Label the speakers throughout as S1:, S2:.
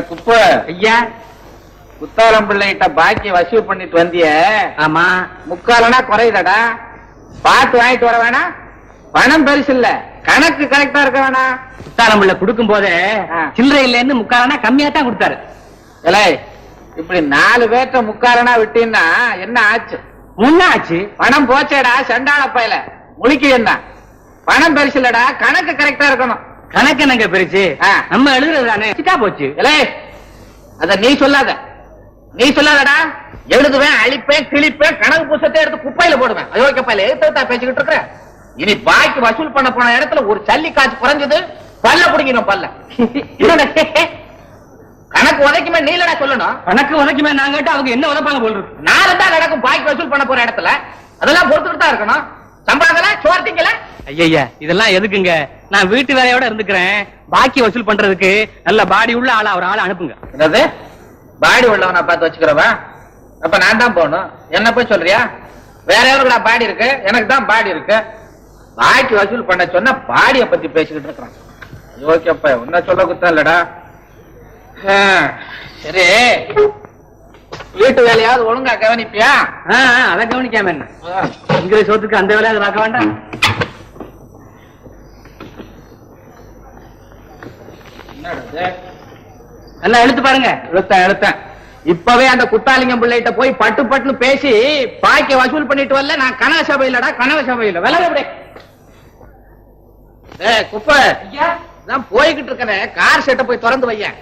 S1: குப்பை ஐயா, குத்தாலம் பிள்ளைகிட்ட பாக்கி வசூல் பண்ணிட்டு வந்திய? ஆமா. முக்காலனா குறையுதடா. பாத்து வாங்கிட்டு வர வேணா? பணம் பெருசு இல்ல, கணக்கு கரெக்டா இருக்க வேணா? குத்தாலம் பிள்ளை கொடுக்கும் போதே சில்லறையில இருந்து முக்காலனா கம்மியா தான் கொடுத்தாரு. இப்படி 4 பேர்த்த முக்காலனா விட்டீங்கன்னா என்ன ஆச்சு? முன்னாச்சு. பணம் போச்சேடா சண்டாள பயல. முழிக்கு என்ன? பணம் பெருசு இல்லடா, கணக்கு கரெக்டா இருக்கணும். கணக்கு என்னங்க பெருசு? நம்ம எழுதுறது தானே. சிட்டா போச்சு. அத நீ சொல்லாத, நீ சொல்லாதடா. எழுதுவேன், அழிப்பேன், கிழிப்பேன், கணக்கு புத்தகத்தை எடுத்து குப்பையில போடுவேன். அயோக்கிய பையில எழுத்தா பேசிக்கிட்டு இருக்கிற. இனி பாக்கி வசூல் பண்ண போன இடத்துல ஒரு சல்லி காசு குறைஞ்சது பல்ல பிடிக்கணும். பல்ல கணக்கு உதைக்குமே நீ இல்லடா சொல்லணும். கணக்கு உதைக்குமே நாங்க அவங்க என்ன உதைப்பாங்க போல் இருக்கு. 4 தான் நடக்கும் பாக்கி வசூல் பண்ண போற இடத்துல. அதெல்லாம் பொறுத்துக்கிட்டு தான் இருக்கணும். சம்பளத்துல சோர்த்திக்கல. ஐயா, இதெல்லாம் எதுக்குங்க? நான் வீட்டு வேலையோட இருந்துக்கிறேன். பாக்கி வசூல் பண்றதுக்கு நல்ல பாடி உள்ள ஆளா ஒரு ஆளை அனுப்புங்க. என்னது பாடி உள்ளவனா பார்த்து வச்சுக்கிறவா? அப்ப நான் தான் போகணும். என்ன போய் சொல்றியா? வேற யாருக்குடா பாடி இருக்கு? எனக்கு தான் பாடி இருக்கு. பாக்கி வசூல் பண்ண சொன்னா பாடிய பத்தி பேசிக்கிட்டு இருக்கிறான். ஓகேப்பா, உன்ன சொல்ல குத்தம் இல்லடா. சரி, வீட்டு வேலையாவது ஒழுங்கா கவனிப்பியா? அதை கவனிக்காம என்ன? இங்கிற சோத்துக்கு அந்த வேலையாவது பார்க்க வேண்டாம். நல்லா எழுத்து பாருங்க. எழுத்தேன். இப்பவே அந்த குத்தாலிங்கம் பிள்ளைகிட்ட போய் பட்டு பட்டுன்னு பேசி பாக்கிய வசூல் பண்ணிட்டு வரல. நான் கனக சபையிலடா, கனக சபையில விலக குப்பை நான் போய்கிட்டு இருக்கிறேன். கார் செட்டை போய் திறந்து வையேன்.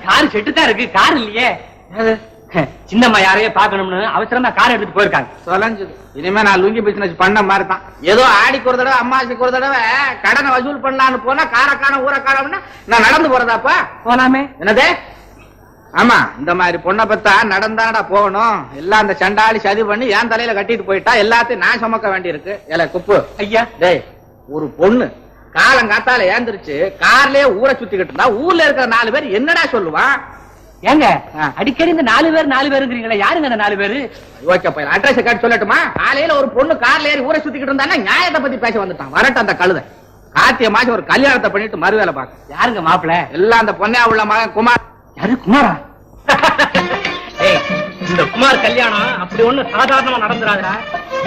S1: கார் செட்டு தான் இருக்கு, கார் இல்லையே. சின்னம்மா யாரையே பாக்கணும்னு அவசரமா கார் எடுத்துட்டு போயிருக்காங்க. தொலைஞ்சது. இனிமே நான் லுங்கி பிசினஸ் பண்ண மாதிரி தான். ஏதோ ஆடிக்கு ஒரு தடவை அம்மாசிக்கு ஒரு தடவை கடனை வசூல் பண்ணலான்னு போனா காரக்கான ஊரக்கான நான் நடந்து போறதாப்பா? போலாமே. என்னதே? ஆமா, இந்த மாதிரி பொண்ணை பத்தா நடந்தாடா போகணும். எல்லாம் அந்த சண்டாளி சதி பண்ணி என் தலையில கட்டிட்டு போயிட்டா எல்லாத்தையும் நான் சுமக்க வேண்டி இருக்கு. ஏல குப்பு ஐயா, டேய், ஒரு பொண்ணு காலங்காத்தால ஏந்திருச்சு கார்லயே ஊரை சுத்திக்கிட்டு இருந்தா ஊர்ல இருக்கிற 4 பேர் என்னடா சொல்லுவான்? ஏங்க அடிக்கடி இந்த 4 பேருங்கிறீங்களா? யாருங்க அந்த 4 பேரு? ஓகே, அட்ரஸ் கேட்டு சொல்லட்டுமா? காலையில ஒரு பொண்ணு கார்ல ஏறி ஊரை சுத்திக்கிட்டு இருந்தா நியாயத்தை பத்தி பேச வந்துட்டான். வரட்டும் அந்த கழுதை. கார்த்திகை மாசம் ஒரு கல்யாணத்தை பண்ணிட்டு மறு வேலை பார்க்க. யாருங்க மாப்பிள்ள? எல்லாம் அந்த பொண்ணா உள்ள மகன் குமார். யாரு குமாரா? இந்த குமார் கல்யாணம் அப்படி ஒண்ணு சாதாரணமா நடந்துறாங்க.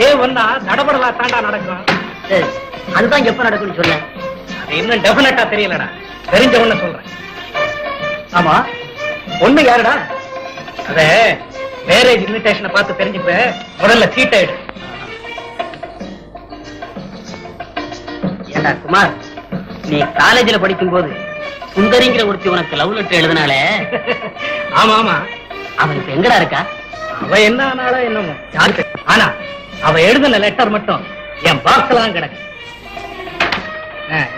S1: ஏன் வந்தா நடபடலா தாண்டா நடக்கும். அதுதான் எப்ப நடக்கும்னு சொல்ல. அது இன்னும் டெபினட்டா தெரியலடா. தெரிஞ்ச ஒண்ணு சொல்றேன். ஆமா, ஒண்ணு யாருடா? அத மேரேஜ் இன்விடேஷனை பார்த்து தெரிஞ்சுக்க. முதல்ல சீட் ஆயிடு. ஏடா குமார், நீ காலேஜ்ல படிக்கும் போது சுந்தரிங்கிற ஒருத்தி உனக்கு லவ் லெட்டர் எழுதினாலே? ஆமா ஆமா. அவன் இப்ப எங்கடா இருக்கா? அவ என்ன ஆனாலோ என்னமோ யாருக்கு. ஆனா அவ எழுதின லெட்டர் மட்டும் என் பாக்ஸ்லாம் கிடக்கு.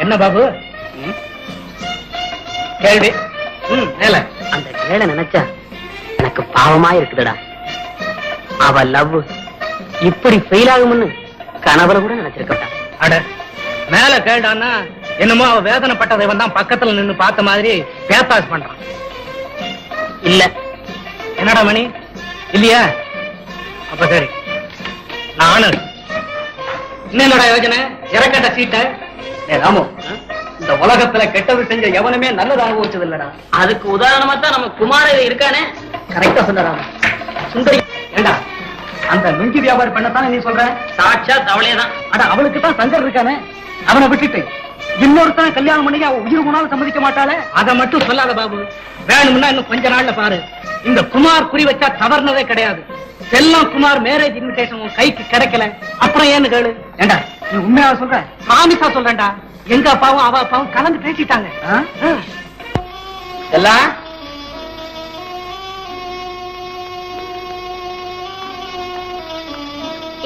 S1: என்ன பாபு கேள்வி? மேல அந்த கேள நினைச்சா எனக்கு பாவமா இருக்குதுடா. அவ லவ் இப்படி ஃபெயில் ஆகும்னு கனவுல கூட நினைச்சிருக்கா. அட மேல கேட்டான்னா என்னமோ அவ வேதனைப்பட்டதை தான் பக்கத்துல நின்னு பார்த்த மாதிரி பேசாஸ் பண்றான். இல்ல. என்னடா மணி இல்லையா? அப்ப சரி நானும் என்னடா யோஜனை இறக்கட்ட சீட்டை ராமு. இந்த உலகத்துல கெட்டது செஞ்ச எவனுமே நல்லது அனுபவிச்சது இல்லடா. அதுக்கு உதாரணமா தான் நம்ம குமார இருக்கானே. கரெக்டா சொன்னாராம் சுந்தரி. ஏண்டா அந்த லுங்கி வியாபாரம் பண்ணத்தானே நீ சொல்ற? சாட்சா தவளையதான். அட அவளுக்கு தான் சங்கர் இருக்கானே, அவனை விட்டுட்டு இன்னொருத்தான் கல்யாணம் பண்ணி அவன் உயிர் போனாலும் சம்மதிக்க மாட்டாளே. அதை மட்டும் சொல்லாத பாபு. வேணும்னா இன்னும் கொஞ்ச நாள்ல பாரு. இந்த குமார் குறி வச்சா தவறுனதே கிடையாது. செல்லம் குமார் மேரேஜ் இன்விடேஷன் உன் கைக்கு கிடைக்கல, அப்புறம் ஏன்னு கேளு. ஏண்டா நீ உண்மையா சொல்ற? மாமிசா சொல்றேன்டா. எங்க அப்பாவும் அவ அப்பாவும் கலந்து பேசிட்டாங்க. எல்லாம்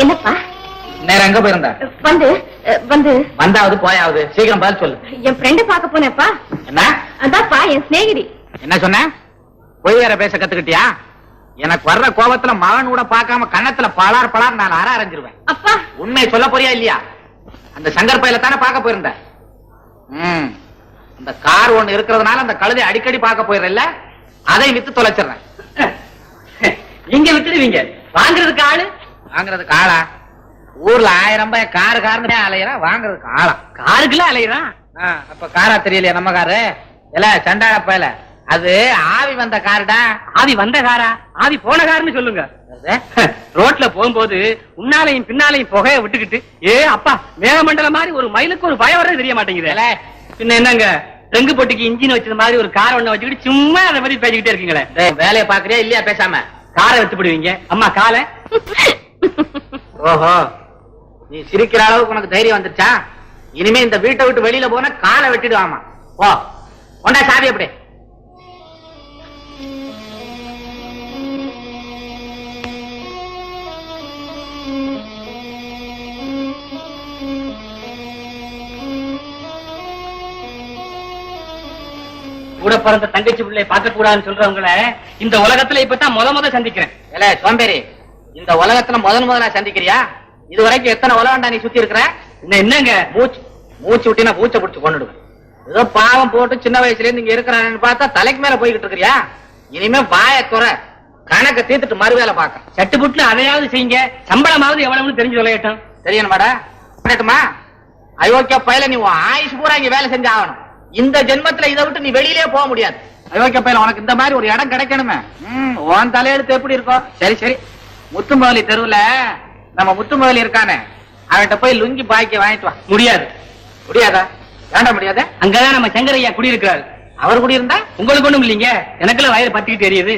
S2: என்னப்பா
S1: நேரம் எங்க போயிருந்தா?
S2: வந்து வந்து
S1: வந்தாவது போயாவது சீக்கிரம் பதில் சொல்லு.
S2: என் ஃப்ரெண்ட் பார்க்க போனேப்பா.
S1: என்ன?
S2: அதான்ப்பா என் சிநேகிதி.
S1: என்ன சொன்ன? பொய் வேற பேச கத்துக்கிட்டியா? எனக்கு வர்ற கோபத்துல மகன் கூட பார்க்காம கண்ணத்துல பலார் பலார் நான் அரைஞ்சிருவேன்.
S2: அப்பா
S1: உண்மை சொல்ல போறியா இல்லையா? அந்த சங்கர் பையில தானே பார்க்க போயிருந்த. அந்த கார் ஒண்ணு இருக்கிறதுனால அந்த கழுதை அடிக்கடி பார்க்க போயிடல. அதை வித்து தொலைச்சிடுறேன். இங்க வித்துடுவீங்க. வாங்குறதுக்கு ஆளு? வாங்குறதுக்கு ஆளா? ஊர்ல 1000 ரூபாய் காரு காருன்னு அலையிறா, வாங்குறதுக்கு ஆளா? காருக்குள்ள அலையிறான். அப்ப காரா தெரியலையா நம்ம காரு? இல்ல சண்டாள பையல, அது ஆவி வந்த காருடா. ஆவி வந்த காரா? ஆவி போன காருன்னு சொல்லுங்க. ரோட்ல போகும்போது முன்னாலையும் பின்னாலையும் புகைய விட்டுக்கிட்டு ஏ அப்பா மேகமண்டலம் மாதிரி ஒரு மயிலுக்கு ஒரு பயம் வர தெரிய மாட்டேங்குது. பின்ன என்னங்க தெங்கு பொட்டிக்கு இன்ஜின் வச்சது மாதிரி ஒரு கார் ஒண்ணு வச்சுக்கிட்டு சும்மா அதை பத்தி பேசிக்கிட்டே இருக்கீங்களே. வேலையை பாக்குறியா இல்லையா? பேசாம காரை எடுத்து போடுவீங்க. அம்மா காலை. ஓஹோ, நீ சிரிக்கிற அளவுக்கு உனக்கு தைரியம் வந்துருச்சா? இனிமே இந்த வீட்டை விட்டு வெளியில போன காலை வெட்டிடுவாமா. ஓ ஒண்டா சாவி அப்படி. கூட பிறந்த தங்கச்சி பிள்ளை பார்க்க கூடாதுன்னு சொல்றவங்களை இந்த உலகத்துல இப்பதான் முத சந்திக்கிறேன். இல்ல சோம்பேறி, இந்த உலகத்துல முதலா சந்திக்கிறியா? இது வரைக்கும் எத்தனை உலகண்டா நீ சுத்தி இருக்கிற? என்னங்க மூச்சு விட்டினா பூச்சை பிடிச்சு கொண்டுடுவேன். ஏதோ பாவம் போட்டு சின்ன வயசுல இருந்து இங்க இருக்கிறான்னு பார்த்தா தலைக்கு மேல போய்கிட்டு இருக்கிறியா? இனிமே வாய துற, கணக்க தீர்த்துட்டு மறு வேலை பார்க்க. சட்டு புட்டு அதையாவது செய்யுங்க. சம்பளமாவது எவ்வளவுன்னு தெரிஞ்சு சொல்லட்டும். தெரியணுமாடா? அயோக்கியா பையல, நீ ஆயுஷ் பூரா இங்க வேலை செஞ்சு ஆகணும். இந்த ஜென்மத்துல இதை விட்டு நீ வெளியிலே போக முடியாது. அயோக்கிய பையல, உனக்கு இந்த மாதிரி ஒரு இடம் கிடைக்கணுமே. உன் தலையெழுத்து எப்படி இருக்கும்? சரி சரி, முத்துமோலி தெருவுல நம்ம முத்துமோலி இருக்கானே, அவன்கிட்ட போய் லுங்கி பாய்க்க வாங்கிட்டு வா. முடியாது. முடியாதா? வேண்டாம் முடியாத. அங்கதான் நம்ம சங்கரையா குடியிருக்கிறாரு. அவர் குடியிருந்தா உங்களுக்கு ஒண்ணும் இல்லைங்க, எனக்குள்ள வயிறு பத்திக்கிட்டு தெரியுது.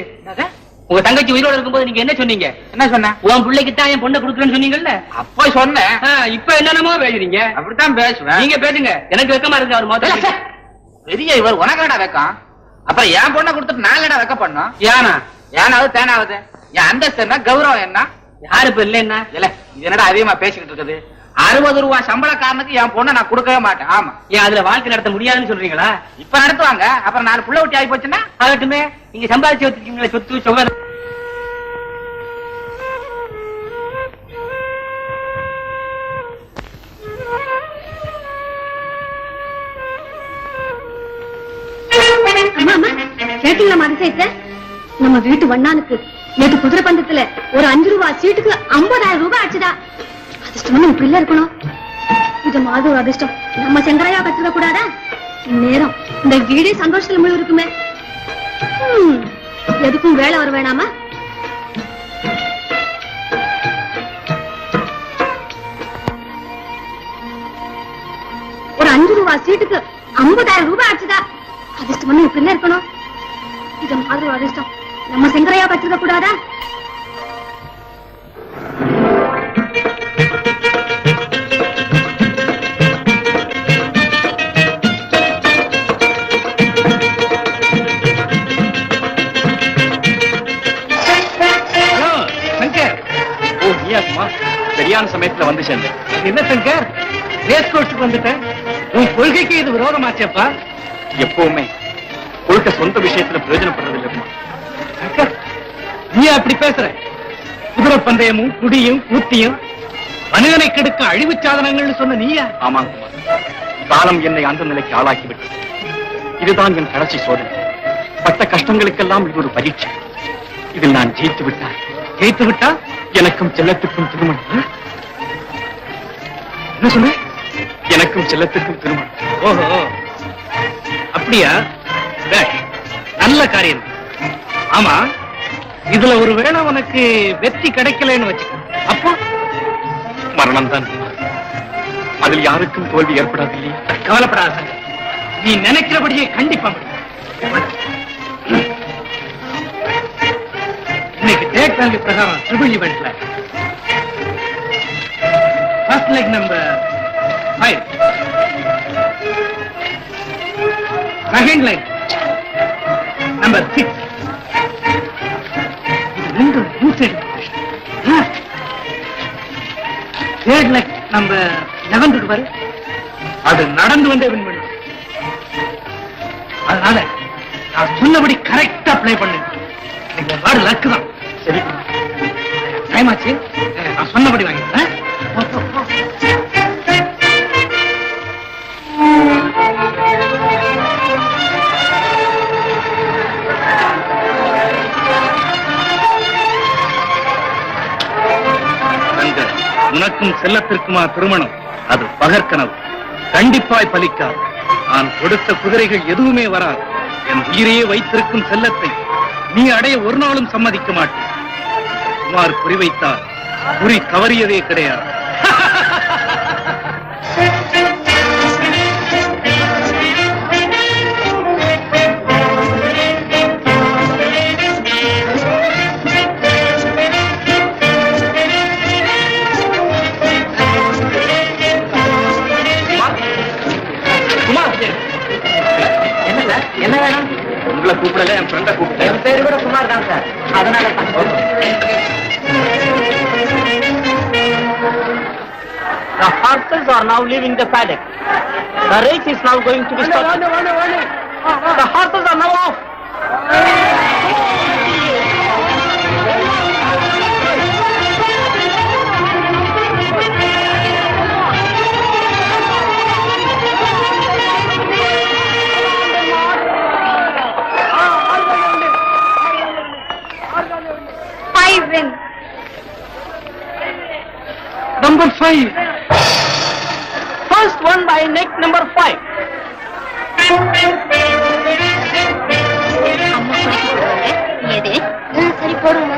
S1: உங்க தங்கச்சி உயிரோட இருக்கும்போது நீங்க என்ன சொன்னீங்க? என்ன சொன்ன? உன் பிள்ளைக்கு தான் என் பொண்ணை கொடுக்குறேன்னு சொன்னீங்கல்ல. அப்போ சொன்னேன். இப்ப என்னென்னமோ பேசுறீங்க. அப்படித்தான் பேசுவேன். நீங்க பேசுங்க, எனக்கு வெக்கமா இருக்கு. அவர் மொத்தம் பெரிய இவர் உனக்கடா வெக்கம். அப்புறம் என் பொண்ணை கொடுத்துட்டு நாளடா வெக்க பண்ணும். ஏனா ஏனாவது தேனாவது என் அந்தஸ்து என்ன, கௌரவம் என்ன? யாரு இப்ப இல்ல என்ன இல்ல? இது என்னடா அதிகமா பேசிக்கிட்டு இருக்குது? 60 ரூபாய் சம்பளக்காரனுக்கு என் பொண்ணை நான் கொடுக்கவே மாட்டேன். ஆமா, ஏன் அதுல வாழ்க்கை நடத்த முடியாதுன்னு சொல்றீங்களா? இப்ப நடத்துவாங்க, அப்புறம் 4 புள்ள ஊட்டி ஆகி போச்சுன்னா ஆகட்டுமே. நீங்க சம்பாதிச்சு வச்சிருக்கீங்களா சொத்து சொகர்?
S2: கேட்டீங்களா அதிசயத்தை? நம்ம வீட்டு வண்ணானுக்கு நேற்று குதிரை பந்தத்துல ஒரு 5 ரூபாய் சீட்டுக்கு 50,000 ரூபாய் ஆச்சுதா. அதிர்ஷ்டம் இப்படி இல்ல இருக்கணும். இது மாதிரி ஒரு அதிர்ஷ்டம் நம்ம சங்கரையா கத்துக்க கூடாதா? இந்நேரம் இந்த வீடே சந்தோஷத்துல முழு இருக்குமே. எதுக்கும் வேலை வர வேணாமா? ஒரு 5 ரூபாய் சீட்டுக்கு 50,000 ரூபாய் ஆச்சுதா. அதிர்ஷ்டம் இப்படி இல்ல இருக்கணும். இது மாதிரி ஒரு அதிர்ஷ்டம் நம்ம சங்கரையா கத்துக்க கூடாதா?
S3: சரியான சமயத்துல வந்து சேர்ந்தேன்.
S1: என்ன சங்கர், ரேஸ் கோர்ஸுக்கு வந்துட்டேன். உன் கொள்கைக்கு இது விரோதமாச்சப்பா.
S3: எப்பவுமே கொள்கை சொந்த விஷயத்துல பிரயோஜனப்படுறது இல்லையா?
S1: நீ அப்படி பேசுற? குதிரை பந்தயமும் குடியும் கூத்தியும் மனிதனை கெடுக்க அழிவு சாதனங்கள்னு சொன்ன நீயா?
S3: ஆமாங்க, காலம் என்னை அந்த நிலைக்கு ஆளாக்கிவிட்டது. இதுதான் என் கடைசி சோதனை. பட்ட கஷ்டங்களுக்கெல்லாம் இது ஒரு பரீட்சை. இதில் நான் ஜெயித்து விட்டார்.
S1: ஜெயித்து விட்டா
S3: எனக்கும் செல்லத்துக்கும் திருமணம். என்ன சொன்ன? எனக்கும் செல்லத்துக்கும் திருமணம்.
S1: ஓஹோ, அப்படியா? பேஷ், நல்ல காரியம். ஆமா, இதுல ஒரு வேளை உனக்கு வெற்றி கிடைக்கலன்னு வச்சுக்க, அப்போ
S3: மரணம் தான். அதில் யாருக்கும் தோல்வி ஏற்படாது இல்லையா?
S1: கவலைப்படாத, நீ நினைக்கிறபடியே கண்டிப்பா முடியும். இன்னைக்கு டேக் வேல்யூ பிரகாரம் ட்ரிபிள் ஈவென்ட்ல first leg number 5, second leg number 6, ரெண்டு இன்சைட், தேர்ட் லெக் நம்பர் 11 இருக்கு பாரு, அது நடந்து வந்தே வின் பண்ணும். அதனால நான் சொன்னபடி கரெக்டா ப்ளே பண்ணு. எனக்கு வேற லக்கு தான்.
S3: சரி,
S1: டைம் ஆச்சு, நான் சொன்னபடி வாங்கிக்கிறேன். உனக்கும் செல்லத்திற்குமா திருமணம்? அது பகற்கனவு, கண்டிப்பாய் பலிக்காது. நான் கொடுத்த குதிரைகள் எதுவுமே வராது. என் உயிரையே வைத்திருக்கும் செல்லத்தை நீ அடைய ஒரு நாளும் சம்மதிக்க மாட்டேன். குமார் குறிவைத்தார், குறி தவறியதே கிடையாது. என்ன வேணும்?
S3: உங்களை கூப்பிடல, என் ஃப்ரெண்ட கூப்பிட்டேன்.
S1: என் பேரு கூட குமார் தான் சார், அதனால The horses are now leaving the paddock. The race is now going to be started. The horses are now off. Number 5. First one by neck number 5.
S2: சரி போடுங்க.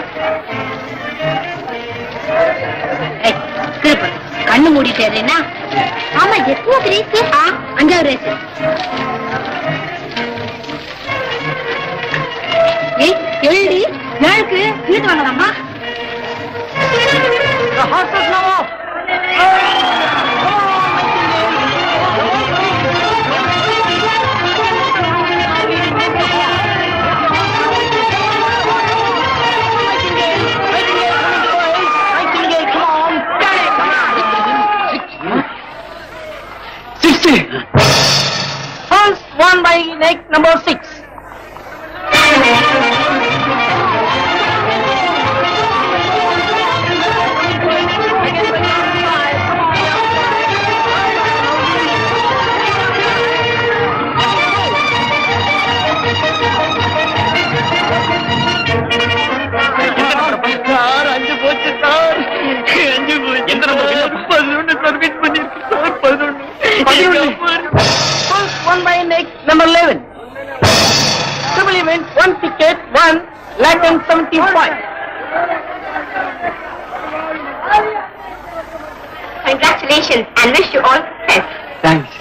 S2: கண்ணு மூடிட்டேன்னா? ஆமா, எத்தனை ரேஸ்? 5வது ரேஸ். எழுதி 7க்கு வீட்டு வாங்கலாமா?
S1: The horses now off. First one by neck number 6. First one by neck number 11. Triple event, 1 ticket, 1 lakh and 75.
S2: Congratulations and wish you all success.
S3: Thanks.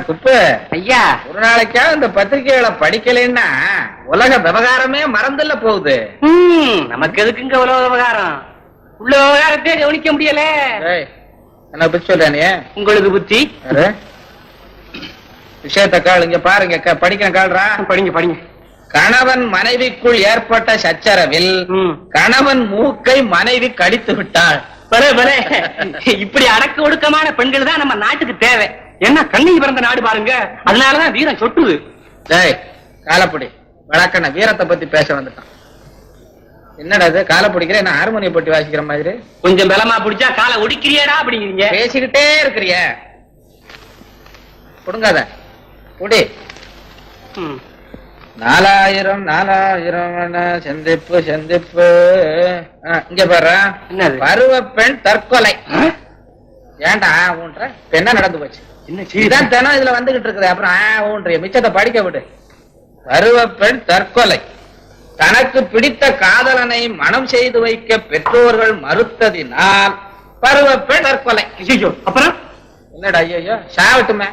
S1: குப்பு
S4: ஐயா,
S1: ஒரு நாளைக்கா இந்த பத்திரிகைகளை படிக்கலைன்னா உலக விவகாரமே மறந்துல போகுது.
S4: நமக்கு எதுக்குங்க உலக விவகாரம்? உள்ள விவகாரத்தையே கவனிக்க முடியல.
S1: என்ன பத்தி சொல்றானே
S4: உங்களுக்கு புத்தி?
S1: விஷயத்த கால் இங்க பாருங்க, படிக்க கால்றா.
S4: படிங்க படிங்க.
S1: கணவன் மனைவிக்குள் ஏற்பட்ட சச்சரவில் கணவன் மூக்கை மனைவி கடித்து விட்டாள்.
S4: பலே பலே. இப்படி அடக்க ஒடுக்கமான பெண்கள் தான் நம்ம நாட்டுக்கு தேவை. என்ன கண்ணி பிறந்த நாடு பாருங்க, அதனாலதான் வீரம் சொட்டுது.
S1: டேய் காலப்படி வழக்கண்ண வீரத்தை பத்தி பேச வந்துட்டான். என்னடா இது காலை பிடிக்கிற, என்ன ஹார்மோனியம் போட்டு வாசிக்கிற மாதிரி?
S4: கொஞ்சம் பலமா பிடிச்சா காலை ஒடிக்கிறியடா அப்படிங்கிறீங்க.
S1: பேசிக்கிட்டே இருக்கிறிய, கொடுங்காத குடி. 4000 4000 சந்திப்பு சந்திப்பு. இங்க பாரு, பருவ பெண் தற்கொலை. ஏன்டா ஊன்ற என்ன நடந்து போச்சு? இதான் தினம் இதுல வந்துகிட்டு இருக்குது. அப்புறம் ஊன்றிய மிச்சத்தை படிக்க விடு. பருவ பெண் தற்கொலை. தனக்கு பிடித்த காதலனை மனம் செய்து வைக்க பெற்றோர்கள் மறுத்ததினால் பருவ பெண் தற்கொலை.
S4: அப்புறம்
S1: என்னடா ஐயோ சாவட்டுமே.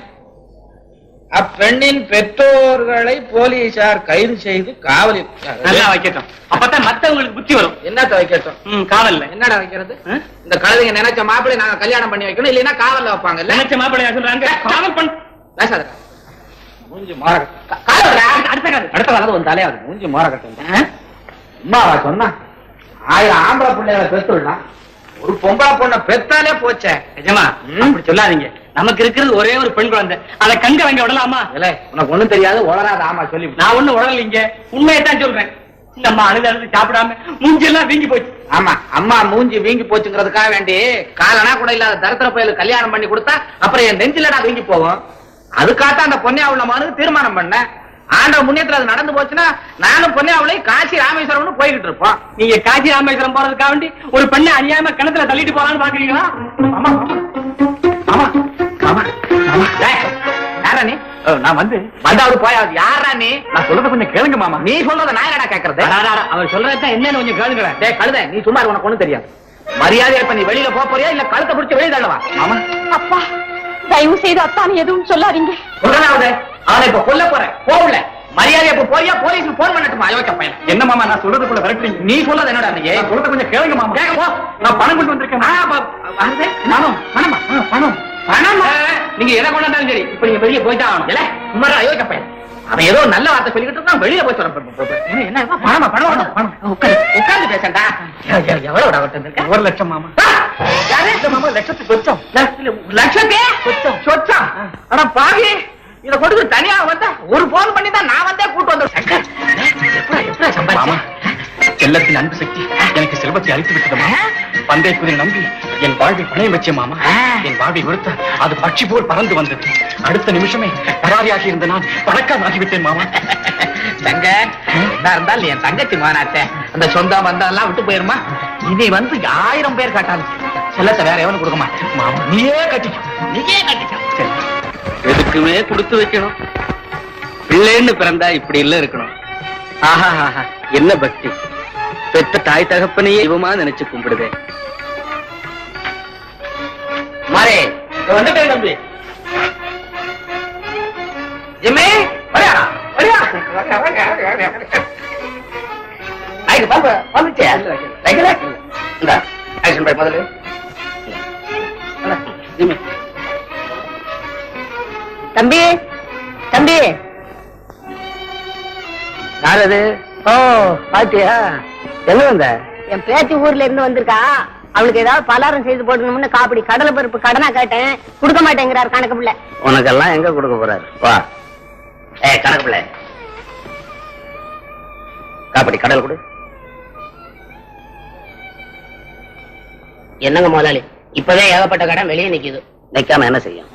S1: அப்பெண்ணின் பெற்றோர்களை போலீசார் கைது செய்து காவலில்
S4: நல்லா வைக்கட்டும். அப்பதான் மத்தவங்களுக்கு புத்தி வரும்.
S1: என்னத்த வைக்கட்டும்?
S4: காவல்ல
S1: என்னடா வைக்கிறது? இந்த கழுதைங்க நினைச்ச மாப்பிள்ளை நாங்க கல்யாணம் பண்ணி வைக்கணும், இல்லைன்னா காவல்ல வைப்பாங்க.
S4: நினைச்ச மாப்பிள்ளையா சொல்றாங்க, காவல் பண்ண
S1: பேசாத. மூஞ்சி மாற அடுத்த காலத்து வந்தாலே அது மூஞ்சி மாற கட்டும். அம்மாவா சொன்னா 1000 ஆம்பளை பிள்ளைகளை பெத்துடலாம், ஒரு பொம்பளை பொண்ணை பெத்தாலே போச்சே.
S4: நிஜமா அப்படி சொல்லாதீங்க. நமக்கு இருக்கிறது ஒரே ஒரு பெண் குழந்தை, அதை கங்க வாங்க விடலாமா?
S1: இல்ல உனக்கு ஒண்ணும் தெரியாது, உளராத. ஆமா சொல்லி
S4: நான் ஒண்ணும் உடலைங்க, உண்மையத்தான் சொல்றேன். நம்ம அழுது சாப்பிடாம மூஞ்சி எல்லாம் வீங்கி போச்சு.
S1: ஆமா அம்மா மூஞ்சி வீங்கி போச்சுங்கிறதுக்காக வேண்டி காலனா கூட இல்லாத தரித்திர பயலுக்கு கல்யாணம் பண்ணி கொடுத்தா அப்புறம் என் நெஞ்சிலடா வீங்கி போகும். அதுக்காக அந்த பொன்னியாவுல மனுக்கு தீர்மானம் பண்ண. ஆண்ட முன்னேற்றம் அது நடந்து போச்சுன்னா நானும் பொன்னியாவுல காசி ராமேஸ்வரம் போய்கிட்டு இருப்போம்.
S4: நீங்க காசி ராமேஸ்வரம் போறதுக்காக வேண்டி ஒரு பெண்ணை அநியாயமா கிணத்துல தள்ளிட்டு போறான்னு பாக்குறீங்களா?
S1: ஆமா ஆமா ஆமா ஆமா. யாரா நீ?
S4: நான்
S1: வந்தாவது போயாது. யாரா நீ?
S4: நான் சொல்றத கொஞ்சம் கேளுங்க மாமா.
S1: நீ சொல்றத நான் என்னடா கேக்குறது?
S4: அவர் சொல்றதுதான் என்னன்னு கொஞ்சம் கேளுங்களேன்.
S1: டேய் கழுதை, நீ சும்மா உனக்கு ஒண்ணும் தெரியாது. மரியாதை இப்ப நீ வெளியில போறியா இல்ல கழுத்தை பிடிச்சு வெளியே தள்ளவா?
S4: மாமா
S2: அப்பா தயவு செய்து அத்தானு எதுவும் சொல்லாதீங்க.
S1: சொல்றாவது அவனை இப்ப கொல்ல போற போகல. மரியாதை இப்ப போறியா போலீஸ்க்கு போன் பண்ணட்டுமா? அயோக்கிய பையன்.
S4: என்ன மாமா நான் சொல்றதுக்குள்ள விரட்டுறீங்க?
S1: நீ சொல்றது என்னடா? நீ
S4: சொல்றத கொஞ்சம் கேளுங்க மாமா.
S1: கேட்க போ.
S4: நான் பணம் கொண்டு வந்திருக்கேன்.
S1: பணம் பணமா? பணம் பணம்.
S4: நீங்க எதை கொண்டாந்தாலும் சரி, இப்ப நீங்க வெளியே போயிட்டா ஆகணும்.
S1: இல்ல சும்மா அயோக்கிய பையன். அவன் ஏதோ நல்ல வார்த்தை சொல்லிக்கிட்டு இருக்கான், வெளியே போய் சொல்ல. என்ன பணமா? பணம் பணம். உட்கார்ந்து பேசண்டா. எவ்வளவு வந்திருக்க?
S4: 1 லட்சம் மாமா.
S1: யாரே மாமா? லட்சத்துக்கு சொச்சம். லட்சத்தே சொச்சம் சொச்சம். ஆனா பாவி இத கொடுத்து தனியா வந்தா ஒரு போன் பண்ணி தான் நான் வந்தே கூட்டு வந்தேன். எப்படி
S4: மாமா செல்லத்தின் அன்பு சக்தி எனக்கு செல்வத்தை அழித்து விட்டது மாமா. பந்தய குதிரை நம்பி என் வாழ்வை பணையம் வச்ச மாமா. என் வாழ்வை கொடுத்த அது பட்சி போல் பறந்து வந்தது. அடுத்த நிமிஷமே பராரியாகி இருந்த நான் பணக்காரன் ஆகிவிட்டேன் மாமா.
S1: தங்க என்ன இருந்தாலும் என் தங்கச்சி மாநாட்ட அந்த சொந்தம் வந்தெல்லாம் விட்டு போயிருமா? இனி 1000 பேர் காட்டாலும் செல்லத்தை வேற எவனு கொடுக்குமா? மாமா நீயே கட்டிக்க.
S4: எதுக்குமே கொடுத்து வைக்கணும். பிள்ளைன்னு பிறந்தா இப்படி இல்ல இருக்கணும். ஆஹா என்ன பக்தி! பெத்த தாய் தகப்பனையே இவமா நினைச்சு கும்பிடுதே.
S1: மாறே வந்துட்டேன் தம்பி. ஜிம்மி வரியா வரியா? ஐக்கு பாப்பா வந்துச்சே. லைக்கல இந்த ஆக்ஷன் பை முதல்ல. ஜிம்மி
S2: தம்பி தம்பி
S1: யாரது? ஓ பாத்தியா? என்ன வந்த?
S2: என் பேத்தி ஊர்ல இருந்து வந்திருக்கா. அவளுக்கு ஏதாவது பலாரம் செய்து போடணும்னு காப்படி கடலை பருப்பு கடனா கேட்டேன், கொடுக்க மாட்டேங்கிறார் கணக்கு பிள்ளை.
S1: உனக்கெல்லாம் எங்க கொடுக்க போறாரு? வா கணக்கு பிள்ளை காப்படி கடல் கொடு.
S5: என்னங்க முதலாளி, இப்பவே ஏகப்பட்ட கடன் வெளியே நிக்குது.
S1: நிக்காம என்ன செய்யும்?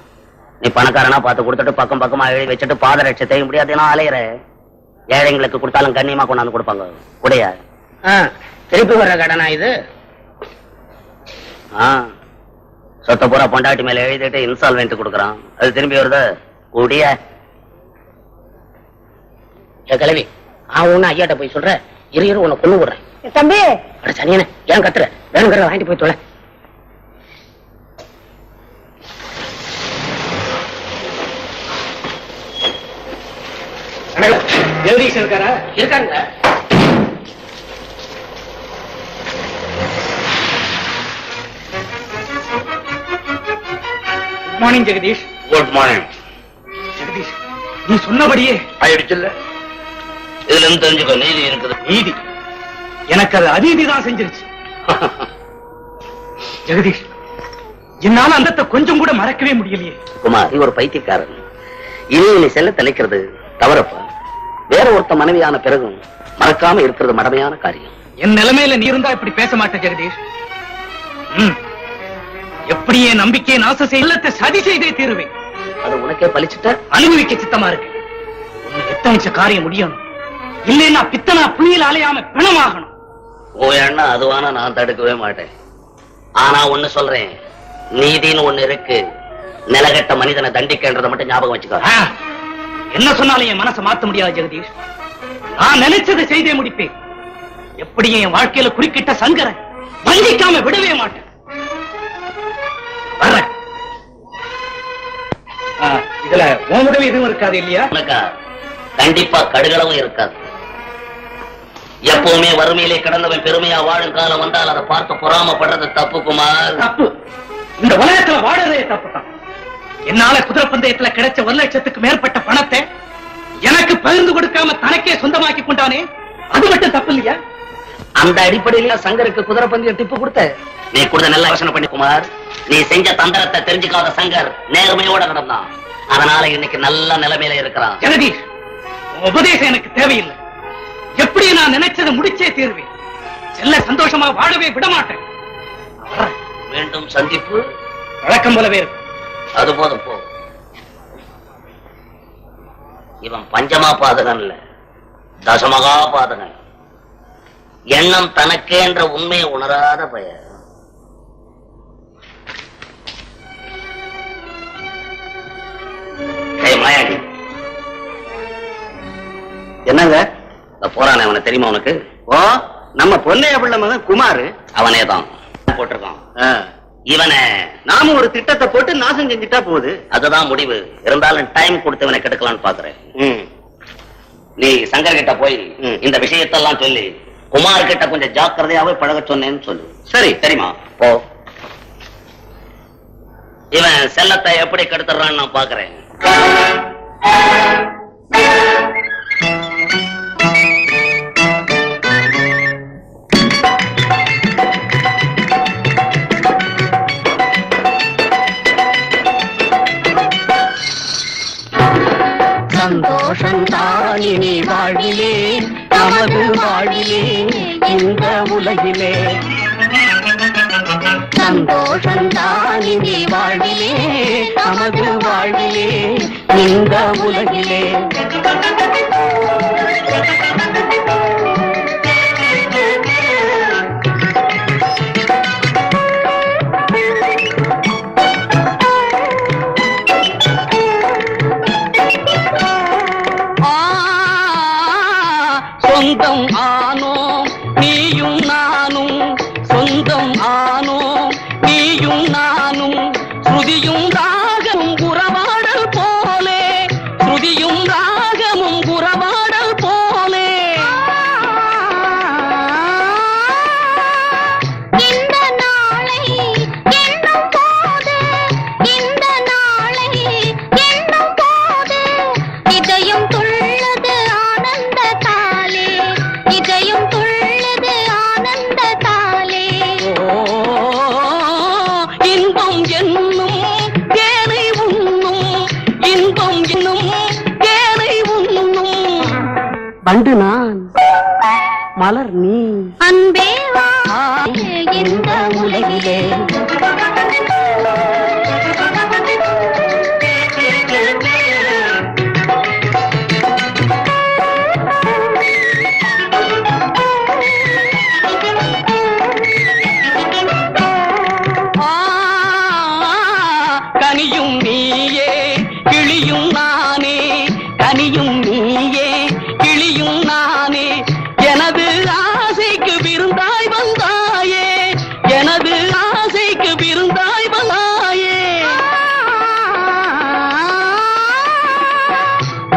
S1: நீ பணக்காரனா பார்த்து கொடுத்துட்டு பக்கம் பக்கமா எழுதி வச்சுட்டு பாதரட்சை செய்ய முடியாது அலையிற. ஏழைங்களுக்கு கொடுத்தாலும் கண்ணியமா கொண்டாந்து கொடுப்பாங்க. உடைய
S5: திருப்பி வர்ற கடனா இது?
S1: சொத்த பூரா பொண்டாட்டி மேல எழுதிட்டு இன்ஸ்டால்மெண்ட் கொடுக்கறான், அது திரும்பி வருது. கூடிய
S5: கிளவி ஒண்ணு ஐயாட்ட போய் சொல்ற, இரு உன்னை கொண்டு விடுறேன்.
S2: தம்பி
S5: சனியன ஏன் கத்துற? வேணுங்கிற வாங்கிட்டு போய் தொலை.
S4: ஜெகதீஷ் இருக்காரா?
S5: இருக்காங்க.
S4: Morning Jagadish.
S3: Good morning.
S4: Jagadish நீ சொன்னபடியே
S3: ஆயிடுச்சுல்ல? இதுல இருந்து தெரிஞ்சுக்கோ, நீதி இருக்குது.
S4: நீதி எனக்கு அது அதீதி தான் செஞ்சிருச்சு. ஜெகதீஷ், என்னால அந்த கொஞ்சம் கூட மறக்கவே முடியலையே.
S5: குமார், நீ ஒரு பைத்தியக்காரன். இனி நீ செல்ல தலைக்கிறது தவறப்பா. வேற ஒருத்த மனைவியான பிறகும் மறக்காம இருக்கிறது மடமையான காரியம்.
S4: என் நிலைமையில நீ இருந்தா இப்படி பேச மாட்டேன் ஜெகதீஷ். எப்படி என் நம்பிக்கையை நாச செய்யலத்தை சதி செய்தே தீருவேன்.
S5: அது உனக்கே பலிச்சுட்ட
S4: அனுபவிக்க சித்தமா இருக்கு. எத்தனைச்ச காரியம் முடியணும். இல்லைன்னா பித்தனா புலியில் அலையாம பிணமாகணும்.
S5: ஓ எண்ணா அதுவானா நான் தடுக்கவே மாட்டேன். ஆனா ஒண்ணு சொல்றேன், நீதின்னு ஒண்ணு இருக்கு. நிலகட்ட மனிதனை தண்டிக்கின்றதை மட்டும் ஞாபகம் வச்சுக்கோ.
S4: என்ன சொன்னாலும் என் மனசை மாத்த முடியாது ஜெகதீஷ். நான் நினைச்சதை செய்தே முடிப்பேன். எப்படி என் வாழ்க்கையில குறுக்கிட்ட சங்கரை வஞ்சிக்காம விடவே மாட்டேன். இதுல உன்னுடைய எதுவும் இருக்காது இல்லையா?
S5: கண்டிப்பா கடுகளவும் இருக்காது. எப்பவுமே வறுமையிலே கிடந்தவன் பெருமையா வாழும் காலம் வந்தால் அதை பார்த்து பொறாமப்படுறது தப்பு குமார்.
S4: தப்பு. இந்த உலகத்துல வாழறதே தப்பு தான். என்னால குதிரை பந்தயத்துல கிடைச்ச 1 லட்சத்துக்கு மேற்பட்ட பணத்தை எனக்கு பகிர்ந்து கொடுக்காம தனக்கே சொந்தமாக்கி கொண்டானே, அது மட்டும் தப்பு இல்லையா?
S5: அந்த அடிப்படையில சங்கருக்கு குதிரை பந்தயம் டிப்பு கொடுத்த நீ கூட நல்லா யோசனை பண்ணி குமார். நீ செஞ்ச தந்திரத்தை தெரிஞ்சுக்காத சங்கர் நேர்மையோட நடந்தான். அதனால இன்னைக்கு நல்ல நிலைமையில இருக்கிறான்.
S4: ஜெகதீஷ், உபதேசம் எனக்கு தேவையில்லை. எப்படி நான் நினைச்சதை முடிச்சே தீர்வேன். செல்ல சந்தோஷமா வாழவே விட மாட்டேன்.
S5: மீண்டும் சந்திப்பு
S4: வழக்கம் போலவே இருக்கு.
S5: அது போதும் போ. இவன் பஞ்சமா பாதகன் இல்ல, தசமகா பாதகன். எண்ணம் தனக்கே என்ற உண்மையை உணராத பெயர். மாயாண்டி, என்னங்க போறானே அவனை தெரியுமா உனக்கு? ஓ, நம்ம பொன்னைய பிள்ளை மகன் குமார். அவனே தான் போட்டிருக்கான். இவனை நாம ஒரு திட்டத்தை போட்டு நாசம் செஞ்சுட்டா போகுது. அதுதான் முடிவு. இருந்தாலும் டைம் கொடுத்து இவனை கெடுக்கலான்னு பாக்குறேன். நீ சங்கர் கிட்ட போய் இந்த விஷயத்தெல்லாம் சொல்லி குமார் கிட்ட கொஞ்சம் ஜாக்கிரதையாவே பழக சொன்னேன்னு சொல்லு. சரி தெரியுமா? போ. இவன் செல்லத்தை எப்படி கெடுத்துறான்னு நான் பாக்குறேன்.
S6: சந்தோஷம் தானினி வாழ்விலே, நமது வாழ்விலே, இந்த உலகிலே. சந்தோஷம் தானினி வாழ்விலே, நமது வாழ்விலே, இந்த உலகிலே. சொந்தம் ஆனோம் நீயும் நானும், சொந்தம் ஆனோம் நீயும் நானும். ஸ்ருதியும் ராகமும் உறவாடல் போலே, ஸ்ருதியும் ராகமும் உறவாடல் போலே.
S2: இந்த நாளை எண்ணும் போது, இந்த நாளை எண்ணும் போது இதயம் துள்ளது ஆனந்த தாலே, இதயம் துள்ளது ஆனந்த தாலே.
S6: இன்பம் என்னும் தேனை உண்ணும், இன்பம் என்னும் தேனை உண்ணும். பண்டு நான், மலர் நீ,
S2: அன்பே வா
S6: இந்த உலகிலே. கனியும் நீயே கிளியும் நானே, கனியும் நீயே கிளியும் நானே. எனது ஆசைக்கு விருந்தாய் வந்தாயே, எனது ஆசைக்கு விருந்தாய் வந்தாயே.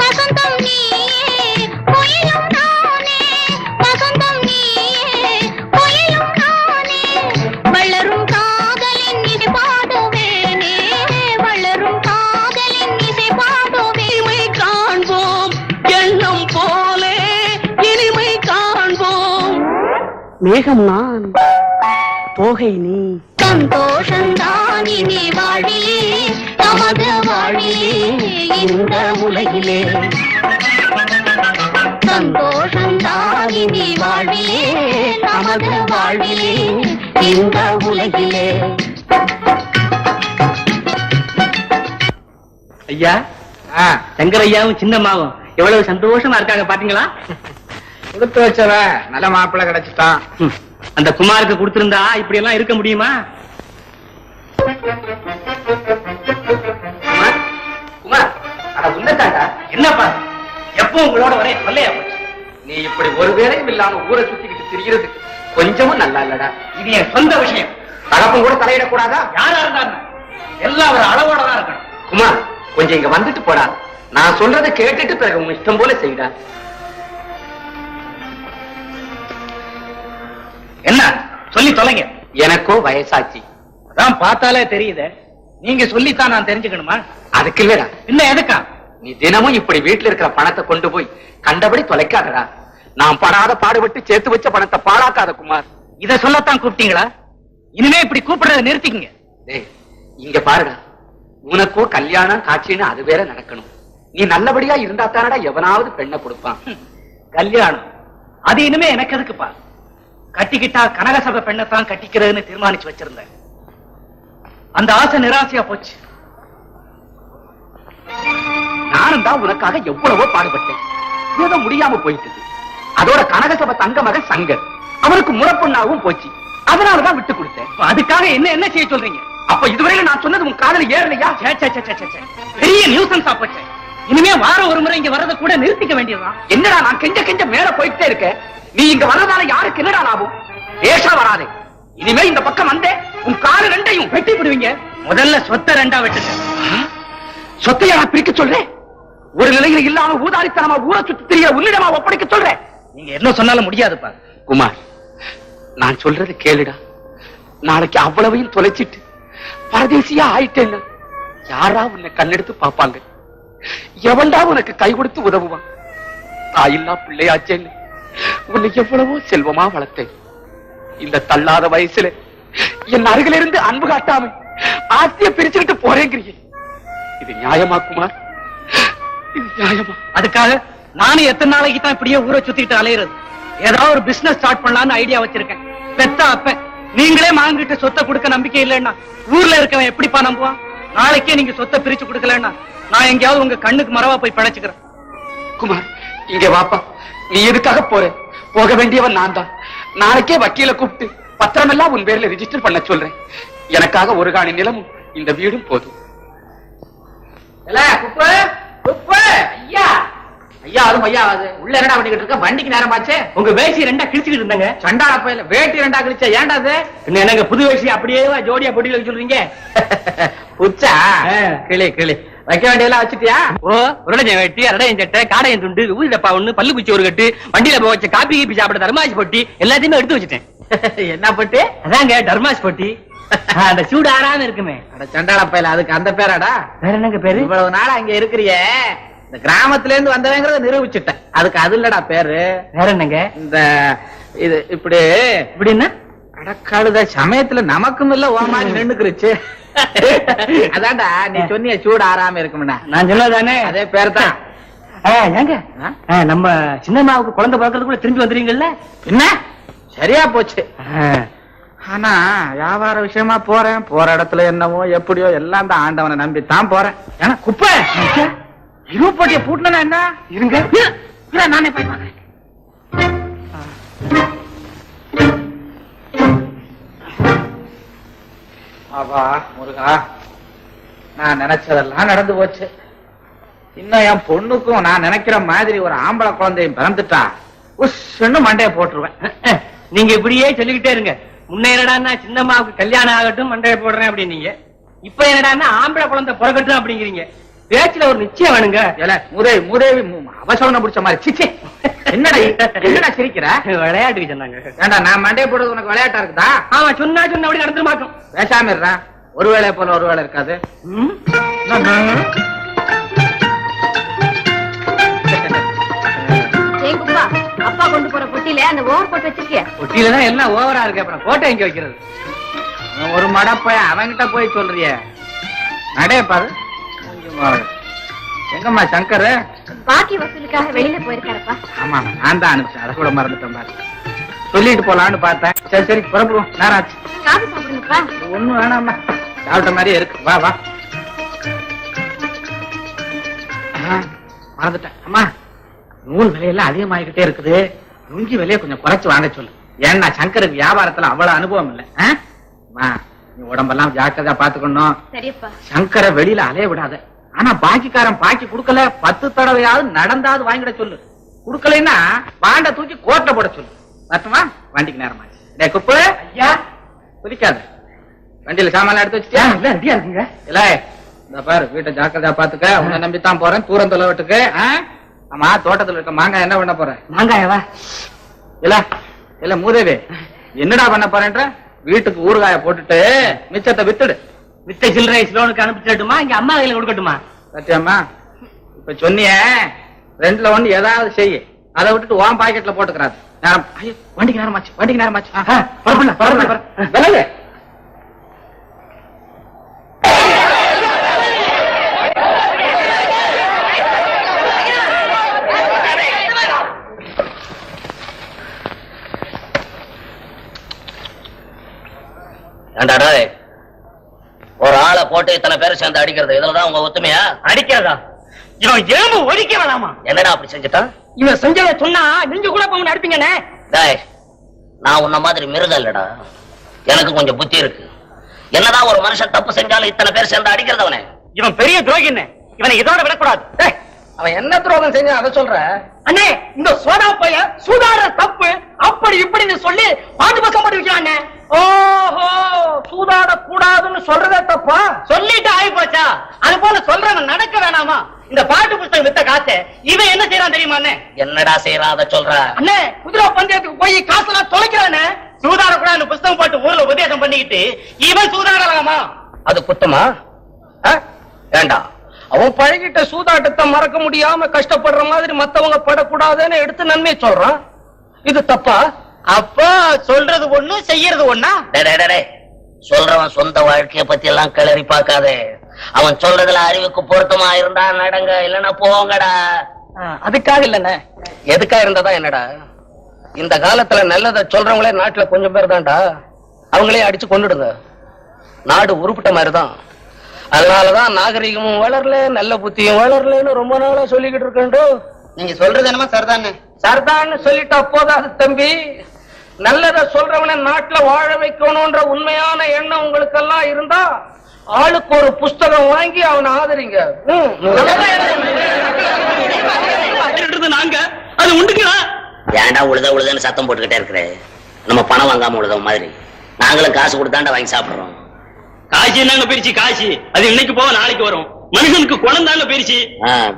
S2: வசந்தம் நீயே குயிலும் நானே, வசந்தம் நீயே குயிலும் நானே. வளரும் காதலின் இசை பாடுவேனே, வளரும் காதலின் இசை பாடுவேன்.
S6: இனிமை காண்போம் எண்ணம் போலே, இனிமை காண்போம். மேகம் நான், தோகை நீ.
S2: சந்தோஷந்தான் இனி வாழிலே நமது வாழிலே இந்த உலகிலே சந்தோஷந்தான் இனி வாழிலே நமது வாழ்விலே இந்த உலகிலே.
S1: ஐயா சங்கர் ஐயாவும் சின்னம்மாவும் எவ்வளவு சந்தோஷமா இருக்காங்க பாத்தீங்களா?
S7: கொடுத்து வச்சவ நல்ல மாப்பிள்ளை கிடைச்சிட்டான்.
S1: அந்த குமாருக்கு கொடுத்திருந்தா இப்படி எல்லாம் இருக்க முடியுமா?
S5: குமார் அட உன்னதாண்டா.
S1: என்னப்பா எப்போ உங்களோட வரே சொல்லையா போச்சு.
S5: நீ இப்படி ஒரு வேளையும் இல்லாம ஊரை சுத்திக்கிட்டு திரிகிறது கொஞ்சமும் நல்லா இல்லடா.
S1: இது என் சொந்த விஷயம்.
S5: தகப்பம் கூட தலையிடக்கூடாதா?
S1: யாரா இருந்தாங்க எல்லாம் ஒரு அளவோட தான் இருக்கணும்.
S5: குமார் கொஞ்சம் இங்க வந்துட்டு போடா. நான் சொல்றதை கேட்டுட்டு பிறகு உங்க இஷ்டம் போல செய்டா.
S1: என்ன சொல்லி தொலைங்க.
S5: எனக்கோ வயசாச்சு.
S1: அதான் பார்த்தாலே தெரியுது. நீங்க சொல்லித்தான் நான் தெரிஞ்சுக்கணுமா?
S5: அதுக்கு இல்லடா.
S1: இன்னும் எதுக்கா?
S5: நீ தினமும் இப்படி வீட்டுல இருக்கிற பணத்தை கொண்டு போய் கண்டபடி தொலைக்காதடா. நான் படாத பாடுபட்டு சேர்த்து வச்ச பணத்தை பாழாக்காத குமார்.
S1: இத சொல்லத்தான் கூப்பிட்டீங்களா? இனிமே இப்படி கூப்பிடுறத நிறுத்திக்கங்க.
S5: டேய் இங்க பாருடா. உனக்கோ கல்யாணம் காட்சின்னு அது வேற நடக்கணும். நீ நல்லபடியா இருந்தா தானடா எவனாவது பெண்ணை கொடுப்பான்.
S1: கல்யாணம் அது இனிமே எனக்கு எதுக்குப்பா? கட்டிக்கிட்டா கனகசபை பெண்ணைத்தான் கட்டிக்கிறதுன்னு தீர்மானிச்சு வச்சிருந்தேன். அந்த ஆசை நிராசையா போச்சு.
S5: நானும் தான் உனக்காக எவ்வளவோ பாடுபட்டேன். ஏதோ முடியாம போயிட்டது. அதோட கனகசபை தங்க மகன் சங்கர் அவனுக்கு முறப்பொண்ணாவும் போச்சு. அதனாலதான் விட்டு கொடுத்தேன்.
S1: அதுக்காக என்ன செய்ய சொல்றீங்க?
S5: அப்ப இதுவரையில நான் சொன்னது உன் காதல ஏறலையா?
S1: பெரிய நியூசன்ஸா போச்சு. இனிமே வாரம் ஒரு முறை இங்க வர்றதை கூட நிறுத்திக்க வேண்டியதுதான்.
S5: என்னடா நான் கெஞ்ச கெஞ்ச மேல போயிட்டே இருக்கேன். நீ இங்க வர்றதால யாருக்கு என்னடா லாபம்? ஏஷா வராதே. இனிமே இந்த பக்கம் வந்தே உன் காலு ரெண்டையும்
S1: வெட்டி விடுவீங்க. முதல்ல சொத்தை ரெண்டா வெட்டுங்க.
S5: சொத்தையா நான் பிரிக்க சொல்றேன்? ஒரு நிலையில இல்லாம ஊதாரித்தனமா ஊரை சுத்தி தெரிய உன்னிடமா ஒப்படைக்க சொல்றேன்.
S1: நீங்க என்ன சொன்னாலும் முடியாதுப்பா.
S5: குமார் நான் சொல்றது கேளுடா. நாளைக்கு அவ்வளவையும் தொலைச்சிட்டு பரதேசியா ஆயிட்டேன்னு யாரா உன்னை கண்ணெடுத்து பாப்பாங்க? எவன்டா உனக்கு கை கொடுத்து உதவுவான்? தாயில்லா பிள்ளையாச்சேன்னு உன்னை எவ்வளவோ செல்வமா வளர்த்தேன். இந்த தள்ளாத வயசுல என் அருகில இருந்து அன்பு காட்டாம ஆசைய பிரிச்சுக்கிட்டு போறேங்கிறியே. இது நியாயமா குமார்? இது நியாயமா?
S1: அதுக்காக நானும் எத்தனை நாளைக்கு தான் இப்படியே ஊரை சுத்திட்டு அலையிறது? ஏதாவது ஒரு பிசினஸ் ஸ்டார்ட் பண்ணலாம்னு ஐடியா வச்சிருக்கேன். பெத்தா அப்ப நீங்களே வாங்கிட்டு சொத்தை கொடுக்க நம்பிக்கை இல்லைன்னா ஊர்ல இருக்கவன் எப்படிப்பா நம்புவான்? நாளைக்கே நீங்க சொத்தை பிரிச்சு கொடுக்கலன்னா நான் எங்கேயாவது உங்க கண்ணுக்கு மரவா போய் படைச்சுக்கிறேன்.
S5: குமார் இங்க வாப்பா. நீ எதுக்காக போற? போக வேண்டியவன் நான் தான். நாளைக்கே வக்கீல கூப்பிட்டு பத்திரமெல்லாம் உன் பேர்ல ரிஜிஸ்டர் பண்ண சொல்றேன். எனக்காக ஒரு காணி நிலமும் இந்த வீடும் போதும்.
S1: ஐயா ஐயா அதுவும் ஐயா அது உள்ள என்னடா பண்ணிக்கிட்டு இருக்க? வண்டிக்கு நேரமாச்சே. உங்க வேசி ரெண்டா கிழிச்சுக்கிட்டு இருந்தாங்க. சண்டாள பையில வேட்டி ரெண்டா கிழிச்சா ஏன்டா அது? என்னங்க புது வேசி அப்படியே ஜோடியா பொடி வைக்க சொல்றீங்க? புச்சா கிளி கிளி வைக்க வேண்டியதெல்லாம் வச்சுட்டியா? ஓ உருளைஞ்ச வெட்டி அரடையன் சட்டை காடையன் துண்டு ஊதி டப்பா ஒண்ணு பல்லு குச்சி ஒரு கட்டு வண்டியில போய் வச்ச காப்பி கீப்பி சாப்பிட தர்மாஸ் பொட்டி எல்லாத்தையுமே எடுத்து வச்சுட்டேன். என்ன பொட்டி? அதாங்க தர்மாஸ் பொட்டி. அந்த சூடு ஆறாம இருக்குமே. சண்டாள பையில அதுக்கு அந்த பேராடா? வேற என்னங்க பேரு? இவ்வளவு நாள் அங்க இருக்கிறியே இந்த கிராமத்துல இருந்து வந்தவங்கிறத நிரூபிச்சுட்டேன். அதுக்கு அது இல்லடா பேரு. வேற என்னங்க? இந்த இது இப்படி இப்படின்னா அடக்காளுத சமயத்துல நமக்கும் இல்ல ஓ மாதிரி நின்னுக்குருச்சு. அதான்டா நீ சொன்னிய சூடு ஆறாம இருக்கும்னா நான் சொல்லதானே அதே பேர் தான். ஏங்க நம்ம சின்னம்மாவுக்கு குழந்தை பிறக்கிறதுக்குள்ள திரும்பி வந்துறீங்கல்ல? என்ன சரியா போச்சு. ஆனா வியாபார விஷயமா போறேன். போற இடத்துல என்னவோ எப்படியோ எல்லாம் தான் ஆண்டவனை நம்பி தான் போறேன். ஏன்னா குப்பை இருப்பட்டிய பூட்டினா என்ன இருங்க நானே போய் பாக்கிறேன். ஆவா முருகா நான் நினைச்சதெல்லாம் நடந்து போச்சு. இன்னும் என் பொண்ணுக்கும் நான் நினைக்கிற மாதிரி ஒரு ஆம்பளை குழந்தையும் பிறந்துட்டா உஷ்ன்னு மண்டைய போட்டுருவேன். நீங்க இப்படியே சொல்லிக்கிட்டே இருங்க. முன்ன என்னடா சின்னம்மாவுக்கு கல்யாணம் ஆகட்டும் மண்டைய போடுறேன் அப்படின்னீங்க. இப்ப என்னடா ஆம்பளை குழந்தை பிறக்கட்டும் அப்படிங்கிறீங்க. பேச்சுல ஒரு நிச்சயம் வேணுங்க. மூதேவி அவசரம் பிடிச்ச மாதிரி சிச்சி. என்னடா சிரிக்கிற? விளையாட்டுக்கு சொன்னாங்க. ஏண்டா நான் மண்டைய போடுறது உனக்கு விளையாட்டா இருக்குதா? ஆமா சொன்னா அப்படி நடந்துட மாட்டோம். பேசாம இருடா. ஒரு வேளை போல ஒரு வேளை இருக்காது.
S2: அப்பா கொண்டு போற பொட்டியில அந்த ஓவர் போட்டு வச்சிருக்கிய?
S1: பொட்டியில தான் எல்லாம் ஓவரா இருக்கு. அப்புறம் போட்டோ எங்க வைக்கிறது?
S7: ஒரு மடப்ப அவன்கிட்ட போய் சொல்றிய நடையப்பாரு. எங்கம்மா சங்கர்?
S2: பாக்கி வசூலுக்காக வெளியில போயிருக்காருப்பா.
S7: ஆமா நான் தான் அனுப்பிச்சேன், அதை கூட மறந்துட்டேன் பாரு. சொல்லிட்டு போலான்னு பார்த்தேன். சரி சரி புறப்படுவோம், நேரம் ஆச்சு.
S2: காபி சாப்பிடுங்கப்பா.
S7: ஒண்ணும் வேணாம்மா, சாப்பிட்ட மாதிரியே இருக்கு. வா வா. மறந்துட்டேன் அம்மா, நூல் விலையெல்லாம் அதிகமாகிக்கிட்டே இருக்குது. லுங்கி விலையை கொஞ்சம் குறைச்சு வாங்க சொல்லு. ஏன்னா சங்கருக்கு வியாபாரத்துல அவ்வளவு அனுபவம் இல்ல. நீ உடம்பெல்லாம் ஜாக்கிரதா பாத்துக்கணும்.
S2: சரியப்பா.
S7: சங்கரை வெளியில அலைய விடாத. ஆனா பாக்கிக்காரன் பாக்கி குடுக்கல, 10 தடவையாவது நடந்தாவது வாங்கிட சொல்லு. குடுக்கலைன்னா பாண்ட தூக்கி கோட்டை போட சொல்லு. வரட்டுமா? வண்டிக்கு நேரமா. டே குப்பு ஐயா, குதிக்காத. வண்டியில சாமான எடுத்து வச்சுட்டியா? இல்ல ரெடியா இருக்குங்க. இல்ல இந்த பாரு, வீட்டை ஜாக்கிரதா பாத்துக்க. உன்னை நம்பித்தான் போறேன், தூரம் தொலைவட்டுக்கு. ஆமா, தோட்டத்துல இருக்க மாங்காய் என்ன பண்ண போற?
S1: மாங்காயவா?
S7: இல்ல இல்ல மூதேவி, என்னடா பண்ண போறேன்ற? வீட்டுக்கு ஊறுகாய போட்டுட்டு மிச்சத்தை வித்துடு.
S1: வித்த சில்லறை லோனுக்கு அனுப்பிச்சிட்டுமா, இங்க அம்மா கையில கொடுக்கட்டுமா?
S7: சத்தியம்மா, இப்ப சொன்னிய 2ல 1 ஏதாவது செய்ய. அதை விட்டுட்டு உன் பாக்கெட்ல போட்டுக்கிறாரு. நேரம் வண்டிக்கு நேரமாச்சு, வண்டிக்கு நேரமாச்சு. பரவாயில்ல பரவாயில்ல.
S5: ஏண்டாடா ஒரு ஆளை போட்டு இத்தனை பேரை சேர்ந்து அடிக்கிறது, இதுலதான் உங்க ஒத்துமையா?
S1: அடிக்கிறதா? இவன் எலும்பு ஒடிக்க வேணாமா?
S5: என்னடா அப்படி செஞ்சுட்டான்?
S1: இவன் செஞ்சதை சொன்னா நெஞ்சு கூட போங்க அடிப்பீங்கண்ணே.
S5: டேய், நான் உன்ன மாதிரி மிருகம் இல்லடா, எனக்கு கொஞ்சம் புத்தி இருக்கு. என்னதான் ஒரு மனுஷன் தப்பு செஞ்சாலும் இத்தனை பேர் சேர்ந்து அடிக்கிறது அவனே.
S1: இவன் பெரிய துரோகின்னு, இவனை இதோட விடக்கூடாது.
S7: அவன் என்ன துரோகம் செஞ்சா அதை சொல்ற?
S1: அண்ணே, இந்த சோதா பைய சூதாட தப்பு அப்படி இப்படின்னு சொல்லி பாட்டு பக்கம் போட்டு வைக்கிறானே. ஓஹோ, சூதாட கூடாதுன்னு சொல்றதே தப்பா? சொல்லிட்டு ஆகி போச்சா? அது போல சொல்றவன் நடக்க வேணாமா? இந்த பாட்டு புத்தகம் வித்த காசு இவன் என்ன செய்யறான் தெரியுமா அண்ணே?
S5: என்னடா செய்யறான் அதை சொல்ற?
S1: அண்ணே, குதிரை பந்தயத்துக்கு போய் காசெல்லாம் தொலைக்கிறானே. சூதாட கூடாதுன்னு புத்தகம் போட்டு ஊர்ல உபதேசம் பண்ணிக்கிட்டு இவன் சூதாடலாமா?
S5: அது குத்தமா? வேண்டாம்.
S6: அவன் பழகிட்ட சூதாட்டத்தை மறக்க முடியாம கஷ்டப்படுற மாதிரி மத்தவங்க படக்கூடாதுன்னு எடுத்து நன்மை சொல்றான். இது தப்பா?
S1: அப்பா சொல்றது ஒண்ணு செய்யறது ஒண்ணா?
S5: சொல்றவன் சொந்த வாழ்க்கைய பத்தி எல்லாம் கிளறி பார்க்காதே. அவன் சொல்றதுல அறிவுக்கு பொருத்தமா இருந்தா நடங்க, இல்லன்னா போங்கடா.
S6: அதுக்காக இல்லண்ணே.
S5: எதுக்கா இருந்ததா என்னடா? இந்த காலத்துல நல்லத சொல்றவங்களே நாட்டுல கொஞ்சம் பேர் தான்டா. அவங்களே அடிச்சு கொண்டுடுங்க. நாடு உருப்பிட்ட மாதிரிதான். அதனாலதான் நாகரிகமும் வளரல, நல்ல புத்தியும் வளரலன்னு ரொம்ப நாளா சொல்லிக்கிட்டு இருக்கேன்.
S1: நீங்க சொல்றது என்னமா சரிதானே?
S6: சர்தான்னு சொல்லிட்டா போதாது தம்பி. நல்லத சொல்றவன நாட்டுல வாழ வைக்கணும்ன்ற உண்மையான எண்ணம் உங்களுக்கு எல்லாம் இருந்தா ஆளுக்கு ஒரு புஸ்தகம் வாங்கி அவனை ஆதரிங்க.
S1: நாங்க அது உண்டுங்களா?
S5: ஏன்டா உழுதுன்னு சத்தம் போட்டுக்கிட்டே இருக்கிறேன். நம்ம பணம் வாங்காம உழுத மாதிரி நாங்களும் காசு கொடுத்தாண்டா வாங்கி சாப்பிடுறோம்.
S1: காசு என்னங்க பெருச்சு? காசு அது இன்னைக்கு போக நாளைக்கு வரும். மனுஷனுக்கு குணம் தாங்க பெருச்சு.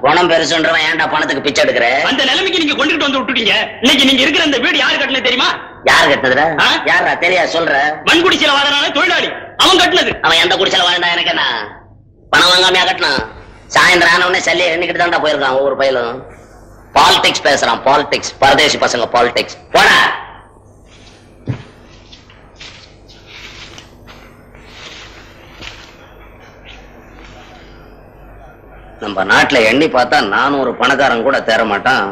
S5: குணம் பெருசுன்றவன் ஏன்டா பணத்துக்கு பிச்சை எடுக்கிற?
S1: அந்த நிலைமைக்கு நீங்க கொண்டுகிட்டு வந்து விட்டுட்டீங்க. இன்னைக்கு நீங்க இருக்கிற அந்த வீடு யாரு கட்டினது தெரியுமா?
S5: யாரு கட்டினதுடா? யாரா தெரியா சொல்ற?
S1: மண்குடிச்சில வாழறான தொழிலாளி அவன் கட்டினது.
S5: அவன் எந்த குடிச்சல வாழ்ந்தா எனக்கு என்ன? பணம் வாங்காமையா கட்டினான்? சாயந்தரம் ஆன உடனே சல்லி எண்ணிக்கிட்டு தான்டா போயிருக்கான் ஒவ்வொரு பயிலும். பாலிடிக்ஸ் பேசுறான், பாலிடிக்ஸ். பரதேசி பசங்க பாலிடிக்ஸ். போடா. நம்ம நாட்டுல எண்ணி பார்த்தா 400 பணக்காரன் கூட தேர மாட்டான்.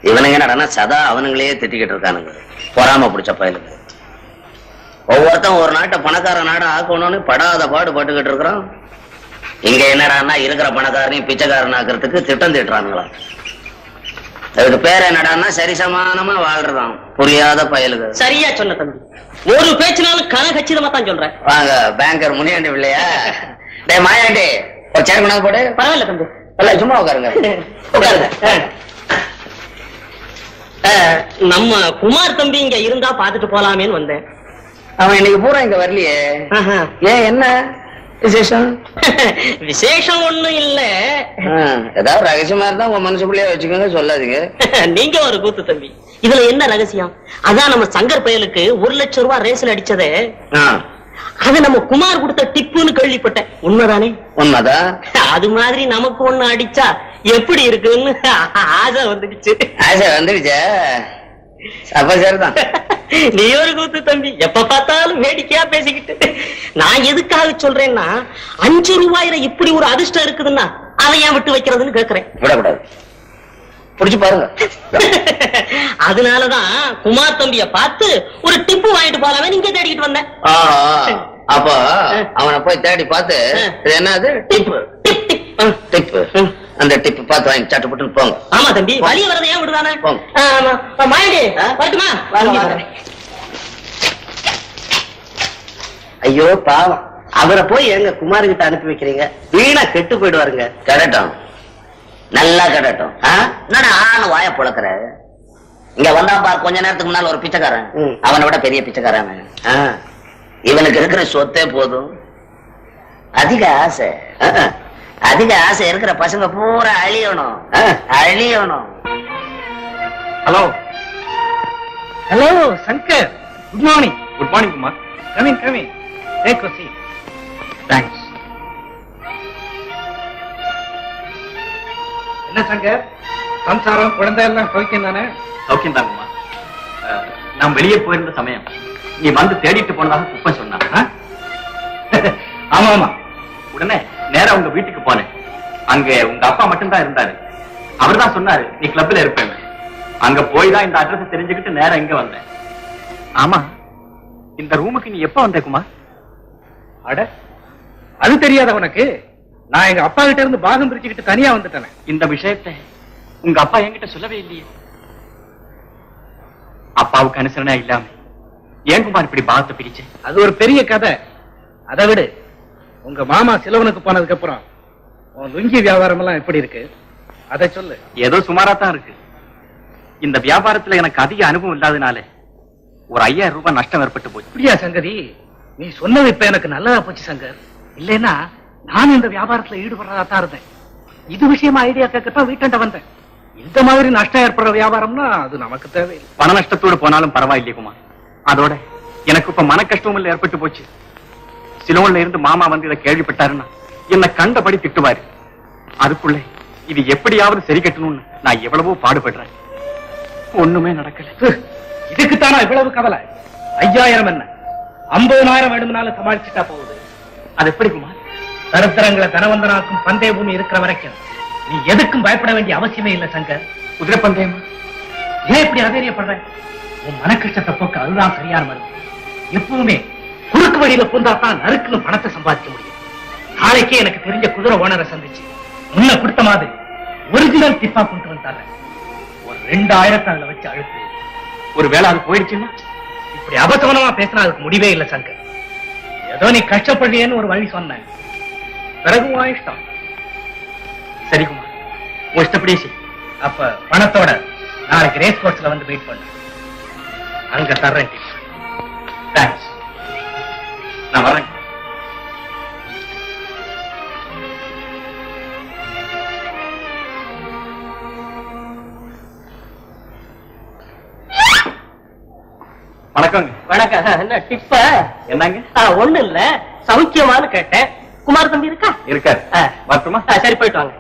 S5: இவனுங்க என்னடா சதா அவனுங்களே திட்டிக்கிட்டு இருக்கானுங்க. பொறாம பிடிச்ச பயலுக்கு. ஒவ்வொருத்தன் ஒரு நாட்டை பணக்கார நாடா ஆக்கணும்னு படாத பாடு பட்டுக்கிட்டு இருக்கிறான். இங்க என்னடான்னா இருக்கிற பணக்காரனையும் பிச்சைக்காரன் ஆக்குறதுக்கு திட்டம் திட்டுறானுங்களா. அதுக்கு பேர் என்னடான்னா சரிசமானமா வாழ்றதான் புரியாத பயலுக்கு.
S1: சரியா சொன்ன தம்பி. ஒரு பேச்சுனாலும் கனகச்சிதமா தான் சொல்றேன்.
S5: வாங்க பேங்கர் முனியாண்டி இல்லையா? டே மாயாண்டி, ஒரு சேர் கொண்டாந்து போடு.
S1: பரவாயில்ல தம்பி,
S5: இல்ல சும்மா உட்காருங்க. உட்காருங்க.
S1: நம்ம குமார் தம்பி இங்க இருந்தா பாத்துட்டு போலாமேன்னு வந்தேன்.
S5: அவன் இன்னைக்கு பூரா இங்க வரலையே. ஏன், என்ன விசேஷம்?
S1: விசேஷம் ஒண்ணும் இல்ல.
S5: ஏதாவது ரகசியமா இருந்தா உங்க மனசுக்குள்ளேயே வச்சுக்கோங்க, சொல்லாதீங்க.
S1: நீங்க ஒரு கூத்து தம்பி. இதுல என்ன ரகசியம்? அதான் நம்ம சங்கர் பயலுக்கு 1 லட்சம் ரூபாய் ரேஸ்ல அடிச்சதே. அது நம்ம குமார் கொடுத்த டிப்புன்னு கேள்விப்பட்டேன். உண்மைதானே?
S5: உண்மைதான்.
S1: அது மாதிரி நமக்கு ஒண்ணு அடிச்சா எப்படி இருக்குன்னு ஆசை வந்துடுச்சு.
S5: ஆசை வந்துடுச்சா? அப்ப சரிதான்.
S8: நீ ஒரு கூத்து தம்பி, எப்ப பார்த்தாலும் வேடிக்கையா பேசிக்கிட்டு. நான் எதுக்காக சொல்றேன்னா, 5 ரூபாயில இப்படி ஒரு அதிர்ஷ்டம் இருக்குதுன்னா அதை ஏன் விட்டு வைக்கிறதுன்னு கேக்குறேன்.
S5: விடக்கூடாது, புடிச்சு பாருங்க.
S8: அதனாலதான் குமார் தம்பிய பார்த்து ஒரு டிப்பு வாங்கிட்டு போலாமே நீங்க தேடிக்கிட்டு வந்தேன்.
S5: அப்ப அவனை போய் தேடி பார்த்து இது என்னது டிப்பு டிப்பு, அந்த டிப்பு பார்த்து வாங்கி சட்டு போட்டு போங்க.
S8: ஆமா தம்பி, வழிய வரதை ஏன் விடுதானே. மாயண்டி வரட்டுமா?
S5: ஐயோ பாவம், அவரை போய் எங்க குமார்கிட்ட அனுப்பி வைக்கிறீங்க? வீணா கெட்டு போயிடுவாருங்க. கடட்டும், நல்லா கடட்டும். என்னடா ஆளு வாய புழக்கிற? இங்க வந்தா பார், கொஞ்ச நேரத்துக்கு முன்னால ஒரு பிச்சைக்காரன், அவனை விட பெரிய பிச்சைக்காரன். இவனுக்கு இருக்கிற சொத்தே போதும். அதிக ஆசை, அதிக ஆசை இருக்கிற பசங்க பூரா அழியணும், அழியணும்.
S4: Hello
S7: hello Shankar, good morning.
S4: Good morning Kumar.
S7: Coming coming, take a seat.
S4: Thanks.
S7: என்ன சங்கர், சம்சாரம் குழந்தை எல்லாம் சௌக்கியம் தானே?
S4: சௌக்கியம் தான் குமார். நான் வெளியே போயிருந்த சமயம் நீ வந்து தேடிட்டு போனதாக குப்பை சொன்னான்.
S7: ஆமா ஆமா.
S4: உடனே நேரா உங்க வீட்டுக்கு போனேன். அங்க உங்க அப்பா மட்டும்தான் இருந்தாரு. அவர் தான் சொன்னாரு நீ கிளப்ல இருப்பேன். அங்க போய் தான் இந்த அட்ரஸ் தெரிஞ்சுக்கிட்டு நேரா இங்க வந்தேன். ஆமா, இந்த ரூமுக்கு நீ எப்ப வந்த குமார்?
S7: அட, அது தெரியாத உனக்கு? நான் எங்க அப்பா கிட்ட இருந்து பாகம் பிரிச்சுக்கிட்டு தனியா வந்துட்டேன்.
S4: இந்த விஷயத்தை உங்க அப்பா என்கிட்ட சொல்லவே இல்லையே. அப்பாவுக்கு அனுசரணை இல்லாம ஏன் குமார் இப்படி பாகத்தை பிரிச்சு?
S7: அது ஒரு பெரிய கதை, அதை விடு. உங்க மாமா சிலவனுக்கு போனதுக்கு அப்புறம் உன் லுங்கி வியாபாரம் எல்லாம் எப்படி இருக்கு, அதை சொல்லு.
S4: ஏதோ சுமாரா தான் இருக்கு. இந்த வியாபாரத்துல எனக்கு அதிக அனுபவம் இல்லாதனால ஒரு 5000 ரூபாய் நஷ்டம் ஏற்பட்டு போச்சு.
S7: அப்படியா சங்கதி? நீ சொன்னது இப்ப எனக்கு நல்லதா போச்சு சங்கர். இல்லைன்னா நான் இந்த வியாபாரத்துல ஈடுபடுறதா தான் இருந்தேன். இது விஷயமா ஐடியா கேட்கத்தான் வீட்டாண்ட வந்தேன். இந்த மாதிரி நஷ்டம் ஏற்படுற வியாபாரம்னா அது நமக்கு தேவையில்லை.
S4: பண நஷ்டத்தோடு போனாலும் பரவாயில்லையே குமார். அதோட எனக்கு இப்ப மன கஷ்டமும் ஏற்பட்டு போச்சு. சிலோன்ல இருந்து மாமா வந்து இதை கேள்விப்பட்டாருன்னா என்ன கண்டபடி திட்டுவாரு. அதுக்குள்ள இது எப்படியாவது சரி கட்டணும்னு நான் எவ்வளவோ பாடுபடுறேன். ஒண்ணுமே நடக்கல.
S7: இதுக்குத்தானா இவ்வளவு கவலை? 5000 என்ன 50,000 வேணும்னாலும் சமாளிச்சுட்டா போகுது.
S4: அது எப்படி குமார்?
S7: தரித்திரங்களை தனவந்தனாக்கும் பந்தய பூமி இருக்கிற வரைக்கும் நீ எதுக்கும் பயப்பட வேண்டிய அவசியமே இல்லை சங்கர்.
S4: குதிரை பந்தயமா?
S7: ஏன் இப்படி அதேரியப்படுற? உன் மன கஷ்டத்தை போக்க அதுதான் சரியான மருந்து. எப்பவுமே குறுக்கு வழியில பூந்தாத்தான் நறுக்குன்னு பணத்தை சம்பாதிக்க முடியும். நாளைக்கே எனக்கு தெரிஞ்ச குதிரை ஓனரை சந்திச்சு முன்ன கொடுத்த மாதிரி ஒரிஜினல் டிப்பா கொண்டு வந்தாங்க. ஒரு 2000 அதுல வச்சு அழுத்து.
S4: ஒரு வேளை அது போயிடுச்சுன்னா?
S7: இப்படி அபசவனமா பேசினா அதுக்கு முடிவே இல்லை சங்கர். ஏதோ நீ கஷ்டப்படுறியன்னு ஒரு வழி சொன்னேன், பிறகு உன் இஷ்டம்.
S4: சரி குமார், உன் இஷ்டப்படியே செய்.
S7: அப்ப பணத்தோட நாளைக்கு ரேஸ் கோர்ஸ்ல வந்து வெயிட் பண்ணு, அங்க தர்றேன்.
S4: தேங்க்ஸ், நான் வரேன். வணக்கங்க.
S8: வணக்கம். என்ன டிப்ப?
S4: என்னங்க?
S8: ஒண்ணு இல்ல, சௌக்கியமானு கேட்டேன். குமார் தம்பி இருக்கா?
S4: இருக்காரு. வரட்டுமா?
S8: சரி, போயிட்டு வாங்க.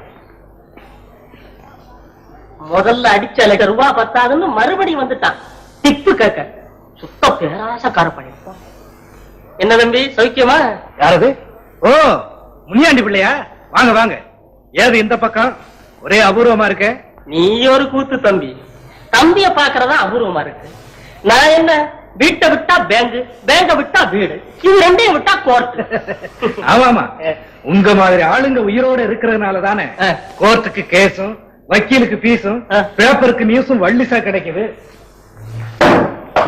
S8: முதல்ல அடிச்ச ₹1,00,000 பத்தாதுன்னு மறுபடியும் வந்துட்டான் டிப்பு கேட்க. சுத்த பேராசக்கார பண்ணிருப்பான். என்ன தம்பி, சௌக்கியமா?
S7: யாரது? ஓ, முனியாண்டி பிள்ளையா? வாங்க வாங்க. ஏது இந்த பக்கம் ஒரே அபூர்வமா இருக்க?
S8: நீ ஒரு கூத்து தம்பி. தம்பிய பாக்குறதா அபூர்வமா இருக்கு. நான் என்ன, வீட்டை விட்டா பேங்க், பேங்க விட்டா வீடு, இது ரெண்டையும் விட்டா கோர்ட்.
S7: ஆமாமா, உங்க மாதிரி ஆளுங்க உயிரோட இருக்கிறதுனால தானே கோர்ட்டுக்கு கேஸும் வக்கீலுக்கு பீஸும் பேப்பருக்கு நியூஸும் வள்ளிசா கிடைக்குது.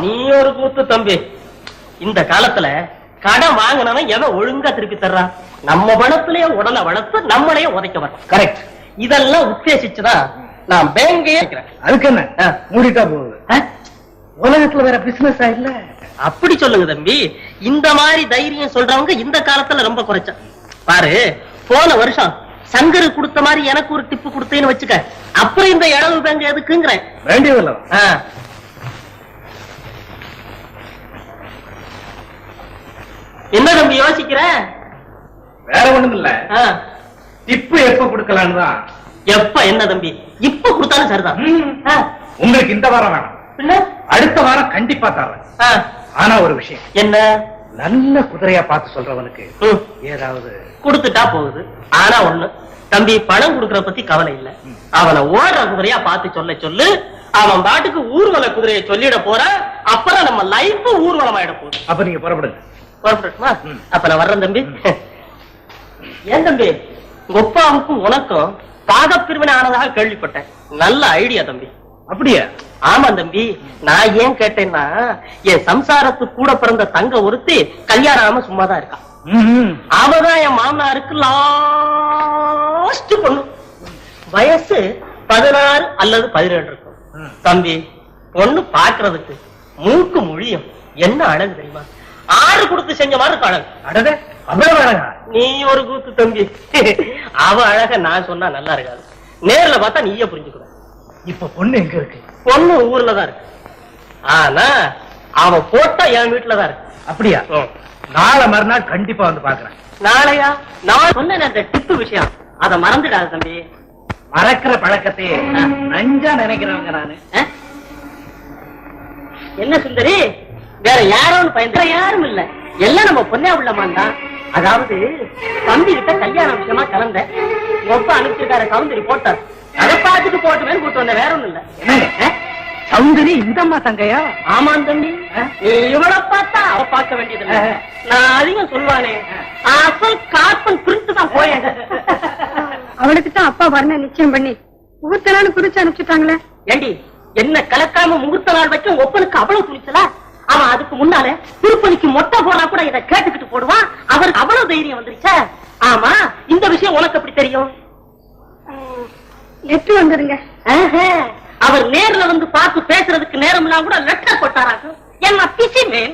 S8: நீ ஒரு கூத்து தம்பி. இந்த காலத்துல கடன் வாங்கினவன் எவன் ஒழுங்கா திருப்பி தர்றான்? நம்ம பணத்திலேயே உடலை வளர்த்து நம்மளையே உதைக்க வரோம்.
S7: கரெக்ட்.
S8: இதெல்லாம் உத்தேசிச்சுதான் நான் பேங்கையே வைக்கிறேன்.
S7: அதுக்கு என்ன, மூடிட்டா போகுது. உலகத்துல வேற பிசினஸ் இல்ல.
S8: அப்படி சொல்லுங்க தம்பி. இந்த மாதிரி தைரியம் சொல்றவங்க இந்த காலத்துல ரொம்ப குறைச்சா. பாரு, போன வருஷம் சங்கரு கொடுத்த மாதிரி எனக்கு ஒரு டிப்பு கொடுத்தேன்னு வச்சுக்க, அப்புறம் இந்த இளவு பேங்க் எதுக்குங்கிறேன்.
S7: வேண்டியதில்ல.
S8: என்ன தம்பி யோசிக்கிற?
S7: வேற ஒண்ணும் இல்ல, டிப்பு எப்ப கொடுக்கலான்னு தான்.
S8: எப்ப? என்ன தம்பி, இப்ப கொடுத்தாலும் சரிதான்.
S7: உங்களுக்கு இந்த வாரம் வேணும்,
S1: அடுத்த வாரம் கண்டிப்பா தர்றேன். ஆனா ஒரு விஷயம்,
S8: என்ன?
S1: நல்ல குதிரையா பார்த்து சொல்றவனுக்கு ஏதாவது
S8: கொடுத்துட்டா போகுது. ஆனா ஒண்ணு தம்பி, பணம் கொடுக்கற பத்தி கவலை இல்ல. அவனை ஓடுற குதிரையா பார்த்து சொல்ல சொல்லு. அவன் பாட்டுக்கு ஊர்வல குதிரையை சொல்லிட போற. அப்புறம் நம்ம லைஃப் ஊர்வலம் ஆயிட போகுது.
S1: அப்ப நீங்க புறப்படுங்க.
S8: புறப்பட்டுமா? அப்ப நான் வர்றேன் தம்பி. ஏன் தம்பி, ஒப்பாவுக்கும் உனக்கும் பாகப்பிரிவினை ஆனதாக கேள்விப்பட்டேன். நல்ல ஐடியா தம்பி.
S1: அப்படியா?
S8: ஆமா தம்பி. நான் ஏன் கேட்டேன்னா, என் சம்சாரத்து கூட பிறந்த தங்க ஒருத்தி கல்யாணம் ஆகாம சும்மாதான் இருக்கான். அவதான் என் மாமனாருக்கு லாஸ்ட் பொண்ணு. வயசு 16 அல்லது 17 இருக்கும். தம்பி, பொண்ணு பாக்குறதுக்கு மூக்கு மொழியும் என்ன அழகு தெரியுமா? 6 கொடுத்து செஞ்ச மாதிரி இருக்கு அழகு.
S1: அடடே, அவ்வளவு அழகா?
S8: நீ ஒரு கூத்து தம்பி. அவ அழக நான் சொன்னா நல்லா இருக்காது. நேர்ல பார்த்தா நீயே புரிஞ்சுக்கிற.
S1: இப்ப பொண்ணு எங்க இருக்கு?
S8: பொண்ணு ஊர்லதான் இருக்கு. ஆனா அவ போட்டா என் வீட்டுலதான் இருக்கு.
S1: அப்படியா? நாளை மறுநாள் கண்டிப்பா வந்து பாக்குறேன்.
S8: நாளையா? நான் சொன்ன அந்த டிப்பு விஷயம் அத மறந்துடாது தம்பி.
S1: மறக்கிற பழக்கத்தை நஞ்சா நினைக்கிறவங்க நானு.
S8: என்ன சுந்தரி, வேற யாரும் பயந்து யாரும் இல்ல, எல்லாம் நம்ம பொண்ணே உள்ளமான் தான். அதாவது தம்பி கிட்ட கல்யாண விஷயமா கலந்த ஒப்ப அனுப்பிச்சிருக்காரு. சௌந்தரி போட்டார். அதை பார்த்துட்டு போட்டுமே கூட்டு வந்த, வேற ஒண்ணும் இல்ல.
S1: சௌந்தரி இந்த அம்மா தங்கையா?
S8: ஆமாம் தம்பி. நீ இவளை பார்த்தா அவ பார்க்க வேண்டியது இல்ல. நான் அதிகம் சொல்லுவானே, அசல் கார்பன் பிரிண்ட் தான் போயேன்.
S2: அவளுக்கு தான் அப்பா வரண நிச்சயம் பண்ணி முகூர்த்த நாள் குறிச்சு அனுப்பிச்சுட்டாங்களே.
S8: ஏண்டி, என்ன கலக்காம முகூர்த்த நாள் வைக்க ஒப்பனுக்கு அவ்வளவு துணிச்சலா? அவன் அதுக்கு முன்னால திருப்பணிக்கு மொட்டை போனா கூட இதை கேட்டுக்கிட்டு போடுவான். அவருக்கு அவ்வளவு தைரியம் வந்துருச்சா? ஆமா, இந்த விஷயம் உனக்கு எப்படி தெரியும்?
S2: லெட்டர் வந்துருங்க.
S8: அவர் நேர்ல வந்து பார்த்து பேசுறதுக்கு நேரம் எல்லாம் கூட லெட்டர் போட்டாராங்க. என்ன பிசிமேன்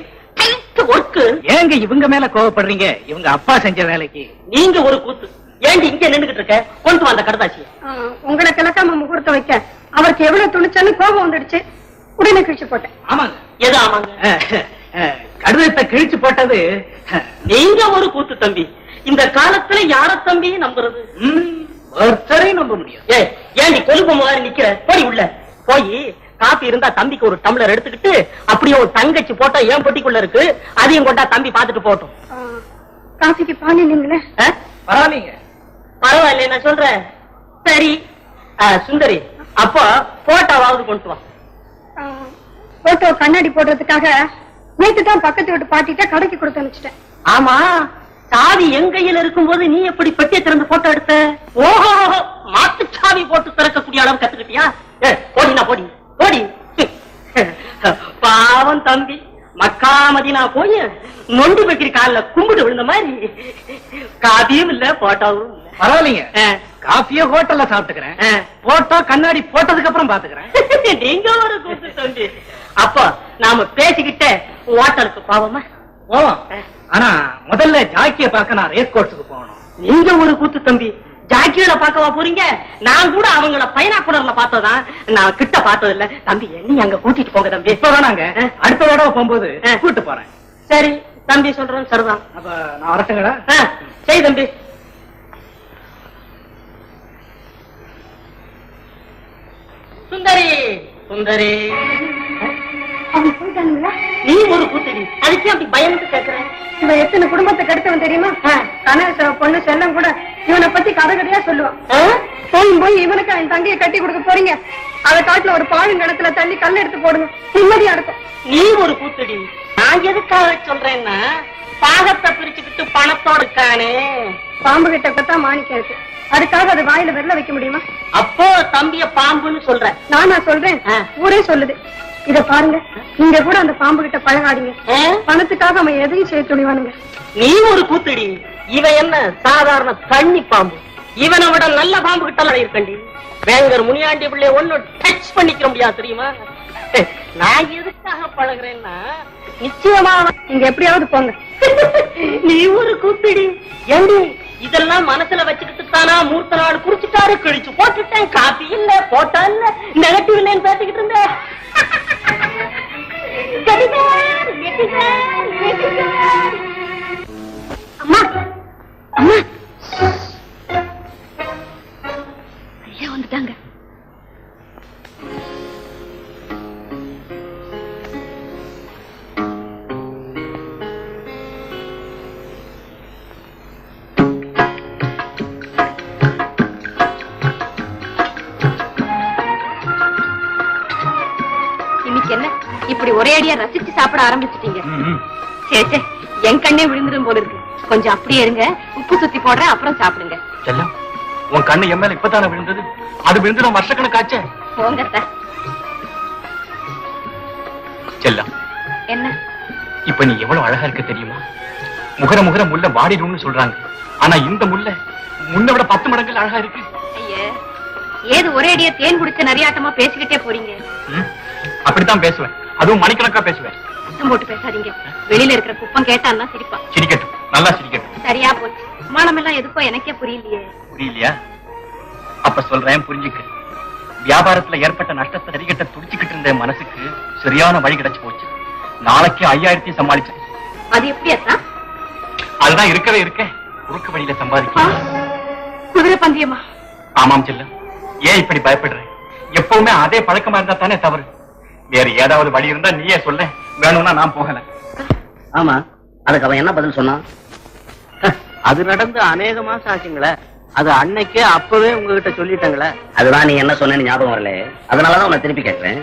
S8: ஒர்க்கு.
S1: ஏங்க இவங்க மேல கோவப்படுறீங்க? இவங்க அப்பா செஞ்ச வேலைக்கு
S8: நீங்க ஒரு கூத்து. ஏண்டி இங்க நின்னுகிட்டு இருக்க? கொண்டு வந்த கடதாசிய.
S2: உங்களை கிழக்காம முகூர்த்தம் வைக்க அவருக்கு எவ்வளவு துணிச்சன்னு கோபம் வந்துடுச்சு. உடனே கிழிச்சு போட்டேன்.
S1: ஆமாங்க.
S8: எது ஆமாங்க?
S1: கடிதத்தை கிழிச்சு போட்டது
S8: நீங்க ஒரு கூத்து தம்பி. இந்த காலத்துல யார தம்பி நம்புறது?
S1: ஒருத்தரையும் நம்ப முடியும்.
S8: ஏன் நீ கொழுப்பு மாதிரி நிக்கிற? போய் உள்ள போய் காப்பி இருந்தா தம்பிக்கு ஒரு டம்ளர் எடுத்துக்கிட்டு, அப்படியே ஒரு தங்கச்சி போட்டா ஏன் பொட்டிக்குள்ள இருக்கு, அதையும் கொண்டா தம்பி பாத்துட்டு போட்டோம்.
S2: காஃபிக்கு பானி நீங்களே.
S1: பரவாயில்லைங்க.
S8: பரவாயில்ல, நான் சொல்றேன். சரி சுந்தரி, அப்போ போட்டோவாவது கொண்டு வா.
S2: போட்டோ கண்ணாடி போடுறதுக்காக நேற்று தான் பக்கத்து வீட்டு பாட்டிட்ட கடைக்கு கொடுத்து அனுப்பிச்சிட்டேன்.
S8: ஆமா, சாவி என் கையில இருக்கும்போது நீ எப்படி பெட்டியை திறந்து போட்டோ எடுத்த? ஓஹோ, மாத்து சாவி போட்டு திறக்கக்கூடிய அளவு கத்துக்கிட்டியா? போடினா போடி போடி. பாவம் தம்பி, மக்காமதினா போய் நொண்டி வைக்கிற காலில் கும்பிட்டு விழுந்த மாதிரி. காபியும் இல்ல போட்டோவும் இல்ல.
S1: பரவாயில்லைங்க, காஃபியோ ஹோட்டல்ல சாப்பிட்டுக்கிறேன். போட்டோ கண்ணாடி போட்டதுக்கு அப்புறம் பாத்துக்கிறேன்.
S8: நீங்க ஒரு கூத்து தம்பி. அப்போ நாம பேசிக்கிட்டே ஹோட்டலுக்கு போவோமா?
S1: போவோம். ஆனா முதல்ல ஜாக்கிய பார்க்க நான் ரேஸ் கோர்ஸுக்கு போகணும்.
S8: நீங்க ஒரு கூத்து தம்பி. ஜாக்கியில பார்க்கவா போறீங்க? நான் கூட அவங்கள பைனாக்குலர்ல பார்த்ததான், நான் கிட்ட பார்த்தது இல்ல தம்பி. நீ அங்க கூட்டிட்டு போங்க தம்பி.
S1: இப்பதான் நாங்க அடுத்த தடவை போகும்போது கூட்டு போறேன்.
S8: சரி தம்பி, சொல்றேன் சரிதான்.
S1: அப்ப நான் வரட்டுங்களா?
S8: சரி தம்பி. சுந்தரி சுந்தரி,
S2: அவங்க போயிட்டானுங்களா?
S8: நீ ஒரு கூத்தடி. அதுக்கே அப்படி பயந்து கேட்கிறேன்.
S2: இவன் எத்தனை குடும்பத்தை கெடுத்தவன் தெரியுமா? கணேச பொண்ணு செல்லம் கூட இவனை பத்தி கதை கதையா சொல்லுவான். போய் இவனுக்கு என் தங்கையை கட்டி கொடுக்க போறீங்க, அதை காட்டுல ஒரு பாழுங்கணத்துல தள்ளி கல் எடுத்து போடுங்க, நிம்மதியா இருக்கும்.
S8: நீ ஒரு கூத்தடி. நான் எதுக்காக சொல்றேன்னா, பாகத்தை பிரிச்சுக்கிட்டு பணத்தோடு இருக்கானே,
S2: பாம்பு கிட்ட பத்தா மாணிக்கம் இருக்கு, அதுக்காக அது வாயில வெள்ள வைக்க முடியுமா?
S8: அப்போ தம்பிய பாம்புன்னு சொல்ற?
S2: நானா சொல்றேன், ஊரே சொல்லுது. இத பாருங்க, நீங்க கூட அந்த பாம்பு கிட்ட பழகாதீங்க. பணத்துக்காக அவன் எதையும் செய்ய துணிவானுங்க.
S8: நீ ஒரு கூத்தடி. இவன் என்ன சாதாரண தண்ணி பாம்பு? இவனை விட நல்ல பாம்பு கிட்ட இருக்கண்டி. வேங்கர் முனியாண்டி பிள்ளை ஒண்ணு டச் பண்ணிக்க முடியாது தெரியுமா? நான் எதுக்காக பழகுறேன்னா, நிச்சயமா
S2: நீங்க எப்படியாவது போங்க.
S8: நீ ஒரு கூத்தடி. ஏண்டி இதெல்லாம் மனசுல வச்சுக்கிட்டு தானா மூர்த்த நாள் குறிச்சுட்டாரு, கிழிச்சு போட்டுட்டேன், காப்பி இல்ல போட்டா இல்ல, நெகட்டிவ் இல்லன்னு பேசிக்கிட்டு இருந்தேன்.
S2: அம்மா அம்மா, ஐயா வந்துட்டாங்க. ஒரே அடியா ரசிச்சு சாப்பிட ஆரம்பிச்சிட்டீங்க. சேச்சே, என் கண்ணே விழுந்துடும் போல இருக்கு. கொஞ்சம் அப்படியே இருங்க, உப்பு சுத்தி போடுறேன், அப்புறம் சாப்பிடுங்க.
S4: செல்லம், உன் கண்ணு என் மேல இப்பதானே விழுந்தது. அது விழுந்து வருஷக்கணக்காச்சே.
S2: போங்க சார்.
S4: செல்லம்,
S2: என்ன
S4: இப்ப நீ எவ்வளவு அழகா இருக்க தெரியுமா? முகர முல்ல வாடிடும்னு சொல்றாங்க. ஆனா இந்த முல்ல முன்ன விட 10 மடங்கு அழகா இருக்கு.
S2: ஐயா, ஏது ஒரே அடியா தேன் குடிச்ச நிறையாட்டமா பேசிக்கிட்டே போறீங்க?
S4: அப்படித்தான் பேசுவேன், அதுவும் மணிக்கணக்கா பேசுவேன்.
S2: சத்தம் போட்டு பேசாதீங்க. வெளியில இருக்கிற குப்பம் கேட்டான்னா சிரிப்பா.
S4: சிரிக்கட்டும், நல்லா சிரிக்கட்டும்.
S2: சரியா போச்சு. மானம் எல்லாம் எதுக்கோ எனக்கே புரியலையே.
S4: புரியலையா? அப்ப சொல்றேன், புரிஞ்சுக்க. வியாபாரத்துல ஏற்பட்ட நஷ்டத்தை சரிகட்ட துடிச்சுக்கிட்டு இருந்த மனசுக்கு சரியான வழி கிடைச்சு போச்சு. நாளைக்கு 5000 சமாளிச்சேன்.
S2: அது எப்படி அத்தா?
S4: அதுதான் இருக்கவே இருக்க. குறுக்கு வழியில சம்பாதிக்க.
S2: குதிரை பந்தயமா?
S4: ஆமாம் செல்லம். ஏன் இப்படி பயப்படுற? எப்பவுமே அதே பழக்கமா இருந்தா தானே தவறு. வேற ஏதாவது வழி இருந்தா நீயே சொல்ல, வேணும்னா நான் போகல.
S5: ஆமா, அதுக்கு அவன் என்ன பதில் சொன்னான்? அது நடந்து அநேக மாசம் ஆச்சுங்களே, அது அன்னைக்கே அப்பவே உங்ககிட்ட சொல்லிட்டாங்களே. அதுதான் நீ என்ன சொன்னேன்னு ஞாபகம் வரல, அதனாலதான் உன்னை திருப்பி கேட்கிறேன்.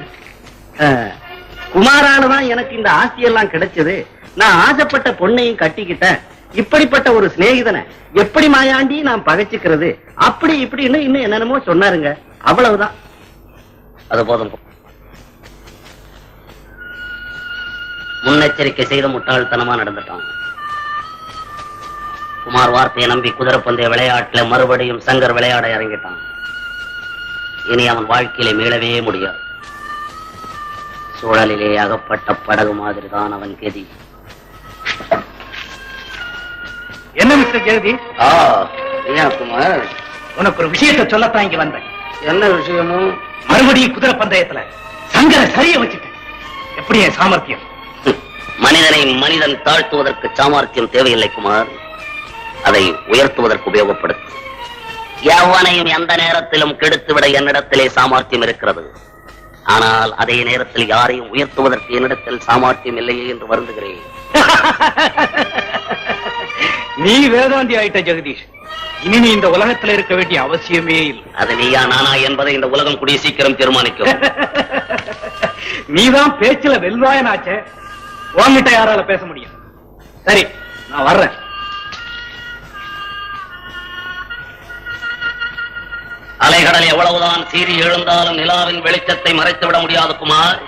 S5: குமாரானதான் எனக்கு இந்த ஆஸ்தியெல்லாம் கிடைச்சது. நான் ஆசைப்பட்ட பொண்ணையும் கட்டிக்கிட்டேன். இப்படிப்பட்ட ஒரு சிநேகிதனை எப்படி மாயாண்டி நான் பகைச்சுக்கிறது, அப்படி இப்படின்னு இன்னும் என்னென்னமோ சொன்னாருங்க. அவ்வளவுதான். அது போதும். முன்னெச்சரிக்கை செய்த முட்டாள்தனமா நடந்துட்டான். குமார் வார்த்தையை நம்பி குதிரைப்பந்தய விளையாட்டுல மறுபடியும் சங்கர் விளையாட இறங்கிட்டான். இனி அவன் வாழ்க்கையில மீளவே முடியாது. சூழலிலே அகப்பட்ட படகு மாதிரி தான் அவன் கதி.
S4: என்ன மிஸ்டர் ஜெகதி?
S5: குமார்,
S4: உனக்கு ஒரு விஷயத்தை சொல்லத்தான் இங்க வந்தேன்.
S5: என்ன விஷயமும்?
S4: மறுபடியும் குதிரை பந்தயத்துல சங்கரை சரிய வச்சுட்டேன். எப்படி என் சாமர்த்தியம்?
S5: மனிதனை மனிதன் தாழ்த்துவதற்கு சாமர்த்தியம் தேவையில்லை குமார், அதை உயர்த்துவதற்கு உபயோகப்படுத்து. எவனையும் எந்த நேரத்திலும் கெடுத்துவிட என்னிடத்திலே சாமர்த்தியம் இருக்கிறது. ஆனால் அதே நேரத்தில் யாரையும் உயர்த்துவதற்கு என்னிடத்தில் சாமர்த்தியம் இல்லையே என்று வருந்துகிறேன்.
S4: நீ வேதாந்தி ஆயிட்ட ஜெகதீஷ். இனி நீ இந்த உலகத்துல இருக்க வேண்டிய அவசியமே இல்லை.
S5: அது நீயா நானா என்பதை இந்த உலகம் கூடிய சீக்கிரம் தீர்மானிக்கும்.
S4: நீதான் பேச்சுல வெல்வாயனாச்சே, உன்கிட்ட யாரால பேச முடியும்? சரி, நான் வர்றேன்.
S5: அலைகடல் எவ்வளவுதான் சீறி எழுந்தாலும் நிலாவின் வெளிச்சத்தை மறைத்து விட முடியாது குமார்.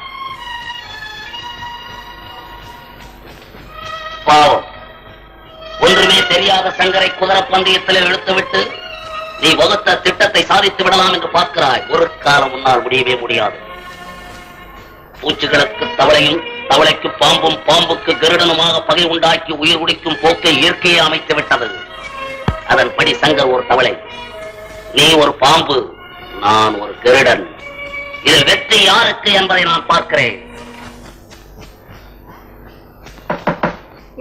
S5: பாவம், ஒன்றுமே தெரியாத சங்கரை குதிரை பந்தயத்தில் இழுத்துவிட்டு நீ வகுத்த திட்டத்தை சாதித்து விடலாம் என்று பார்க்கிறாய். ஒரு காலம் முன்னால் முடியவே முடியாது. பூச்சிகளுக்கு தவளையும், தவளைக்கு பாம்பும், பாம்புக்கு கருடனுமாக பகை உண்டாக்கி உயிர் குடிக்கும் போக்கை இயற்கையை அமைத்து விட்டது. அதன்படி சங்கர் ஒரு தவளை, நீ ஒரு பாம்பு, நான் ஒரு கருடன். இதில் வெற்றி யாருக்கு என்பதை நான் பார்க்கிறேன்.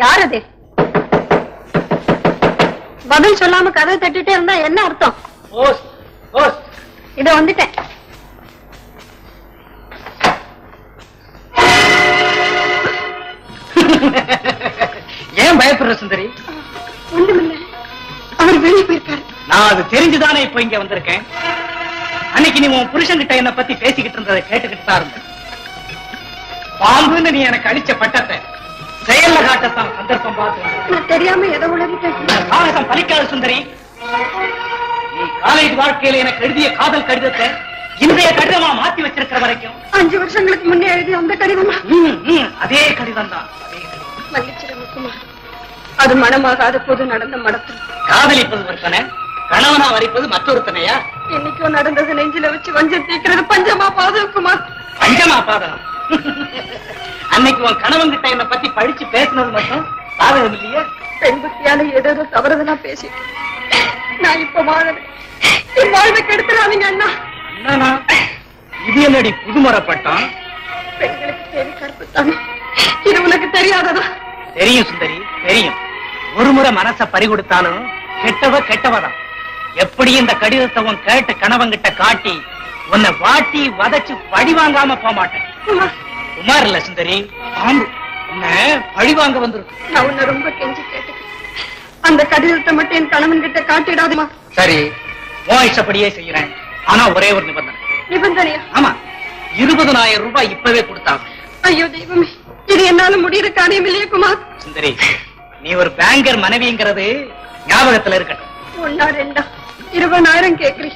S2: யார் அது? பதில் சொல்லாம கதை தட்டிட்டே இருந்தா என்ன அர்த்தம்? இத வந்துட்டேன்.
S4: ஏன் பயப்படுற சுந்தரி?
S2: ஒண்ணுமில்ல, அவர் வெளியே போயிருக்காரு.
S4: நான் அது தெரிஞ்சுதானே இப்ப இங்க வந்திருக்கேன். அன்னைக்கு நீ உன் புருஷன் கிட்ட என்ன பத்தி பேசிக்கிட்டு இருந்ததை கேட்டுக்கிட்டு தான் இருந்தேன். பாம்புன்னு நீ எனக்கு அளிச்ச பட்டத்தை செயல்ல காட்டத்தான் சந்தர்ப்பம் பார்த்து
S2: நான் தெரியாம எதை உளறிட்டேன்.
S4: சாகசம் பலிக்காத சுந்தரி. நீ காலேஜ் வாழ்க்கையில எனக்கு எழுதிய காதல் கடிதத்தை இன்றைய கடிதமா மாத்தி வச்சிருக்கிற வரைக்கும்
S2: 5 வருஷங்களுக்கு முன்னே எழுதிய அந்த கடிதமா?
S4: அதே கடிதம் தான்.
S2: மன்னிச்சிருங்க, அது மனமாகாத போது நடந்த மடத்தில்.
S4: காதலிப்பது ஒருத்தனை, கணவனா வரிப்பது மற்றொருத்தனையா?
S2: என்னைக்கோ நடந்தது நெஞ்சில வச்சு வஞ்சம் தீக்கிறது பஞ்சமா பாதுக்குமா?
S4: பஞ்சமா பாதகம்? அன்னைக்கு உன் கணவன் கிட்ட என்ன பத்தி படிச்சு பேசினது மட்டும் பாதகம் இல்லையே?
S2: பெண் புத்தியால ஏதோ தவறுதெல்லாம் பேசி நான் இப்ப வாழறேன். என் வாழ்வை கெடுத்துறாதீங்க அண்ணா.
S4: என்னன்னா இது என்னடி புதுமரப்பட்டான்?
S2: பெண்களுக்கு தேவை கற்புத்தானே, இது உனக்கு தெரியாததா?
S4: தெரியும் சுந்தரி, தெரியும். ஒரு முறை மனச பறிகொடுத்தாலும் கெட்டவதான். எப்படி இந்த கடிதத்தை உன் கேட்டு கணவன்கிட்ட காட்டி உன்னை வாட்டி வதச்சு பழி வாங்காம போக மாட்டேன். குமார் இல்ல சுந்தரி, பாம்பு உன்னை பழி வாங்க வந்துரும்.
S2: நான் உன்னை ரொம்ப கெஞ்சி கேட்டுக்கிறேன், அந்த கடிதத்தை மட்டும் என் கணவன் கிட்ட காட்டிடாதுமா?
S4: சரி, உன் இஷ்டப்படியே செய்யறேன். ஆனா ஒரே ஒரு நிபந்தனை.
S2: நிபந்தனையா?
S4: ஆமா, 20,000 ரூபாய் இப்பவே கொடுத்தாங்க.
S2: ஐயோ தெய்வமே, இது என்னால முடிகிற காரியம் இல்லையே குமார்.
S1: சுந்தரி, நீ ஒரு பேங்கர் மனைவிங்கிறது ஞாபகத்துல இருக்கட்டும்.
S2: 1 2 20,000 கேக்குறீ,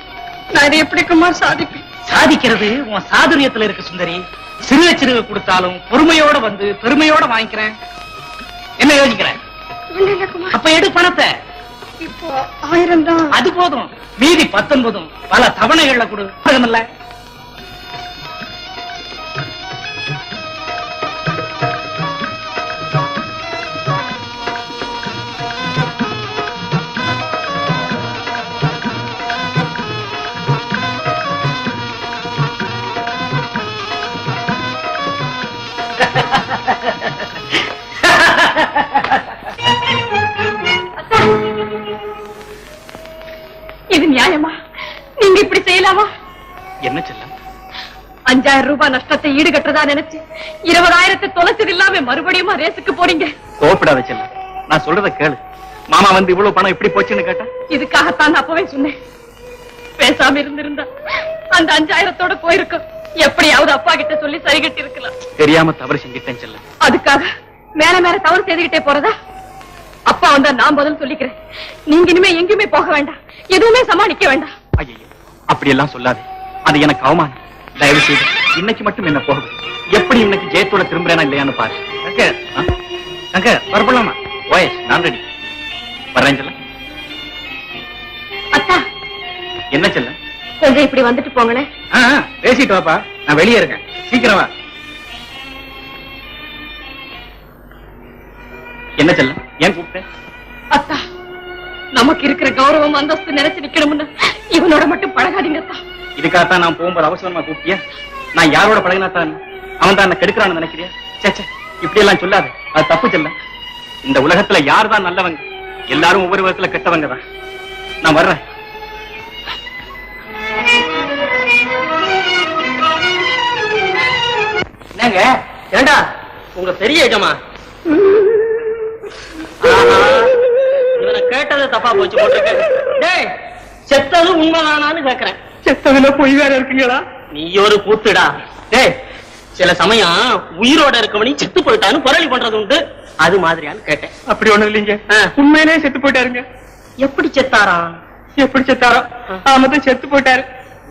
S2: நான் இதை எப்படி குமார் சாதிப்பேன்?
S1: சாதிக்கிறது உன் சாதுரியத்துல இருக்கு சுந்தரி. சிறுக சிறுக கொடுத்தாலும் பொறுமையோட வந்து பெருமையோட வாங்கிக்கிறேன். என்ன யோசிக்கிறேன்?
S2: இல்ல குமார்,
S1: அப்ப எடு பணத்தை.
S2: இப்போ 1000 தான்.
S1: அது போதும், மீதி 19 பல தவணைகள்ல கொடு. இல்ல
S2: இது நியாயமா? நீங்க இப்படி செய்யலாமா?
S4: என்ன செல்லம்?
S2: 5000 ரூபாய் நஷ்டத்தை ஈடுகட்டுறதா நினைச்சு 20,000 தொலைச்சது இல்லாம மறுபடியும் ரேஸுக்கு போறீங்க.
S4: கோபப்படாத செல்லம், நான் சொல்றத கேளு. மாமா வந்து இவ்வளவு பணம் எப்படி போச்சுன்னு கேட்டா?
S2: இதுக்காகத்தான் அப்பவே சொன்னேன். பேசாம இருந்திருந்தா அந்த 5000 போயிருக்கும். எப்படியாவது அப்பா கிட்ட சொல்லி சரி கட்டி இருக்கலாம்.
S4: தெரியாம தவறு செஞ்சிட்டேன் செல்லம்.
S2: அதுக்காக மேல மேல தவறு செய்துகிட்டே போறதா? அப்பா வந்தா நான் பதில் சொல்லிக்கிறேன். நீங்க இனிமே எங்கேயுமே போக வேண்டாம், எதுவுமே சமாளிக்க வேண்டாம்.
S4: ஐயோ, அப்படி எல்லாம் சொல்லாதே, அது எனக்கு அவமானம். தயவு செய்து இன்னைக்கு மட்டும் என்ன போகுது. எப்படி இன்னைக்கு ஜெயத்தோட திரும்புறேனா இல்லையான்னு பாரு.
S1: வரப்படலாமா?
S4: ஓஎஸ், நான் ரெடி. வர்றேன் செல்லம்.
S2: அத்தா,
S4: என்ன செல்லம்?
S2: கொஞ்சம் இப்படி வந்துட்டு போங்களேன்.
S1: பேசிட்டு வாப்பா, நான் வெளியே இருக்கேன். சீக்கிரம் வா.
S4: என்ன செல்லம், ஏன் கூப்பிட்டேன்?
S2: அத்தா, நமக்கு இருக்கிற கௌரவம் அந்தஸ்து நினைச்சு நிக்கணும்னு இவனோட மட்டும் பழகாதீங்க அத்தா.
S4: இதுக்காகத்தான் நான் போகும்போது அவசரமா கூப்பிட்டியா? நான் யாரோட பழகினாத்தான் அவன் தான் என்ன கெடுக்கிறான்னு நினைக்கிறியா? சேச்சே, இப்படி எல்லாம் சொல்லாது, அது தப்பு செல்லம். இந்த உலகத்துல யார் தான் நல்லவங்க? எல்லாரும் ஒவ்வொரு விதத்துல கெட்டவங்க தான். நான் வர்றேன்.
S1: என்னங்க?
S8: ஏண்டா உங்க பெரிய எஜமா இவனை கேட்டது தப்பா போச்சு போட்டிருக்க. டேய், செத்தது உண்மைதானான்னு கேக்குறேன்.
S1: செத்ததுல பொய் வேற இருக்குங்களா?
S8: நீ ஒரு கூத்துடா. டேய், சில சமயம் உயிரோட இருக்கவனி செத்து போயிட்டான்னு புரளி பண்றது உண்டு, அது மாதிரியான்னு கேட்டேன்.
S1: அப்படி ஒண்ணும் இல்லைங்க,
S8: ஆ.
S1: உண்மையிலே செத்து போயிட்டாருங்க.
S8: எப்படி செத்தாரா?
S1: எப்படி செத்தாரோ ஆமதான் செத்து போயிட்டாரு.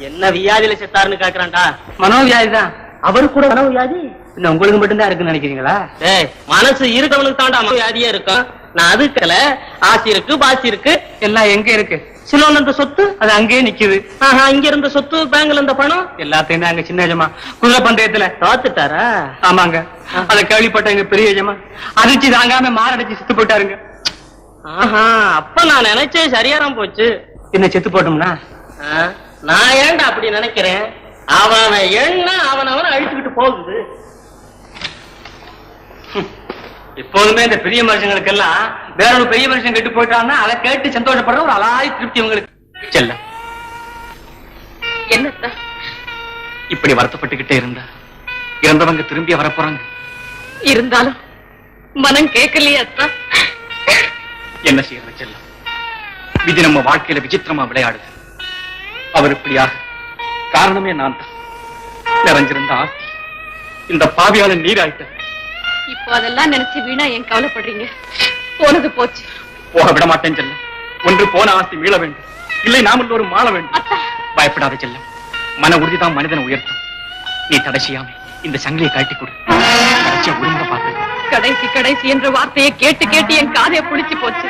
S8: என்ன வியாதியில செத்தாருன்னு கேக்குறான்டா.
S1: மனோவியாதி தான்.
S8: அவரு கூட மனோவியாதி?
S1: இன்னும் உங்களுக்கு மட்டும்தான் இருக்குன்னு நினைக்கிறீங்களா?
S8: டேய், மனசு இருக்கவனுக்கு தாண்டா மனோவியாதியே இருக்கும். நான் அதுக்கல ஆசி இருக்கு, பாசி இருக்கு.
S1: எல்லாம் எங்க இருக்கு?
S8: சிலோன் அந்த சொத்து
S1: அது அங்கேயே நிக்குது.
S8: ஆஹா, இங்க இருந்த சொத்து, பேங்க்ல இருந்த பணம்
S1: எல்லாத்தையும் தான் அங்க சின்ன எஜமா குதிரை பந்தயத்துல
S8: தோத்துட்டாரா?
S1: ஆமாங்க. அத கேள்விப்பட்ட எங்க பெரிய எஜமா அதிர்ச்சி தாங்காம மாரடிச்சு செத்து போயிட்டாருங்க.
S8: ஆஹா, அப்ப நான் நினைச்சேன் சரியாரம் போச்சு.
S1: என்ன செத்து போட்டோம்னா?
S8: நான் ஏன்டா அப்படி நினைக்கிறேன்? அவன் என்ன அவனை அழிச்சுக்கிட்டு போகுது.
S1: எப்போதுமே இந்த பெரிய மனுஷங்களுக்கு எல்லாம் வேற ஒரு பெரிய மனுஷன் கெட்டு போயிட்டான்னா அதை கேட்டு சந்தோஷப்படுற ஒரு அலாய் திருப்தி உங்களுக்கு.
S4: செல்லம்,
S2: என்னத்தா?
S4: இப்படி வருத்தப்பட்டுக்கிட்டே இருந்தா இறந்தவங்க திரும்பி வரப்போறாங்க.
S2: இருந்தாலும் மனம் கேட்கலையே அத்தா.
S4: என்ன செய்யறது செல்லம்? விதி நம்ம வாழ்க்கையில விசித்திரமா விளையாடுது. அவர் இப்படியாக காரணமே நான் தான். நிறைஞ்சிருந்த ஆஸ்தி இந்த பாவியால நீராயிட்ட.
S2: இப்போ அதெல்லாம் நினைச்சு வீணா ஏன் கவலைப்படுறீங்க? போனது போச்சு.
S4: போக விட மாட்டேன் செல்லம். ஒன்று போன ஆஸ்தி மீள வேண்டும், இல்லை நாம் எல்லோரும் மாள வேண்டும்.
S2: அத்தா,
S4: பயப்படாத செல்லம், மன உறுதிதான் மனிதனை உயர்த்தும். நீ தடைசியாம இந்த சங்கிலியை கட்டி கொடு. கடைசியா ஒழுங்க பார்த்து.
S2: கடைசி கடைசி என்ற வார்த்தையை கேட்டு கேட்டு என் காதைய புடிச்சு போச்சு.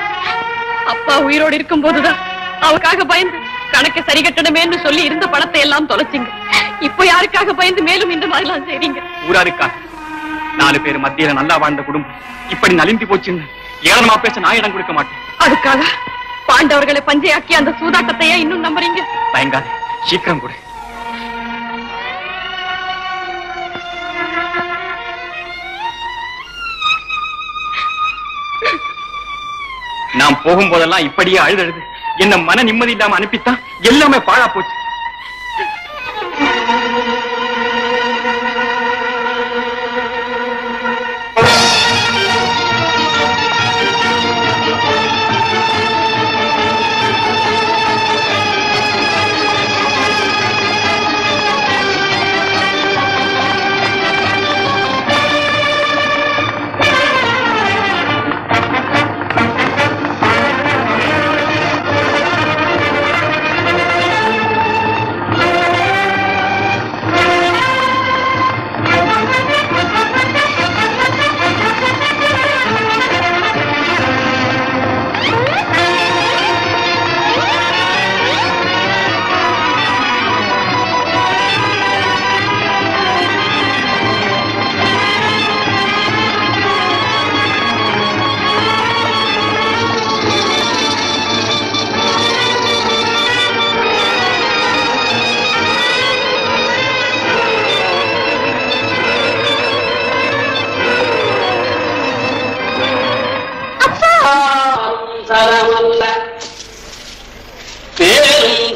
S2: அப்பா உயிரோடு இருக்கும் போதுதான் அவருக்காக பயந்து கணக்கு சரி கட்டணுமேன்னு சொல்லி இருந்த பணத்தை எல்லாம் தொலைச்சிங்க. இப்ப யாருக்காக பயந்து மேலும் இந்த மாதிரி எல்லாம் செய்றீங்க?
S4: ஊராருக்காக 4 பேர் மத்தியில நல்லா வாழ்ந்த குடும்பம் இப்படி நலிந்து போச்சுன்னு ஏளனமா பேச நான் இடம் கொடுக்க மாட்டேன்.
S2: அதுக்காக பாண்டவர்களை பஞ்சையாக்கி அந்த சூதாட்டத்தையே இன்னும் நம்புறீங்க?
S4: பயங்காதே, சீக்கிரம் கொடு. நான் போகும்போதெல்லாம் இப்படியே அழுது என்ன மன நிம்மதி இல்லாம அனுப்பித்தான் எல்லாமே பாழா போச்சு.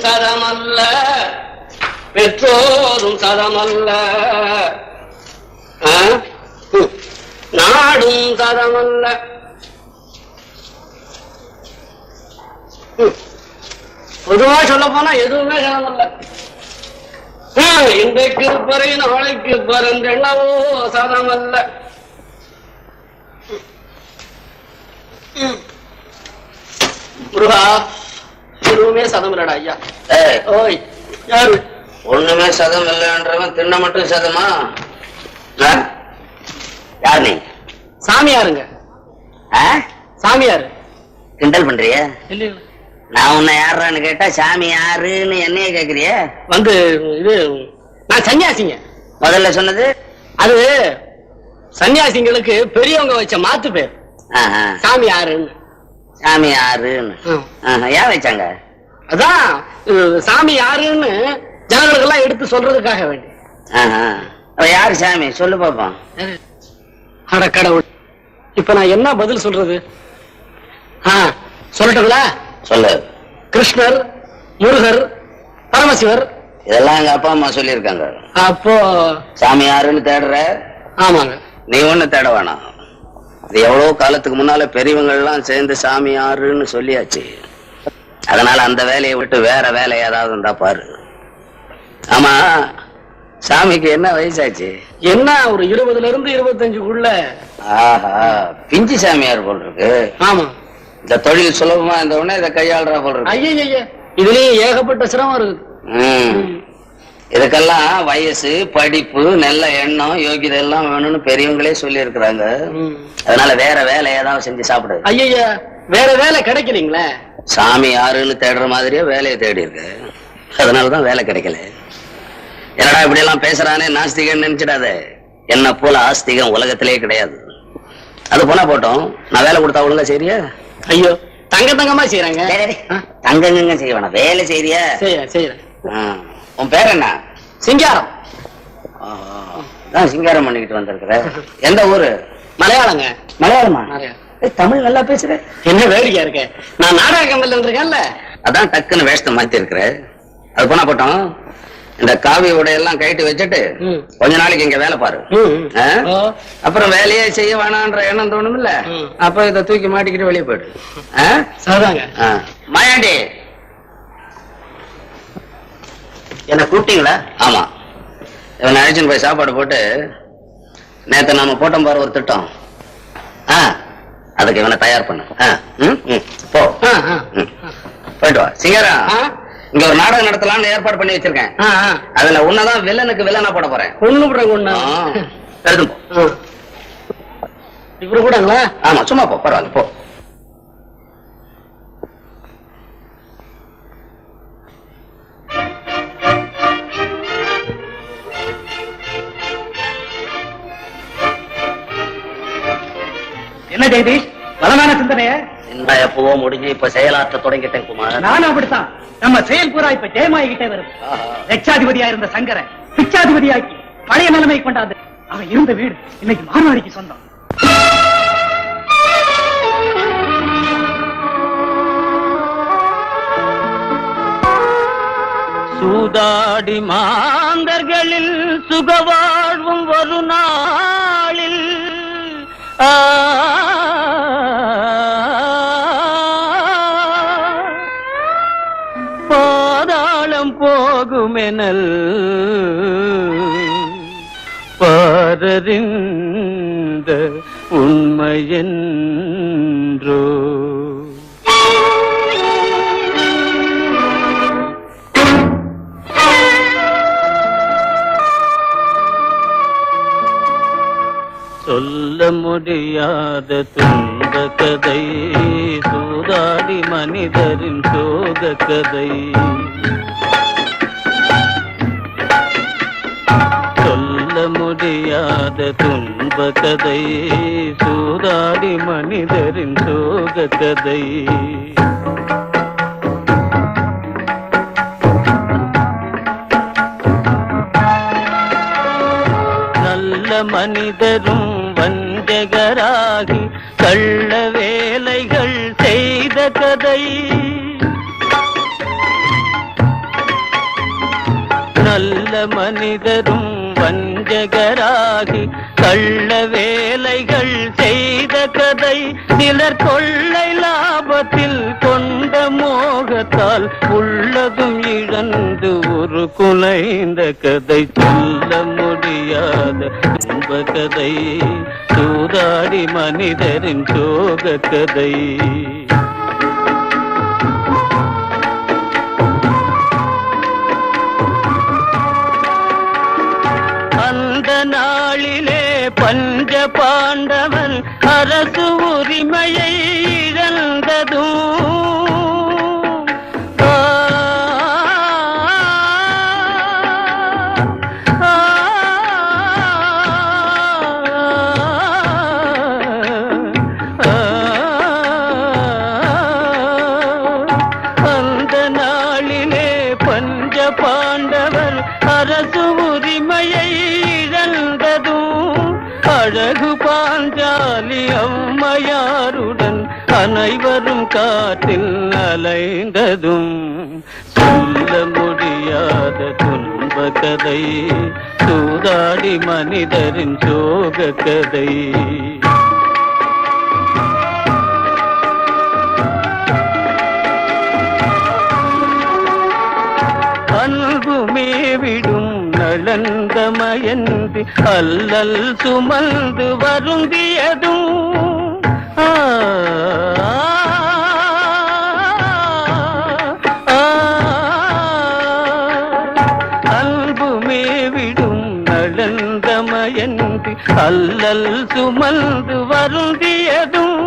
S6: சதமல்ல, பெற்றோரும் சதமல்ல, நாடும் சதமல்ல. பொதுவா சொல்ல போனா எதுவுமே சதமல்ல. இன்றைக்கு இருப்பறை நாளைக்கு பரந்தெண்ணவோ சதமல்ல. முருகா, எதுவுமே சதம் இல்லடா ஐயா. ஓய், யாரு?
S5: ஒண்ணுமே சதம் இல்லைன்றவன் தின்ன மட்டும் சதமா? யார் நீ?
S6: சாமியாருங்க. சாமியாரு.
S5: கிண்டல் பண்றிய?
S6: இல்ல,
S5: நான் உன்னை யாருன்னு கேட்டா சாமி யாருன்னு என்னைய கேக்குறிய?
S6: வந்து இது நான் சன்னியாசிங்க.
S5: முதல்ல சொன்னது
S6: அது சன்னியாசிங்களுக்கு பெரியவங்க வச்ச மாத்து பேர். சாமி யாருன்னு.
S5: சாமி யாருன்னு ஏன் வச்சாங்க?
S6: அதான் சாமி யாருன்னு ஜனங்களுக்கு எல்லாம் எடுத்து சொல்றதுக்காக வேண்டி.
S5: யாரு சாமி சொல்லு பாப்போம்.
S6: அட கடவுள், இப்ப நான் என்ன பதில் சொல்றது? சொல்லட்டுங்களா?
S5: சொல்லு.
S6: கிருஷ்ணர், முருகர், பரமசிவர்
S5: இதெல்லாம் எங்க அப்பா அம்மா சொல்லியிருக்காங்க.
S6: அப்போ
S5: சாமி யாருன்னு தேடுற?
S6: ஆமாங்க.
S5: நீ ஒண்ணு தேட வேணாம். இது எவ்வளவு காலத்துக்கு முன்னால பெரியவங்க எல்லாம் சேர்ந்து சாமி யாருன்னு சொல்லியாச்சு. அதனால அந்த வேலையை விட்டு வேற வேலை ஏதாவது இருந்தா பாரு. ஆமா, சாமிக்கு என்ன வயசாச்சு?
S6: என்ன ஒரு 20ல இருந்து 25க்குள்ள.
S5: ஆஹா, பிஞ்சு சாமியார் போல் இருக்கு.
S6: ஆமா,
S5: இந்த தொழில் சுலபமா இருந்த உடனே இதை கையாளுறா போல் இருக்கு.
S6: ஐயா, இதுலயும் ஏகப்பட்ட சிரமம் இருக்குது.
S5: இதுக்கெல்லாம் வயசு, படிப்பு, நல்ல எண்ணம், யோகிதை எல்லாம் வேணும்னு பெரியவங்களே சொல்லி இருக்கிறாங்க. அதனால வேற வேலை ஏதாவது செஞ்சு சாப்பிடு.
S6: ஐயா, வேற வேலை கிடைக்கலீங்களே.
S5: சாமி யாருன்னு தேடுற மாதிரியே வேலையை தேடி இருக்கு. அதனாலதான் வேலை கிடைக்கல. என்னடா இப்படி எல்லாம் பேசுறானே நாஸ்திகன் நினைச்சிடாத. என்ன போல ஆஸ்திகம் உலகத்திலே கிடையாது. அது போனா போட்டோம், நான் வேலை கொடுத்தா ஒழுங்கா சரியா?
S6: ஐயோ, தங்கமா செய்யறாங்க.
S5: தங்கங்க செய்ய வேணாம், வேலை செய்யறியா?
S6: செய்யறேன்.
S5: உன் பேர் என்ன?
S6: சிங்காரம்.
S5: சிங்காரம் பண்ணிக்கிட்டு வந்திருக்கிற. எந்த ஊரு?
S6: மலையாளங்க.
S5: மலையாளமா? தமிழ் நல்லா பேசுற.
S6: என்ன வேடிக்கையா இருக்க? நான் நாடக கம்பெனில இருக்கேன்ல,
S5: அதான் டக்குன்னு வேஷத்தை மாத்தி இருக்கிற. அது போனா போட்டோம், இந்த காவி உடையெல்லாம் கைட்டு வச்சுட்டு கொஞ்ச நாளைக்கு இங்க வேலை பாரு. அப்புறம் வேலையே செய்ய வேணான்ற எண்ணம் தோணும் இல்ல, அப்ப இதை தூக்கி மாட்டிக்கிட்டு வெளியே போயிடு. மாயாண்டி, என்ன கூப்பிட்டீங்களா? ஆமா, இவன் அழைச்சின்னு போய் சாப்பாடு போட்டு, நேத்து நாம போட்டோம் பாரு ஒரு திட்டம், அதுக்கு இவனை தயார் பண்ண. போ, போயிட்டு வா. சிங்கரா, இங்க ஒரு நாடகம் நடத்தலாம்னு ஏற்பாடு பண்ணி வச்சிருக்கேன். அதுல உன்னதான் வில்லனுக்கு வில்லனா போட போறேன். எழுதும் போ.
S6: இவரு கூடங்களா?
S5: ஆமா, சும்மா போ, பரவாயில்ல போ.
S1: என்ன ஜெகதீஷ், பலமான சிந்தனைய?
S5: என்ன எப்பவோ முடிஞ்சு இப்ப செயலாற்ற தொடங்கிட்டேன் குமார்.
S1: நானும் அப்படித்தான். நம்ம செயல் பூரா இப்ப ஜெயமாகிட்டே வருது. லட்சாதிபதியா இருந்த சங்கரை பிச்சாதிபதியாக்கி பழைய நிலைமை கொண்டாந்து அவன் இருந்த வீடு இன்னைக்கு மார்வாடிக்கு சொந்தம்.
S6: சூதாடி மாந்தர்களில் சுகவாழ்வும் ஒரு நாளில் பாதாளம் போகுமெனல் பாரறிந்த உண்மையென்றோ. சொல்ல முடியாத துன்ப கதை, சூதாடி மனிதரின் சோக கதை. சொல்ல முடியாத துன்ப கதை, சூதாடி மனிதரின் சோக கதை. நல்ல மனிதரும் வஞ்சகராகி கள்ள வேலைகள் செய்த கதை. மனிதரும் வஞ்சகராகி கள்ள வேலைகள் செய்த கதை, சிலர் கொள்ளை லாபத்தில் கொண்ட மோகத்தால் உள்ளதும் இழந்து ஒரு குலைந்த கதை, சொல்ல முடியாத துன்ப கதை, சூதாடி மனிதரின் சோக கதை. அந்த நாளிலே பஞ்ச பாண்டவன் அரசு உரிமையை இழந்ததும் அந்த நாளிலே பஞ்ச பாண்டவர் அரசு உரிமையை இழந்ததும், அழகு பாஞ்சாலி அம்மையாருடன் அனைவரும் காட்டில் அலைந்ததும், சொல்ல முடியாத துன்ப கதை, சூதாடி மனிதரின் சோக கதை. அன்புமே விடும் நலந்தமயந்து அல்லல் சுமந்து வருந்தியதும், அன்புமே விடும் நலந்தமயந்து அல்லல் சுமந்து வருந்தியதும்,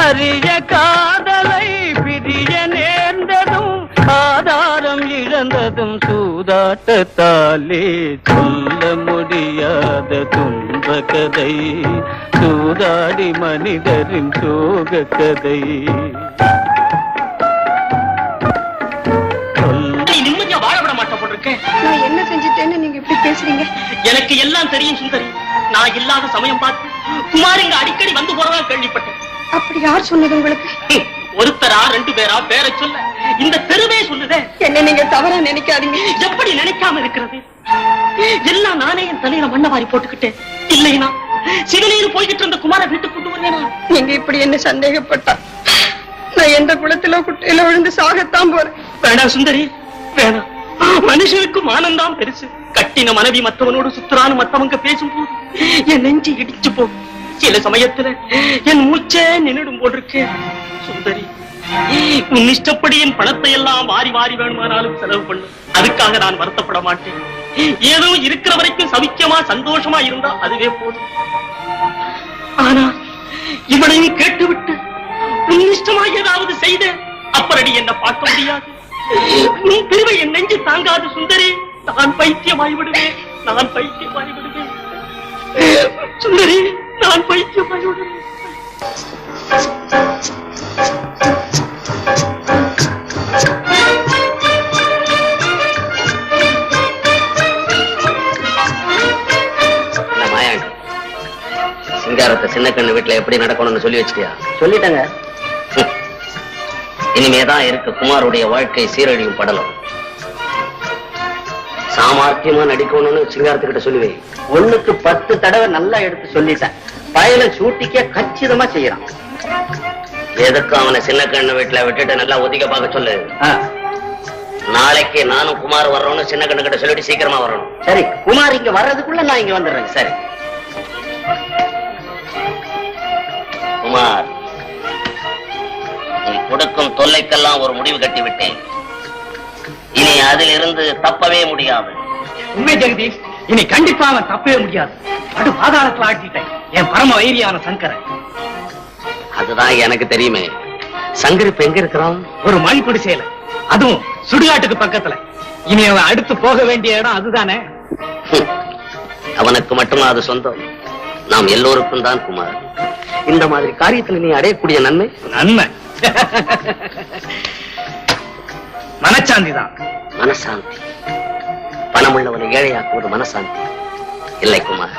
S6: அரிய காதலை பிரிய நேர்ந்ததும், ஆதாரம் இழந்ததும் சூதாட்டத்தாலே, சொல்ல முடியாத துன்ப கதை, சூதாடி மனிதரின் சோக கதை.
S8: நிம்மதியா வாழ விட மாட்டேன் போட்டிருக்கேன்.
S2: நான் என்ன செஞ்சுட்டேன்னு நீங்க இப்படி பேசுறீங்க?
S8: எனக்கு எல்லாம் தெரியும் சுந்தரி. நான் இல்லாத சமயம் பார்த்து குமார் இங்க அடிக்கடி வந்து போறதா கேள்விப்பட்டேன்.
S2: அப்படி யார் சொன்னது உங்களுக்கு?
S8: ஒருத்தரா ரெண்டு பேரா பேரை சொல்ல இந்த தெருவே சொல்லுதே.
S2: என்ன நீங்க தவறா நினைக்காதீங்க.
S8: எப்படி நினைக்காம இருக்கிறது? எல்லாம் நானே என் தலையில மண்ணை வாரி போட்டுக்கிட்டேன். இல்லைனா சிவனீர் போய்கிட்டு இருந்த குமார வீட்டுக்கு கொண்டு வரேனா?
S2: நீங்க இப்படி என்ன சந்தேகப்பட்டா நான் எந்த குளத்திலோ குட்டையில விழுந்து சாகத்தான் போறேன்.
S8: வேணாம் சுந்தரி, வேணாம். மனுஷனுக்கு மானம்தான் பெருசு. கட்டின மனைவி மற்றவனோடு சுத்துறான்னு மத்தவங்க பேசும்போது என் நெஞ்சு இடிச்சு போகும். சில சமயத்துல என் மூச்சே நின்னுடும் போட்டிருக்கு. சுந்தரி, உன் இஷ்டப்படி என் பணத்தை எல்லாம் வாரி வாரி வேணுமானாலும் செலவு பண்ணு. அதுக்காக நான் வருத்தப்பட மாட்டேன். ஏதோ இருக்கிற வரைக்கும் சவிக்கமா சந்தோஷமா இருந்தா அதுவே போதும். ஆனா இவனையும் கேட்டுவிட்டு உன் இஷ்டமா ஏதாவது செய்த அப்படி என்ன பார்க்க முடியாது. உன் பிரிவை என் நெஞ்சு தாங்காது சுந்தரி. நான் பைத்தியமாய் விடுவேன், நான் பைத்தியமாய் விடுவேன் சுந்தரி, நான் பைத்தியமாய் விடுவேன்.
S5: சிங்காரத்தை சின்ன கண்ணு வீட்டுல எப்படி நடக்கணும்னு சொல்லி வச்சிட்டியா? சொல்லிட்டங்க. இனிமேதான் இருக்கு குமாருடைய வாழ்க்கை சீரழியும் படலம். சாமர்த்தியமா நடிக்கணும்னு சிங்காரத்துக்கிட்ட சொல்லுவேன். 1க்கு 10 தடவை நல்லா எடுத்து சொல்லிட்டேன். பயல சூட்டிக்க கச்சிதமா செய்யறான். எதுக்கு அவனை சின்ன கண்ணு வீட்டுல விட்டுட்டு நல்லா ஒதுக்க பார்க்க சொல்லு. நாளைக்கு நானும் குமார் வர்றோம்னு சின்ன கண்ணு கிட்ட சொல்லிட்டு சீக்கிரமா வரணும். சரி, குமார் இங்க வர்றதுக்குள்ள நான் இங்க வந்துடுறேன். சரி குமார், நீ கொடுக்கும் தொல்லைக்கெல்லாம் ஒரு முடிவு கட்டி விட்டேன். இனி அதில் இருந்து தப்பவே முடியாது.
S1: உண்மை ஜெகதீஷ், இனி கண்டிப்பா அவன் தப்பவே முடியாது. படு பாதாளத்துல ஆட்டிட்டேன் என் பரம வைரியான சங்கரன்.
S5: அதுதான் எனக்கு தெரியுமே. சங்கர் இப்ப எங்க இருக்கிறான்?
S1: ஒரு மண் குடிசையில, அதுவும் சுடுகாட்டுக்கு பக்கத்துல. இனி அவன் அடுத்து போக வேண்டிய இடம் அதுதானே.
S5: அவனுக்கு மட்டுமா அது சொந்தம்? நாம் எல்லோருக்கும் தான் குமார். இந்த மாதிரி காரியத்தில் நீ அடையக்கூடிய நன்மை
S1: நன்மை மனச்சாந்தி தான்.
S5: மனசாந்தி. பணமுள்ளவனை ஏழையாக்குவது மனசாந்தி இல்லை குமார்.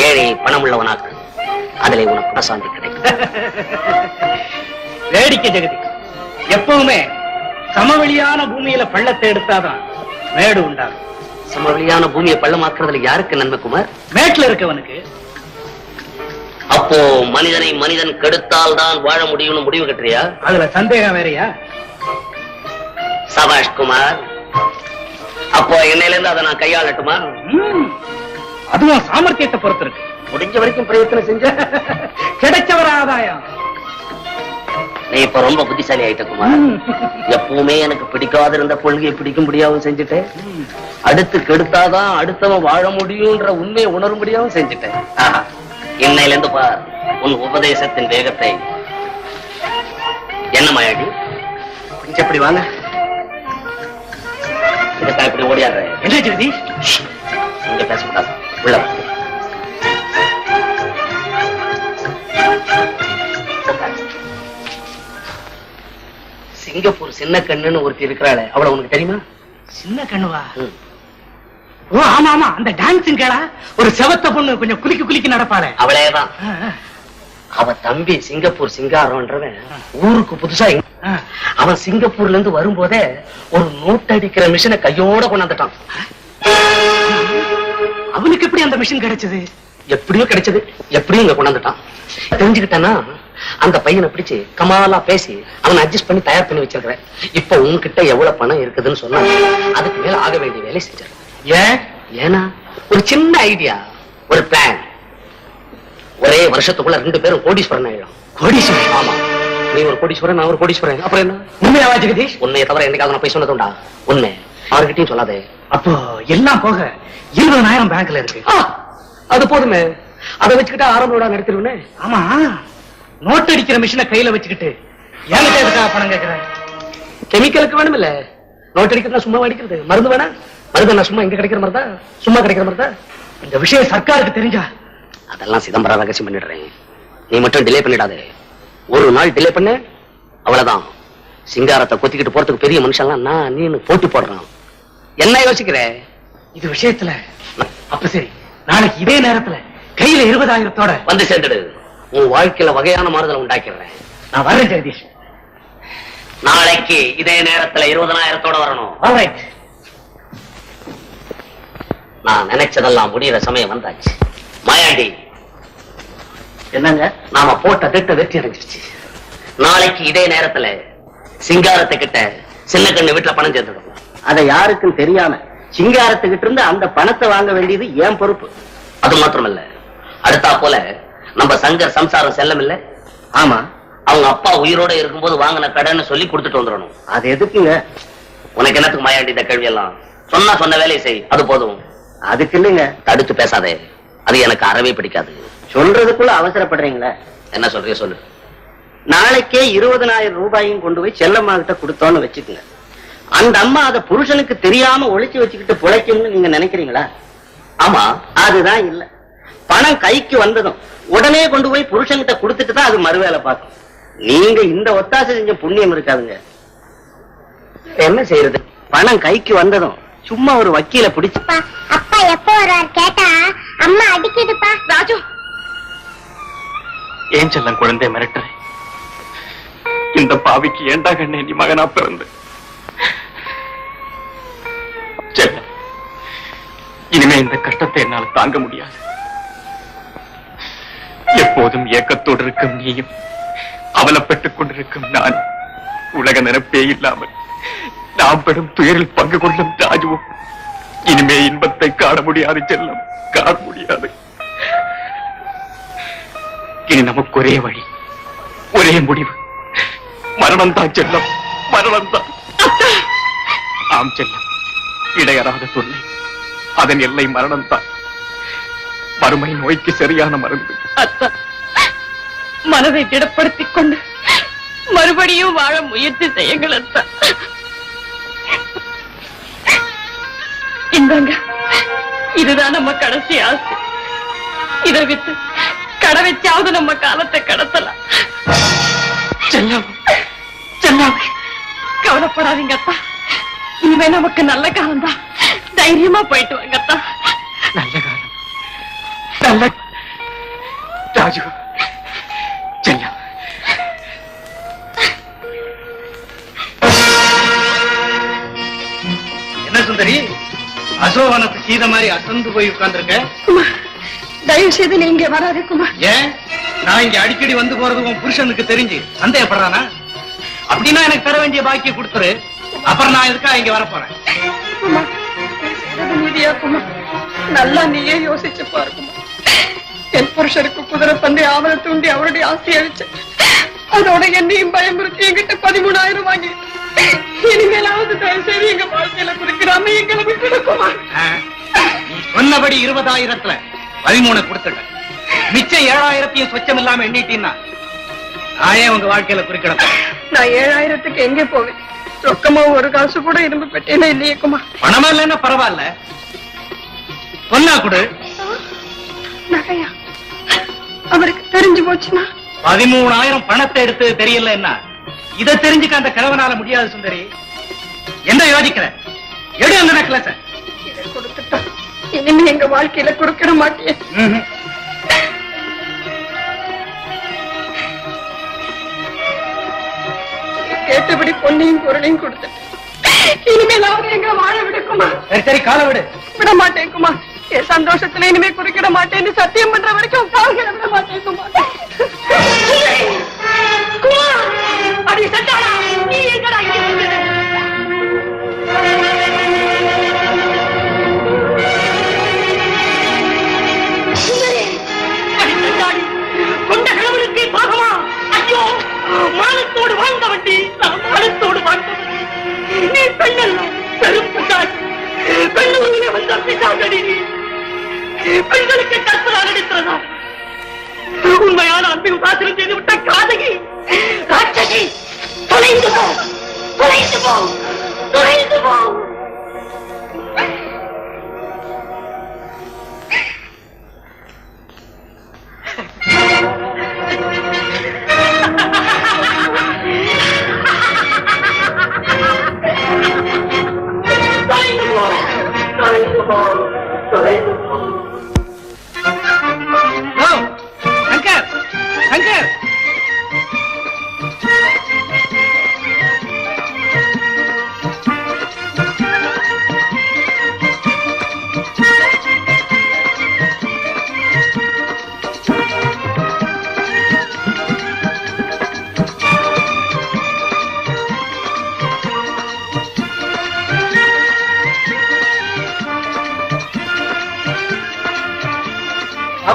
S5: ஏழையை பணமுள்ளவனாக்கு, அதிலே உனக்கு மனசாந்தி கிடைக்கும்.
S1: வேடிக்கை ஜெகதி, எப்பவுமே சமவெளியான பூமியில பள்ளத்தை எடுத்தாதான் மேடு உண்டாகும்.
S5: சமவெளியான பூமியை பள்ளமாக்குறதுல யாருக்கு நன்மை குமார்?
S4: மேட்ல இருக்கவனுக்கு.
S5: அப்போ மனிதனை மனிதன் கெடுத்தால் தான் வாழ முடியும்னு முடிவு கட்டுறியா?
S4: அதுல சந்தேகம் வேறையா?
S5: சபாஷ் குமார். அப்போ என்னையில இருந்து அதை நான் கையாளட்டுமா?
S4: அதுவும் சாமர்த்தியத்தை பொறுத்து இருக்கு.
S5: முடிஞ்ச வரைக்கும் பிரயத்தனம் செஞ்ச
S4: கிடைச்சவர ஆதாயம்.
S5: நீ இப்ப ரொம்ப புத்திசாலி ஆயிட்ட குமார். எப்பவுமே எனக்கு பிடிக்காத இருந்த கொள்கையை பிடிக்க முடியாவும் செஞ்சுட்டேன். அடுத்து கெடுத்தாதான் அடுத்தவன் வாழ முடியும்ன்ற உண்மையை உணரும்படியாவும் செஞ்சுட்டேன். இன்னையில இருந்து பார் உன் உபதேசத்தின் வேகத்தை. என்ன மாயாடி, கொஞ்சம் எப்படி வாங்க. இதுக்கா இப்படி ஓடியாடுற?
S4: என்ன ஜெகதி?
S5: இங்க பேசக்கூடாது, உள்ள வா. சிங்கப்பூர் சின்ன கண்ணுன்னு ஒருத்தி இருக்கிறாளே, அவளை உனக்கு தெரியுமா?
S4: சின்ன கண்ணுவா? ஓ ஆமா ஆமா, அந்த டான்ஸிங் கேளா, ஒரு செவத்த பொண்ணு கொஞ்சம் குலுக்கி குலுக்கி நடப்பாளே,
S5: அவளேதான். அவ தம்பி சிங்கப்பூர் சிங்காரம்ன்றவன் ஊருக்கு புதுசா அவன் சிங்கப்பூர்ல இருந்து வரும்போதே ஒரு நோட்டடிக்கிற மிஷினை கையோட கொண்டாந்துட்டான்.
S4: அவனுக்கு எப்படி அந்த மிஷின் கிடைச்சது?
S5: எப்படியோ கிடைச்சது, எப்படியும் இங்க கொண்டாந்துட்டான். தெரிஞ்சுக்கிட்டானா அந்த பையனை பிடிச்சு கமாலா பேசி அவனை அட்ஜஸ்ட் பண்ணி தயார் பண்ணி வச்சிருக்கிறேன். இப்ப உன்கிட்ட எவ்வளவு பணம் இருக்குதுன்னு சொன்னா அதுக்கு மேல ஆக வேண்டிய வேலை செஞ்சிருக்கேன். ஏன்னா ஒரு சின்ன ஐடியா, ஒரு பிளான். ஒரே வருஷத்துக்குள்ள 2 பேரும் கோடீஸ்வரன் ஆயிடும்.
S4: கோடீஸ்வரன்?
S5: ஆமா, நீ ஒரு கோடீஸ்வரன், நான் ஒரு கோடீஸ்வரன். அப்புறம் என்ன?
S4: உண்மையாவா ஜெகதீஷ்?
S5: உன்னைய தவிர என்னைக்காவது நான் போய் சொன்னதுண்டா? உண்மை. அவர்கிட்டயும் சொல்லாதே.
S4: அப்போ எல்லாம் போக 20,000 பேங்க்ல இருக்கு.
S5: அது போதுமே, அதை வச்சுக்கிட்டு ஆரம்ப நடத்திடுவேனே.
S4: ஆமா, நோட் அடிக்கிற மிஷினை கையில வச்சுக்கிட்டு என்கிட்ட எதுக்காக பணம் கேட்கிறேன்?
S5: கெமிக்கலுக்கு வேணும் இல்ல? நோட் அடிக்கிறதா சும்மா அடிக்கிறது? மருந்து வேணா? மருந்து நான் சும்மா இங்க கிடைக்கிற மாதிரி தான், சும்மா கிடைக்கிற மாதிரி தான்.
S4: இந்த விஷயம் சர்க்காருக்கு தெரிஞ்சா
S5: அதெல்லாம் சிதம்பரம் ரகசியம் பண்ணிடுறேன். நீ மட்டும் டிலே பண்ணிடாதே. ஒரு நாள் டிலே பண்ண அவ்வளவுதான். சிங்காரத்தை கொத்திக்கிட்டு போறதுக்கு பெரிய மனுஷன்லாம் நான் நீனு போட்டி போடுறான். என்ன யோசிக்கிற?
S4: இது விஷயத்துல அப்ப சரி, நாளைக்கு இதே நேரத்துல கையில 20,000
S5: வந்து சேர்ந்துடு. உன் வாழ்க்கையில வகையான மாறுதலை உண்டாக்கிறேன்.
S4: நான் வர்றேன் ஜெகதீஷ்.
S5: நாளைக்கு இதே நேரத்துல 20,000 வரணும்.
S4: ஆல்ரைட்.
S5: நான் நினைச்சதெல்லாம் முடிகிற சமயம் வந்தாச்சு. மாயாண்டி,
S8: என்னங்க?
S5: நாம போட்ட திட்ட வெற்றி அடைஞ்சிருச்சு. நாளைக்கு இதே நேரத்துல சிங்காரத்தை கிட்ட சின்ன கண்ணு வீட்டுல பணம் சேர்த்துடும்.
S8: அதை யாருக்கும் தெரியாம சிங்காரத்துக்கிட்ட இருந்து அந்த பணத்தை வாங்க வேண்டியது ஏன் பொறுப்பு.
S5: அது மாத்திரமல்ல, அடுத்தா போல நம்ம சங்கர் சம்சாரம் செல்லம் இல்ல?
S8: ஆமா,
S5: அவங்க அப்பா உயிரோட இருக்கும்போது வாங்கின கடன்னு சொல்லி கொடுத்துட்டு வந்துடணும்.
S8: அது எதுக்குங்க?
S5: உனக்கு என்னத்துக்கு மாயாண்டி இந்த கேள்வி எல்லாம்? சொன்ன வேலையை செய், அது போதும்.
S8: அதுக்கு இல்லைங்க.
S5: தடுத்து பேசாதே, அது எனக்கு அறவே பிடிக்காது.
S8: சொல்றதுக்குள்ள அவசரப்படுறீங்களா?
S5: என்ன சொல்றிய சொல்லு.
S8: நாளைக்கே 20,000 ரூபாயும் கொண்டு போய் செல்லம்மா கிட்ட கொடுத்தோன்னு வச்சுக்கோங்க. அந்த அம்மா அதை புருஷனுக்கு தெரியாம ஒளிச்சு வச்சுக்கிட்டு பிழைக்கும்னு நீங்க நினைக்கிறீங்களா?
S5: ஆமா,
S8: அதுதான் இல்ல. பணம் கைக்கு வந்ததும் உடனே கொண்டு போய் புருஷன்கிட்ட கொடுத்துட்டு தான் அது மறுவேலை பார்க்கும். நீங்க இந்த ஒத்தாசை செஞ்ச புண்ணியம் இருக்காதுங்க.
S5: என்ன செய்யறது?
S8: பணம் கைக்கு வந்ததும் சும்மா ஒரு வக்கீல பிடிச்சு,
S2: அப்பா எப்ப வர்றார் கேட்டா அம்மா அடிக்குதுப்பா. ராஜு,
S4: ஏன் செல்லம் குழந்தை மிரட்டுற? இந்த பாவிக்கு ஏண்டா கண்ணே நீ மகனா பிறந்து? செல்லம், இனிமே இந்த கஷ்டத்தை என்னால் தாங்க முடியாது. எப்போதும் ஏக்கத்தோடு இருக்கும் நீயும், அவலப்பட்டுக் கொண்டிருக்கும் நான், உலக நினைப்பே இல்லாமல் நாம் படும் துயரில் பங்கு கொள்ளும் ராஜுவும் இனிமே இன்பத்தை காண முடியாது. செல்லம், காண முடியாது. இனி நமக்கு ஒரே வழி, ஒரே முடிவு, மரணம் தான் செல்லம், மரணம் தான். ஆம் செல்லம், இடையறாத தொல்லை, அதன் எல்லை மரணம் தான். வறுமை நோய்க்கு சரியான மருந்து.
S9: அத்தா, மனதை திடப்படுத்திக் கொண்டு மறுபடியும் வாழ முயற்சி செய்யுங்கள் அத்தா. இந்தாங்க, இதுதான் நம்ம கடைசி ஆசை. இதை விட்டு கடை வச்சாவது நம்ம காலத்தை கடத்தலாம்.
S4: செல்லம், செல்லம்,
S9: கவலைப்படாதீங்க அத்தா, இனிமே நமக்கு நல்ல காலம் தான். தைரியமா போயிட்டு வாங்க அத்தா.
S4: நல்ல காலம், நல்ல ராஜு. செல்லம்,
S1: என்ன சுந்தரி,
S4: அசோகனத்து சீத மாதிரி அசந்து போய் உட்கார்ந்துருக்க.
S2: தயவு செய்து நீங்க வராதே குமார்.
S4: ஏன் நான் இங்க அடிக்கடி வந்து போறது உன் புருஷனுக்கு தெரிஞ்சு சந்தேகப்படுறானா? அப்படின்னா எனக்கு தர வேண்டிய பாக்கிய கொடுத்துரு. அப்புறம் நான் எதுக்கா இங்க வர போறேன்?
S2: நீதியா குமார், நல்லா நீயே யோசிச்சு பாரு குமார். என் புருஷருக்கு குதிரை பந்தை ஆவலை தூண்டி அவருடைய ஆசையை அழிச்சு அதோட என்னையும் பயமுறுத்தி என்கிட்ட 13,000 வாங்கி இனிமேலாவது தயவு செய்து எங்க வாழ்க்கையில குறிக்கிறாம எங்களை விட்டுடு குமார்.
S4: நீ சொன்னபடி 20,000த்துல 13 கொடுத்துட்ட. மிச்சம் 7,000 சொச்சம் இல்லாம எண்ணிட்டீன்னா நான் ஏன் உங்க வாழ்க்கையில குறிக்கிடணும்?
S2: நான் 7,000க்கு எங்கே போவேன்? ரொக்கமா ஒரு காசு கூட இரும்பு பெட்டேனே இல்லையே குமார்.
S4: பணமா இல்லைன்னா பரவாயில்ல, சொன்னா கொடு.
S2: நகையா? அவருக்கு தெரிஞ்சு போச்சுன்னா
S4: 13,000 பணத்தை எடுத்து தெரியல என்ன? இதை தெரிஞ்சுக்க அந்த கிழவனால முடியாது சுந்தரி. என்ன யோசிக்கிற? எடு அந்த நெக்லஸ.
S2: இதை கொடுத்துட்டா இனிமே எங்க வாழ்க்கையில குறுக்கிட மாட்டியே. கேட்டபடி பொண்ணையும் பொருளையும் கொடுத்துட்டு இனிமேலாவது எங்க வாழ விடுக்குமா?
S4: சரி சரி, கால விடு.
S2: விட மாட்டேங்குமா? என் சந்தோஷத்துல இனிமே குறுக்கிட மாட்டேன்னு சத்தியம் பண்ற வரைக்கும் கால்களை விட மாட்டேங்குமா? அடி சட்டாளா, நீ எங்கடா இங்க வந்தது? கொண்ட கடவுளுக்கு பாகமா? ஐயோ, மானத்தோடு வாழ்ந்த வண்டி, நான் மானத்தோடு வாழ்ந்த வண்டி. நீ பெண்ணல்ல, பெரும் பிசாசு. பெண்ணூரிலே வந்த பிசாசடி. பெண்களுக்கு கற்பனா நடிக்கிறதா? உண்மையான அன்பையும் சாத்திரம் செய்து விட்ட காதகி, ராட்சசி. தொலைந்து போ, தொலைந்து போ, தொலைந்து போ.
S4: சங்கர், சங்கர்,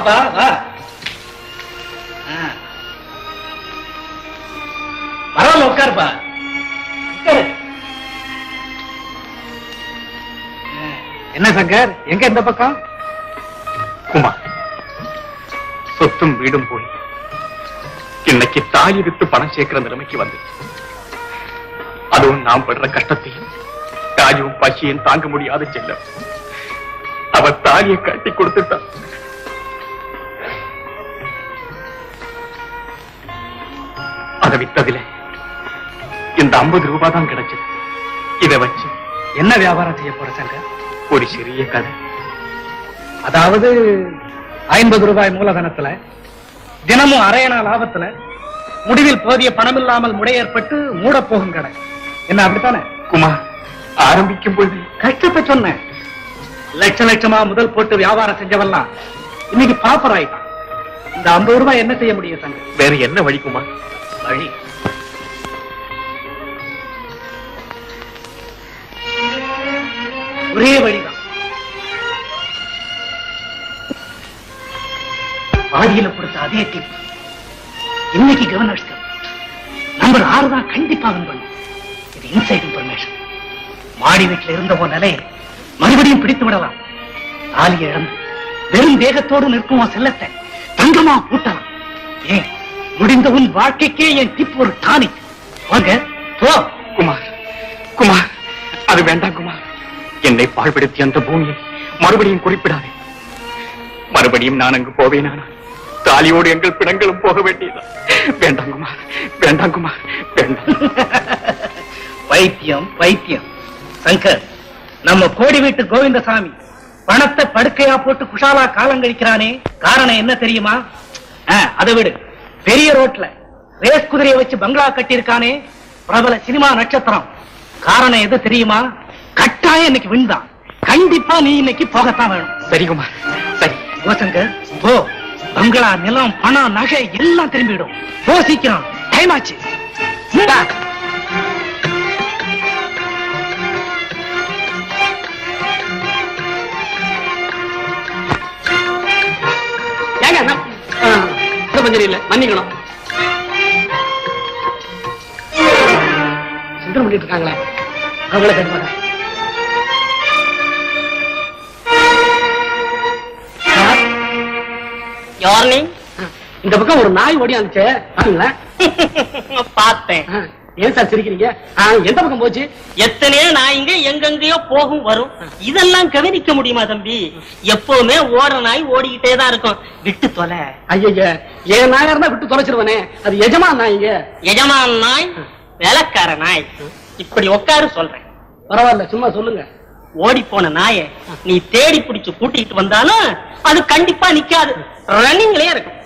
S4: வா வா. பரவாயில்ல, உட்காருப்பா. என்ன சங்கர், எங்க இந்த பக்கம்?
S3: குமார், சொத்தும் வீடும் போய் இன்னைக்கு தாலி விட்டு பணம் சேர்க்கிற நிலைமைக்கு வந்து, அதுவும் நாம் படுற கஷ்டத்தையும் தாயும் பசியும் தாங்க முடியாத செல்லம் அவ தாலியை கட்டி கொடுத்துட்டான். அதை வித்ததில இந்த 50 ரூபாய் தான் கிடைச்சது. இதை வச்சு
S4: என்ன வியாபாரம் செய்ய போற சங்கர்?
S3: ஒரு சிறிய கதை.
S4: அதாவது 50 ரூபாய் மூலதனத்துல தினமும் அரையணா லாபத்துல முடிவில் போதிய பணம் இல்லாமல் முடை ஏற்பட்டு மூட போகும் கடை. என்ன அப்படித்தானே?
S3: குமார், ஆரம்பிக்கும் போது
S4: கஷ்டத்தை சொன்னேன். லட்ச லட்சமா முதல் போட்டு வியாபாரம் செஞ்சவெல்லாம் இன்னைக்கு பாப்பர் ஆயிட்டான். இந்த 50 ரூபாய் என்ன செய்ய முடியும் சங்கர்?
S3: வேற என்ன வழி குமார்?
S4: வழி ஒரே வழிதான். பாதியில கொடுத்த அதே டிப் இன்னைக்கு கவர்னர்ஸ் நம்பர் 6 தான் கண்டிப்பா பண்ணும். இது இன்சைட் இன்ஃபர்மேஷன். மாடி வீட்டில் இருந்த ஒரு நிலையை மறுபடியும் பிடித்து விடலாம். தாலியை இழந்து வெறும் தேகத்தோடு நிற்கும் செல்லத்தை தங்கமா கூட்டலாம். ஏன் முடிந்த உன் வாழ்க்கைக்கே என் டிப் ஒரு டானிக். வாங்க போ.
S3: குமார், குமார், அது வேண்டாம் குமார். என்னை பாழ்படுத்தி அந்த பூமியை மறுபடியும் குறிப்பிடாதே. மறுபடியும் நான் அங்கு போவேனானா தாலியோடு எங்கள் பிணங்களும் போக வேண்டியதா? வேண்டாம் குமார், வேண்டாம் குமார், வேண்டாம்.
S4: பைத்தியம் பைத்தியம். சங்கர், நம்ம கோடி வீட்டு கோவிந்தசாமி பணத்தை படுக்கையா போட்டு குஷாலா காலம் கழிக்கிறானே, காரணம் என்ன தெரியுமா? அதை விடு. பெரிய ரோட்ல ரேஸ் குதிரையை வச்சு பங்களா கட்டியிருக்கானே பிரபல சினிமா நட்சத்திரம், காரணம் எது தெரியுமா? கட்டாயம் இன்னைக்கு வின்தான்.
S7: கண்டிப்பா நீ இன்னைக்கு போகத்தான் வேணும்.
S3: சரி குமார், சரி.
S7: யோசங்க போ. பங்களா, நிலம், பணம், நகை எல்லாம் திரும்பிடும். போ சீக்கிரம், டைம் ஆச்சு. இந்தா.
S1: கொஞ்சம் இல்ல, மன்னிக்கணும். சுத்தம் பண்ணிட்டு இருக்காங்களே, அவங்கள கேட்டு
S8: யாரு?
S1: இந்த பக்கம் ஒரு நாய் ஓடி வந்துச்சு.
S8: பார்த்தேன்.
S1: ஏன் சார் சிரிக்கிறீங்க? எந்த பக்கம் போச்சு?
S8: எத்தனையோ நாய்ங்க எங்கெங்கயோ போகும் வரும். இதெல்லாம் கவனிக்க முடியுமா தம்பி? எப்பவுமே ஓடுற நாய் ஓடிக்கிட்டே தான் இருக்கும். விட்டு தொலை.
S1: ஐயா, என் நாயா இருந்தா விட்டு தொலைச்சிருவனே. அது எஜமான் நாய்ங்க.
S8: எஜமான் நாய், வேலைக்கார நாய். இப்படி உட்காரு சொல்றேன்.
S1: பரவாயில்ல, சும்மா சொல்லுங்க.
S8: ஓடி போன நாயை நீ தேடி பிடிச்சு கூட்டிட்டு வந்தாலும் அது கண்டிப்பா நிக்காது, ரன்னிங்லயே இருக்கும்.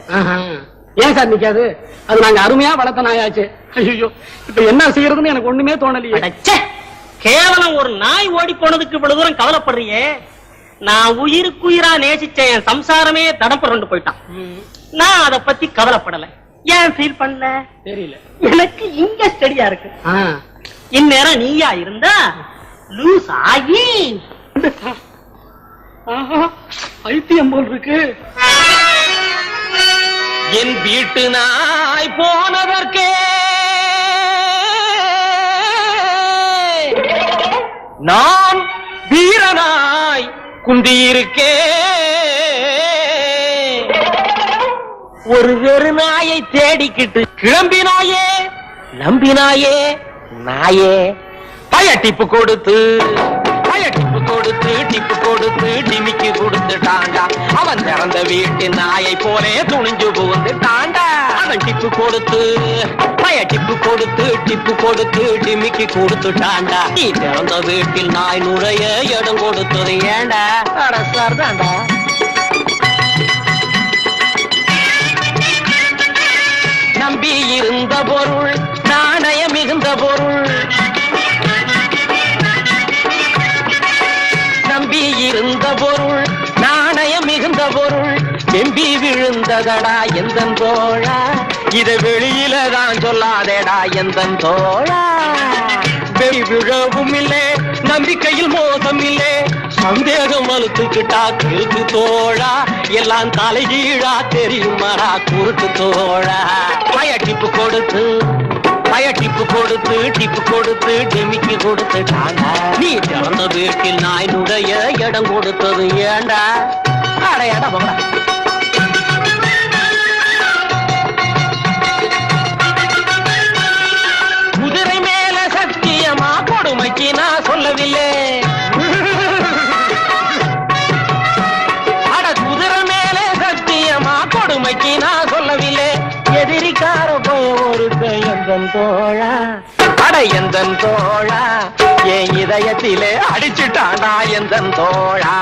S1: ஏன் சார் நிக்காது? அது நாங்க அருமையா வளர்த்த நாயாச்சு. ஐயோ, இப்ப என்ன செய்யறதுன்னு எனக்கு ஒண்ணுமே தோணலையே.
S8: கேவலம் ஒரு நாய் ஓடி போனதுக்கு இவ்வளவு தூரம் கவலைப்படுறியே. நான் உயிருக்குயிரா நேசிச்ச என் சம்சாரமே தடப்பட்டு போயிட்டான். நான் அத பத்தி கவலைப்படல. ஏன் ஃபீல் பண்ணல
S1: தெரியல.
S8: எனக்கு இங்க ஸ்டடியா இருக்கு. இந்நேரம் நீயா இருந்தா லூஸ் ஆகி
S1: ஐத்தியம் போல் இருக்கு.
S6: என் வீட்டு நாய் போனதற்கே நான் வீரனாய் குந்தியிருக்கே. ஒரு வெறு நாயை தேடிக்கிட்டு கிளம்பினாயே, நம்பினாயே நாயே. பயட்டிப்பு கொடுத்து டிப்பு கொடுத்து டிமிக்கு கொடுத்துட்டாண்டா. அவன் திறந்த வீட்டு நாயை போலே துணிஞ்சு புகுந்துட்டாண்டா. அவன் டிப்பு கொடுத்து டிமிக்கு கொடுத்துட்டாண்டா. நீ திறந்த வீட்டில் நாய் நுழைய இடம் கொடுத்தது ஏண்டா? அரசார் தாண்டா. நம்பி இருந்த பொருள் நாணயம் மிகுந்த பொருள். நம்பி இருந்த பொருள் நாணயம் மிகுந்த பொருள். வெம்பி விழுந்ததடா எந்தன் தோழா. இதை வெளியில தான் சொல்லாதேடா எந்தன் தோழா. வெறி விழவும் இல்லை, நம்பிக்கையில் மோசம் இல்லை. சந்தேகம் வலுத்துக்கிட்டா கிறுக்கு தோழா. எல்லாம் தலைகீழா தெரியுமாடா குறுக்கு தோழா. பயட்டிப்பு கொடுத்து டெமிக்கு கொடுத்துட்டாங்க. நீ திறந்த வீட்டில் நாய் நுடைய இடம் கொடுத்தது ஏண்டா? அடையாடா போடா. குதிரை மேல சத்தியமா கொடுமைக்கு நான் சொல்லவில்லை. அட குதிரை மேல சத்தியமா கொடுமைக்கு நான் சொல்லவில்லை. எதிரிக்கார போய் ஒருத்த எந்தன் தோழா. அட எந்தன் தோழா, என் இதயத்திலே அடிச்சுட்டாண்டா எந்தன் தோழா.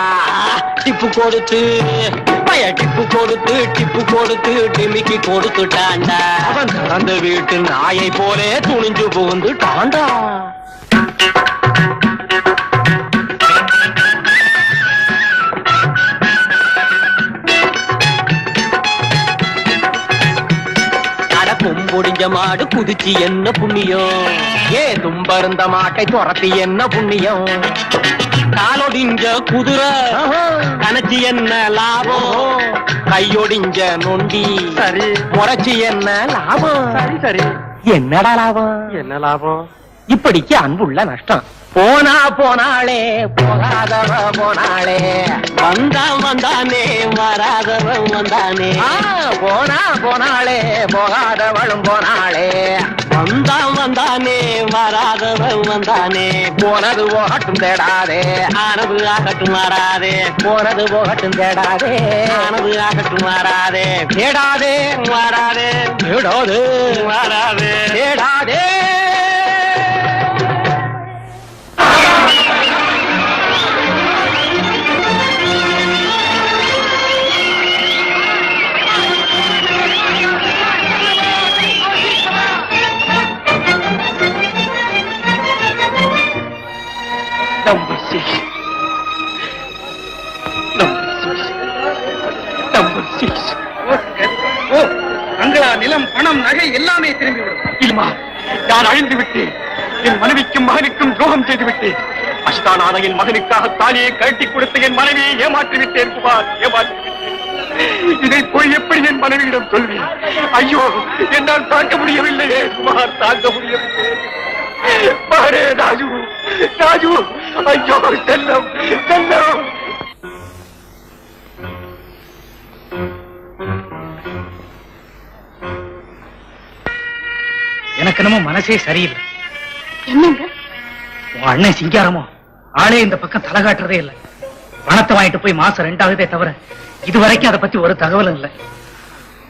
S6: டிப்பு கொடுத்து டிமிக்கி கொடுத்துட்டாண்டா. அவன் திறந்த வீட்டு நாயை போலே துணிஞ்சு புகுந்துட்டாண்டா. கொம்பொடிஞ்ச மாடு குதிச்சு என்ன புண்ணியம்? தும்பருந்த மாட்டை துரத்தி என்ன புண்ணியம்? காலொடிஞ்ச குதிரை கணச்சி என்ன லாபம்? கையொடிஞ்ச நொண்டி சரி முறைச்சி என்ன லாபம்? சரி சரி, என்னடா லாபம்? என்ன லாபம்? இப்படிக்கு அன்புள்ள நஷ்டம். போனாளே போகாதவ போனாளே. வந்தானே வராதவன் வந்தானே. போனாளே போகாதவளும் போனாளே. வந்தானே வராதவன் வந்தானே. போனது போகட்டும் தேடாதே, ஆனது ஆகட்டும் மாறாதே. போனது போகட்டும் தேடாதே, ஆனது ஆகட்டும் மாறாதே. தேடாதே மாறாதே, தேடாதே மாறாதே, தேடாதே.
S3: அங்களா நிலம் பணம் நகை எல்லாமே திரும்பிவிடும். இல்லமா, நான் அழிந்து விட்டேன். என் மனைவிக்கும் மகனுக்கும் துரோகம் செய்து விட்டேன். அஷ்டானான என் மகனுக்காக தாலியை கட்டி கொடுத்த என் மனைவியை ஏமாற்றி விட்டேன் குமார், ஏமாற்றி விட்டேன். இதை போய் எப்படி என் மனைவியிடம் சொல்வேன்? ஐயோ, என்னால் தாங்க முடியவில்லையே குமார், தாங்க முடியவில்லை. பாரு ராஜு, ராஜு, ஐயோ செல்லம், செல்லம்.
S7: எனக்கு என்னமோ மனசே சரியில்லை.
S2: என்னங்க?
S7: உன் அண்ணன் சிங்காரமோ ஆளே இந்த பக்கம் தலை காட்டுறதே இல்லை. பணத்தை வாங்கிட்டு போய் மாசம் 2 ஆகுதே தவிர இதுவரைக்கும் அதை பத்தி ஒரு தகவலும் இல்லை.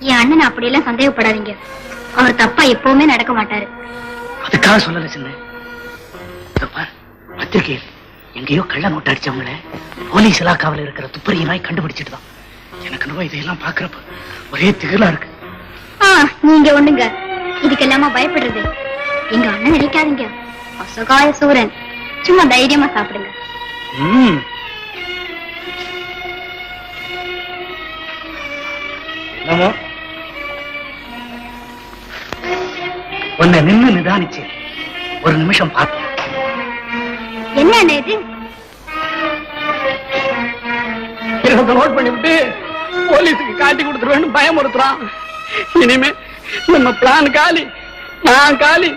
S2: என் அண்ணன் அப்படியெல்லாம் சந்தேகப்படாதீங்க. அவர் தப்பா எப்பவுமே நடக்க மாட்டாரு.
S7: அதுக்காக சொல்லல சின்ன. பத்திரிகையில் எங்கேயோ கள்ள நோட்டு அடிச்சவங்கள போலீஸ் இலாக்காவில் இருக்கிற துப்பறியனாய் கண்டுபிடிச்சிட்டு தான். எனக்கு என்னவோ இதையெல்லாம் பாக்குறப்ப ஒரே திகிலா இருக்கு.
S2: நீங்க ஒண்ணுங்க இதுக்கெல்லாமா பயப்படுறது? எங்க அண்ணன் நினைக்காதீங்க, அசகாய சூரன். சும்மா தைரியமா சாப்பிடுங்க.
S7: உன்னை நின்னு நிதானிச்சு ஒரு நிமிஷம் பார்த்து.
S2: என்ன அண்ணன் இது?
S3: நோட் பண்ணிவிட்டு போலீஸுக்கு காட்டி கொடுத்துருவேன்னு பயமுறுத்துறான். இனிமே நம்ம பிளான் காலி, நான் காலி,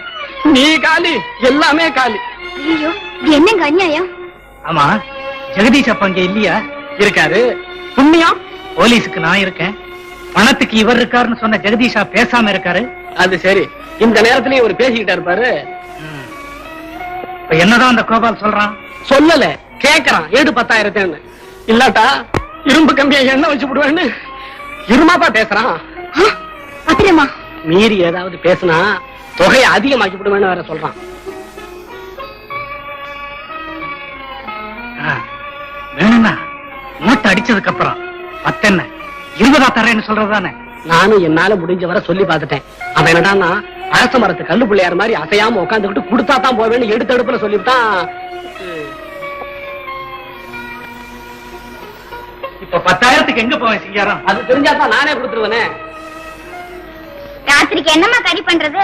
S3: நீ காலி, எல்லாமே காலி.
S2: ஐயோ, இது என்னங்க அநியாயம்?
S7: ஆமா, ஜெகதீஷ் அப்ப அங்க இல்லையா?
S3: இருக்காரு. புண்ணியம்,
S7: போலீஸுக்கு நான் இருக்கேன், பணத்துக்கு இவர் இருக்காருன்னு சொன்ன ஜெகதீஷா பேசாம இருக்காரு.
S3: அது சரி, இந்த நேரத்திலேயே இவர் பேசிக்கிட்டா இருப்பாரு.
S7: இப்ப என்னதான் அந்த கோபால் சொல்றான்?
S3: சொல்லல, கேக்குறான். 7-10,000 இல்லாட்டா இரும்பு கம்பியை எண்ணெய் வச்சு விடுவேன்னு இருமாப்பா பேசுறான்.
S2: பத்திரமா
S3: மீறி ஏதாவது பேசினா தொகையை அதிகமாக்கி விடுவேன்னு வேற சொல்றான்.
S7: வேணும்னா நோட்டு அடிச்சதுக்கு அப்புறம் 10 என்ன 20 தரேன்னு சொல்றதுதானே?
S3: நானும் என்னால முடிஞ்ச வரை சொல்லி பார்த்துட்டேன். அவன் என்னடான்னா அரச மரத்து கல்லு பிள்ளையார் மாதிரி அசையாம உட்காந்துக்கிட்டு கொடுத்தா தான் போவேன்னு எடுத்தடுப்புல சொல்லிவிட்டான்.
S7: இப்ப 10,000க்கு எங்க போவேன் சிங்காரம்?
S3: அது தெரிஞ்சாதான் நானே கொடுத்துருவேனே.
S2: ராத்திரிக்கு என்னமா கறி பண்றது?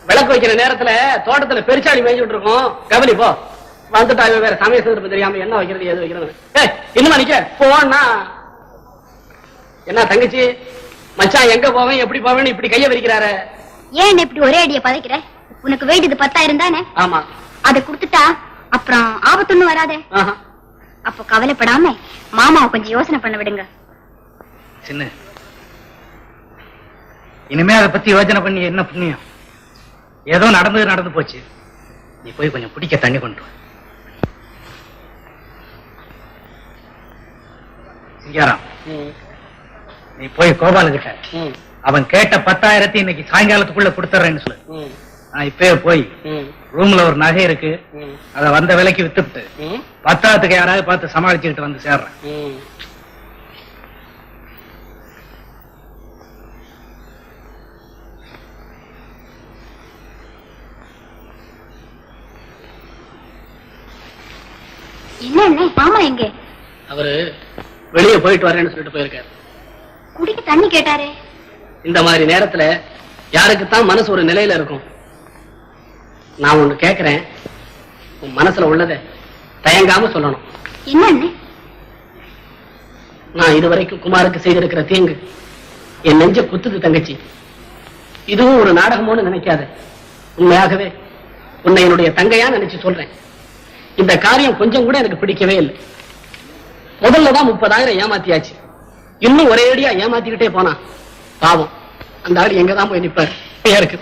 S3: விளக்கு வைக்கிற நேரத்துல தோட்டத்துல பெருச்சாடி மேய்ஞ்சிட்டு இருக்கோம். கவனி போ. வந்துட்டா வேற சமய சந்தர்ப்பம் தெரியாம என்ன வைக்கிறது எது வைக்கிறது. இன்னும் நிக்க போனா என்ன தங்கச்சி மச்சான் எங்க போவேன் எப்படி போவேன்னு இப்படி கைய விரிக்கிறாரு.
S2: ஏன் இப்படி ஒரே அடிய பதைக்கிற? உனக்கு வேண்டியது 10,000 தானே?
S3: ஆமா.
S2: அதை கொடுத்துட்டா அப்புறம் ஆபத்துன்னு வராதே. அப்ப கவலைப்படாம மாமாவை கொஞ்சம் யோசனை பண்ண விடுங்க.
S7: சின்ன, இனிமே அதை பத்தி யோசனை பண்ணி என்ன புண்ணியம்? ஏதோ நடந்து போச்சு. நீ போய் கொஞ்சம் குடிக்க தண்ணி கொண்டு வா. சிங்காரம், நீ போய் கோபாலுக்கிட்ட அவன் கேட்ட 10,000 இன்னைக்கு சாயங்காலத்துக்குள்ள கொடுத்துறேன்னு சொல்லு. நான் இப்பவே போய் ரூம்ல ஒரு நகை இருக்கு, அத வந்த விலைக்கு வித்துட்டு 10,000க்கு யாராவது பார்த்து சமாளிச்சுக்கிட்டு வந்து சேர்றேன்.
S2: என்ன மாமா எங்க?
S3: அவரு வெளியே போயிட்டு வரேன்னு சொல்லிட்டு போயிருக்காரு.
S2: குடிக்க தண்ணி கேட்டாரே.
S3: இந்த மாதிரி நேரத்துல யாருக்குத்தான் மனசு ஒரு நிலையில இருக்கும். நான் ஒண்ணு கேக்குறேன், உன் மனசுல உள்ளதை தயங்காம சொல்லணும்.
S2: என்ன?
S3: நான் இதுவரைக்கும் குமாருக்கு செய்திருக்கிற தீங்கு என் நெஞ்ச குத்துது தங்கச்சி. இதுவும் ஒரு நாடகமோன்னு நினைக்காத. உண்மையாகவே உன்னை என்னுடைய தங்கையா நினைச்சு சொல்றேன். இந்த காரியம் கொஞ்சம் கூட எனக்கு பிடிக்கவே இல்லை. முதல்லதான் 30,000 ஏமாத்தியாச்சு. இன்னும் ஒரே அடியா ஏமாத்திக்கிட்டே போனா பாவம் அந்த ஆள் எங்கதான் போய் நிப்பாரு. இருக்கு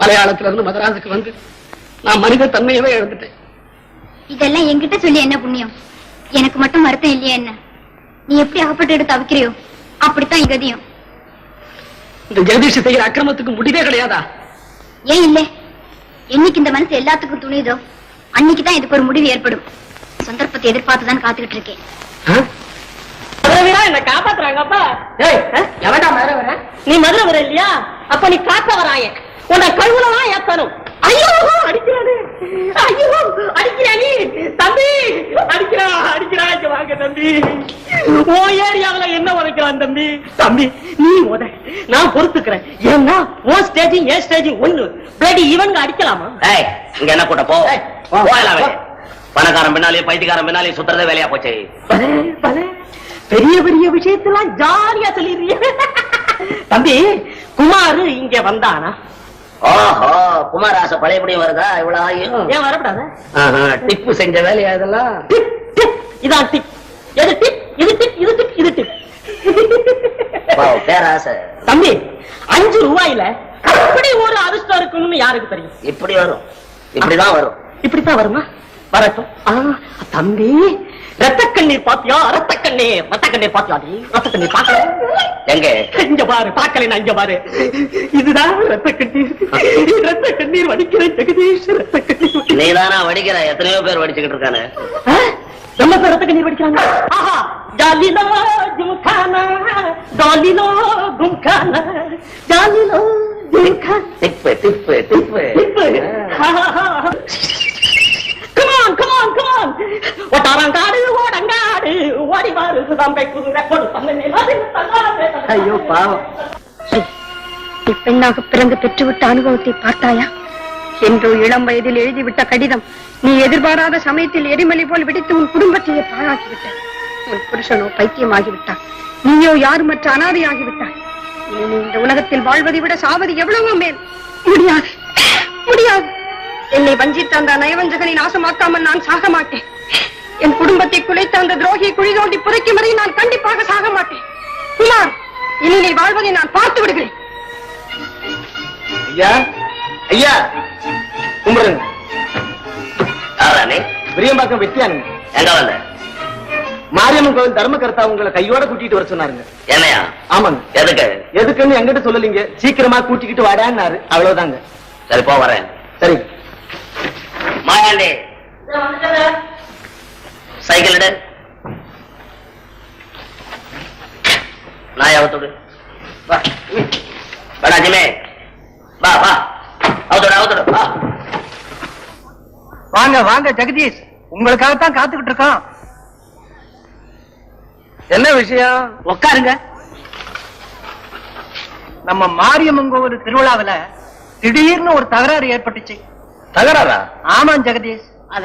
S3: மலையாளத்துல இருந்து மதராசுக்கு வந்து நான் மனித தன்மையவே எழுந்துட்டேன்.
S2: இதெல்லாம் என்கிட்ட சொல்லி என்ன புண்ணியம்? எனக்கு மட்டும் வருத்தம் இல்லையா என்ன? நீ எப்படி அகப்பட்டு எடுத்து தவிக்கிறியோ அப்படித்தான் இகதியும்.
S3: இந்த ஜெகதீஷ் செய்கிற அக்கிரமத்துக்கு முடிவே கிடையாதா?
S2: ஏன் இல்லை? என்னைக்கு இந்த மனசு எல்லாத்துக்கும் துணியுதோ அன்னைக்குதான் இதுக்கு ஒரு முடிவு ஏற்படும். சந்தர்ப்பத்தை எதிர்பார்த்துதான் காத்துக்கிட்டு இருக்கேன்.
S8: என்ன காப்பாத்துறாங்கப்பா.
S2: நீ மதுரை வர இல்லையா? அப்ப நீ காக்க வராய உன்னை கழுவுலதான் ஏத்தணும்.
S8: ஐயோ அடிக்கிறானே, ஐயோ அடிக்கிறானே தம்பி, அடிக்கிறா இங்க வாங்க தம்பி. ஓ ஏரியாவில என்ன உதைக்கிறா தான் தம்பி. தம்பி நீ முத, நான் பொறுத்துக்கிறேன். ஏன்னா உன் ஸ்டேஜ் என் ஸ்டேஜ் ஒண்ணு. பிளடி இவங்க அடிக்கலாமா?
S5: ஏய், இங்க என்ன கூட்ட போ. பணக்காரன் பின்னாலே பைத்தியக்காரன் பின்னாலே சுத்துறதே வேலையா போச்சு.
S8: பெரிய பெரிய விஷயத்தெல்லாம் ஜாலியா சொல்லிடுறிய. தம்பி குமாரு இங்க வந்தானா?
S5: ஓஹோ, குமாராச பழையபடியும் வருதா? இவ்வளவு ஆயும்
S8: ஏன் வரப்படாத?
S5: டிப்பு செஞ்ச வேலையா இதெல்லாம்?
S8: இதான் டிப். எது டிப்? இது டிப், இது டிப், இது டிப்.
S5: பேராசை.
S8: தம்பி 5 ரூபாயில அப்படி ஒரு அதிர்ஷ்டம் இருக்குன்னு யாருக்கு தெரியும்?
S5: இப்படி வரும், இப்படிதான் வரும்.
S8: இப்படித்தான் வருமா? வரட்டும். தம்பி ரத்த கண்ணீர் பாத்தியா? ரத்த கண்ணீர், ரத்த கண்ணீர் பாத்தியா? ரத்த கண்ணீர் பாக்கல?
S5: எங்க?
S8: இங்க பாரு. பாக்கல, இங்க பாரு. இதுதான் ரத்த கண்ணீர். ரத்த கண்ணீர் வடிக்கிற ஜெகதீஷ். ரத்த கண்ணீர்
S5: நீதானா வடிக்கிற? எத்தனையோ பேர் வடிச்சுக்கிட்டு இருக்கானு.
S8: நம்ம பேர் ரத்த கண்ணீர் வடிக்கிறாங்க. ஆஹா, ஜாலிலோ ஜும்கானா, ஜாலிலோ கும்கானா, ஜாலிலோ ஜும்கானா.
S5: டிப்பு டிப்பு டிப்பு.
S8: Come on, come on, come on. ஒட்டாரங்காடு ஓடங்காடு ஓடி வாரு தம்பை குதிரை கொடு தன்னை.
S5: ஐயோ பாவம்.
S2: நீ பெண்ணாக பிறந்து பெற்றுவிட்ட அனுபவத்தை பார்த்தாயா? என்றோ இளம் வயதில் எழுதிவிட்ட கடிதம் நீ எதிர்பாராத சமயத்தில் எரிமலை போல் வெடித்து உன் குடும்பத்தையே பாழாக்கிவிட்டாய். உன் புருஷனோ பைத்தியமாகிவிட்டான். நீயோ யாருமற்ற அனாதையாகிவிட்டாய். நீ இந்த உலகத்தில் வாழ்வதை விட சாவது எவ்வளவோ மேல். முடியாது, முடியாது. என்னை வஞ்சித்த அந்த நயவஞ்சகனை நாசமாக்காமல் நான் சாக மாட்டேன். என் குடும்பத்தை குலைத்த அந்த துரோகியை குழி தோண்டி புதைக்கும் வரை நான் கண்டிப்பாக சாக மாட்டேன். குமார், இனி நீ வாழ்வதை நான் பார்த்து விடுகிறேன்.
S4: ஐயா, ஐயா கும்பிடுங்க.
S5: யாரானே?
S4: விரியம்பாக்கம் வெட்டியானுங்க.
S5: எங்க வந்த?
S4: மாரியம்மன் கோவில் தர்மகர்த்தா உங்களை கையோட கூட்டிட்டு வர சொன்னாருங்க.
S5: என்னையா?
S4: ஆமாங்க.
S5: எதுக்கு?
S4: எதுக்குன்னு எங்கிட்ட சொல்லலீங்க. சீக்கிரமா கூட்டிக்கிட்டு வாடான்னாரு. அவ்வளவுதாங்க.
S5: சரி போ, வரேன்.
S4: சரி.
S5: மாயாண்டி சைக்கிள் எடு. நாயாவத்தோடு படாஜிமே வா வா. அவுத்தோடு அவுத்தோடு வா.
S7: வாங்க வாங்க ஜெகதீஷ், உங்களுக்காகத்தான் காத்துக்கிட்டு இருக்கோம். என்ன விஷயம்?
S8: உட்காருங்க.
S7: நம்ம மாரியம்மன் கோவில் திருவிழாவில திடீர்னு ஒரு தகராறு ஏற்பட்டுச்சு.
S5: தகராறா?
S7: ஆமாம் ஜெகதீஷ்.
S8: அத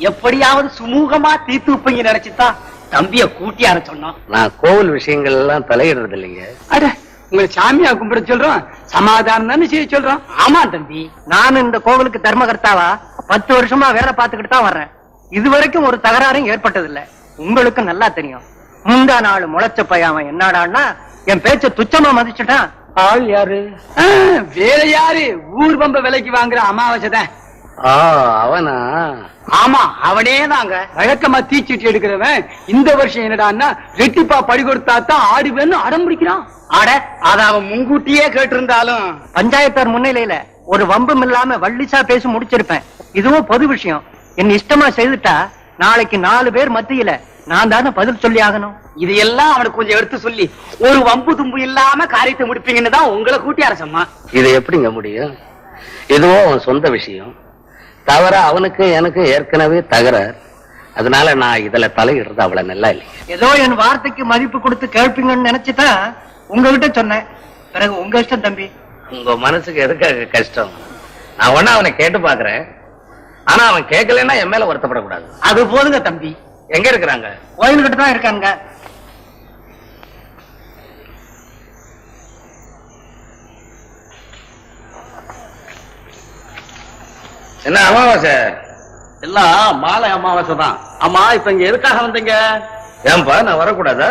S8: எப்படியாவது சுமூகமா தீர்த்து வைப்பீங்க நினைச்சுதான் தம்பிய கூட்டியார சொன்னோம்.
S5: நான் கோவில் விஷயங்கள் எல்லாம் தலையிடுறது இல்லைங்க.
S1: அட, உங்களை சாமியா கும்பிட சொல்றோம், சமாதானம் தானே செய்ய சொல்றோம்.
S8: ஆமா தம்பி,
S7: நான் இந்த கோவிலுக்கு தர்மகர்த்தாவா 10 வருஷமா வேலை பார்த்துக்கிட்டு தான் வர்றேன். இதுவரைக்கும் ஒரு தகராறும் ஏற்பட்டதில்லை. உங்களுக்கு நல்லா தெரியும். முந்தா நாள் முளைச்ச பையன் என்னடான்னா என் பேச்ச துச்சமா மதிச்சுட்டான்.
S1: ஆள் யாரு? வேற யாரு? ஊர் பம்ப விலைக்கு வாங்குற அமாவாசைதான்.
S5: அவனா?
S1: ஆமா, அவனே தாங்க. வழக்கமா தீச்சிட்டு எடுக்கிறவன் இந்த வருஷம் என்னடான்னா ரெட்டிப்பா படி கொடுத்தா தான் ஆடுவேன்னு அடம் பிடிக்கிறான்.
S7: ஆட அத அவன் முன்கூட்டியே கேட்டிருந்தாலும் பஞ்சாயத்தார் முன்னிலையில ஒரு வம்பும் இல்லாம வள்ளிசா பேசி முடிச்சிருப்பேன். இதுவும் பொது விஷயம். என் இஷ்டமா செய்துட்டா நாளைக்கு 4 பேர் மத்தியில நான் தானே பதில் சொல்லி ஆகணும்.
S1: இது எல்லாம் அவனுக்கு கொஞ்சம் எடுத்து சொல்லி ஒரு வம்பு தும்பு இல்லாம காரியத்தை முடிப்பீங்கன்னு தான் உங்களை கூட்டி அரசம்மா.
S5: இது எப்படிங்க முடியும்? இதுவோ அவன் சொந்த விஷயம். தவிர அவனுக்கு எனக்கு ஏற்கனவே தகராறு. அதனால நான் இதுல தலையிடுறது அவ்வளவு நல்லா இல்லை.
S7: ஏதோ என் வார்த்தைக்கு மதிப்பு கொடுத்து கேட்பீங்கன்னு நினைச்சுதான் உங்ககிட்ட சொன்னேன். பிறகு உங்க இஷ்டம் தம்பி.
S5: உங்க மனசுக்கு எதுக்காக கஷ்டம்? நான் ஒண்ணு அவனை கேட்டு பாக்குறேன். ஆனா அவன் கேட்கலன்னா என் மேல வருத்தப்படக்கூடாது.
S7: அது போதுங்க தம்பி.
S5: எங்க இருக்கிறாங்க?
S7: கோயில்கிட்ட தான் இருக்காங்க.
S5: என்ன அமாவாசை?
S4: எல்லாம் மாலை அமாவாசை தான். ஆமா, இப்ப இங்க எதுக்காக வந்தீங்க?
S5: ஏன்பா நான் வரக்கூடாதா?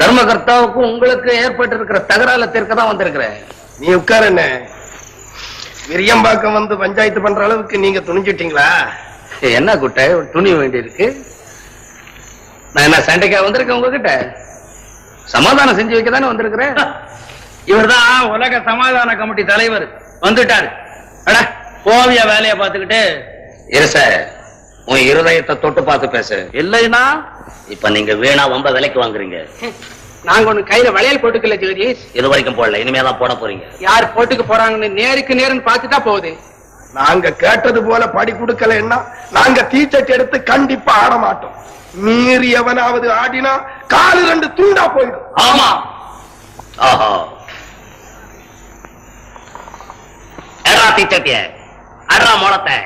S5: தர்மகர்த்தாவுக்கும் உங்களுக்கு ஏற்பட்டு இருக்கிற தகரால தீர்க்க தான் வந்திருக்கிறேன்.
S10: நீ உட்கார. என்ன விரியம்பாக்கம் வந்து பஞ்சாயத்து பண்ற அளவுக்கு நீங்க துணிஞ்சிட்டீங்களா?
S5: என்ன குட்டை துணி வேண்டி இருக்கு? நான் என்ன சண்டைக்கா வந்திருக்கேன் உங்ககிட்ட? சமாதானம் செஞ்சு வைக்க தானே வந்திருக்கிறேன்.
S1: இவர்தான் உலக சமாதான கமிட்டி தலைவர் வந்துட்டாரு. அட கோவிய வேலைய பாத்துக்கிட்டு
S5: இருச உன் இருதயத்தை தொட்டு பார்த்து பேசு.
S1: இல்லைன்னா
S5: இப்ப நீங்க வீணா வம்ப விலைக்கு வாங்குறீங்க.
S1: நாங்க ஒண்ணு கையில வளையல் போட்டுக்கல ஜெகதீஷ்.
S5: இது வரைக்கும் போடல, இனிமேதான் போட போறீங்க.
S1: யார் போட்டுக்கு போறாங்கன்னு நேருக்கு நேருன்னு பார்த்துட்டா போகுது.
S10: நாங்க கேட்டது போல படி கொடுக்கலன்னா நாங்க தீச்சட்டி எடுத்து கண்டிப்பா ஆட மாட்டோம். மீறி எவனாவது ஆடினா காலு 2 துண்டா போயிடும்.
S5: ஆமா. ஓஹோ, எடா தீச்சட்டிய, அடா மோளத்தை.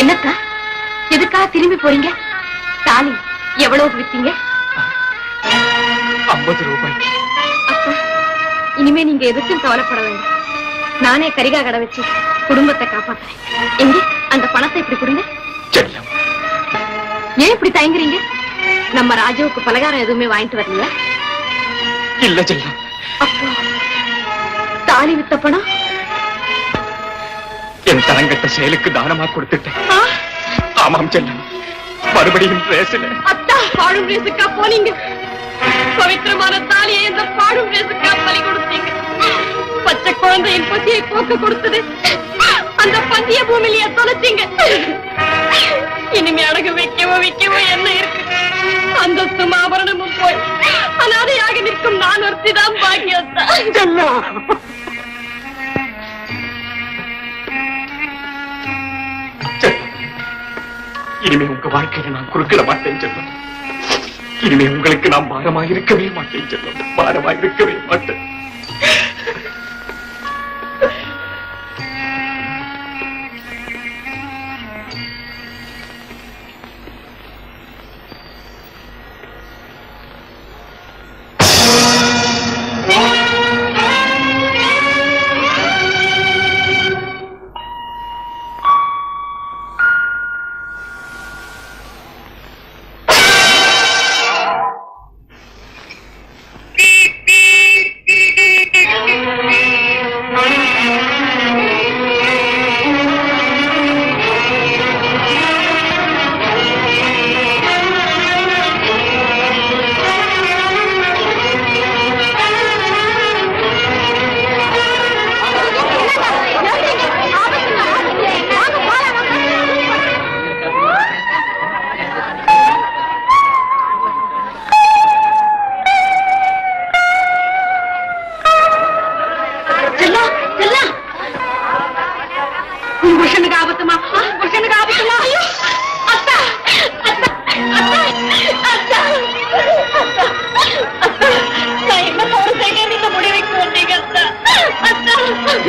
S2: என்னக்கா எதுக்காக திரும்பி போறீங்க? தாலி எவ்வளவு வித்தீங்க?
S3: 50 ரூபாய்.
S2: அப்பா, இனிமே நீங்க எதுக்கும் கவலைப்பட வேண்டாம். நானே கரிகா கடை வச்சு குடும்பத்தை காப்பாத்துறேன். எங்க அந்த பணத்தை இப்படி கொடுங்க.
S3: செல்லம்,
S2: ஏன் இப்படி தயங்குறீங்க? நம்ம ராஜாவுக்கு பலகாரம் எதுவுமே வாங்கிட்டு வரலையா?
S3: இல்ல செல்லம்.
S2: அப்போ தாலி வித்த பணம்
S3: என் தரங்கட்ட செயலுக்கு தானமா கொடுத்துட்டேன். ஆமாம் செல்லம், மறுபடியும் ரேசில.
S2: அத்தா, பாடும் ரேசுக்கா போனீங்க? பவித்திரமான தாலியை இந்த பாடும் ரேசுக்கா பலி கொடுத்தீங்க. பச்சை குழந்தையின் பசியை போக்க கொடுத்தது அந்த பந்திய பூமியிலேயே தொலைச்சீங்க.
S9: இனிமே அடகு வைக்கவோ என்ன இருக்கு? அந்தஸ்தும் ஆபரணமும் போய் அனாதையாக நிற்கும் நான் ஒருத்திதான் பாக்கியத்தான்.
S3: இனிமே உங்க வாழ்க்கையில நான் குறுக்கிட மாட்டேன் செல்லம். இனிமே உங்களுக்கு நான் பாரமாக இருக்கவே மாட்டேன் செல்லம். பாரமாக இருக்கவே மாட்டேன்.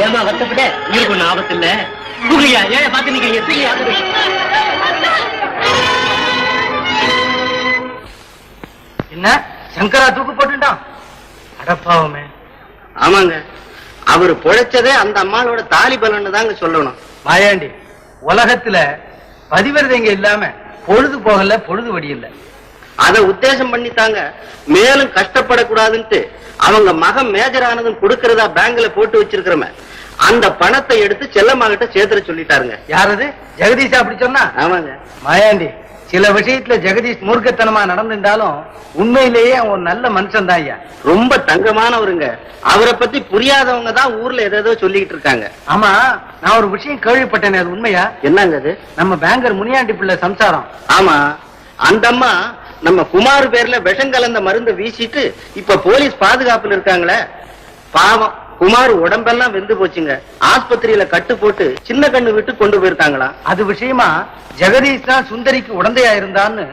S5: ஏமா வருத்தப்பட்ட இருக்கு ஒண்ணு ஆபத்து இல்ல. புகழியா ஏன் பார்த்து நீங்க
S1: என்ன சங்கரா தூக்கு போட்டுட்டான்? அடப்பாவமே.
S5: ஆமாங்க, அவரு பொழைச்சதே அந்த அம்மாளோட தாலி பலன்னு தாங்க சொல்லணும்.
S1: மாயாண்டி, உலகத்துல பதிவிரதைங்க இல்லாம பொழுது போகல, பொழுது வடியில்ல.
S5: அத உத்தேசம் பண்ணித்தாங்க மேலும் கஷ்டப்படக்கூடாதுன்ட்டு அவங்க மகன் மேஜர் ஆனதும் கொடுக்கறதா பேங்க்ல போட்டு வச்சிருக்கிறோமே அந்த பணத்தை எடுத்து செல்லம்மா கிட்ட சேர்த்துற சொல்லிட்டாருங்க.
S1: யாரது? ஜெகதீஷ் அப்படி சொன்னா?
S5: ஆமாங்க
S1: மாயாண்டி, சில விஷயத்துல ஜெகதீஷ் மூர்க்கத்தனமா நடந்திருந்தாலும் உண்மையிலேயே அவன் நல்ல மனுஷன் தான் ஐயா.
S5: ரொம்ப தங்கமானவருங்க. அவரை பத்தி புரியாதவங்க தான் ஊர்ல ஏதோ சொல்லிக்கிட்டு இருக்காங்க.
S1: ஆமா, நான் ஒரு விஷயம் கேள்விப்பட்டேன், அது உண்மையா?
S5: என்னங்க அது?
S1: நம்ம பேங்கர் முனியாண்டி பிள்ளை சம்சாரம்.
S5: ஆமா, அந்த அம்மா நம்ம குமார் பேர்ல விஷம் கலந்த மருந்து வீசிட்டு இப்ப போலீஸ் பாதுகாப்புல இருக்காங்களே. பாவம், குமார் உடம்பெல்லாம் வெந்து போச்சுங்க. ஆஸ்பத்திரியில கட்டு போட்டு சின்ன கண்ணு விட்டு கொண்டு போயிருக்காங்களா.
S1: அது விஷயமா ஜெகதீஷ் தான் சுந்தரிக்கு உடந்தையா இருந்தான்னு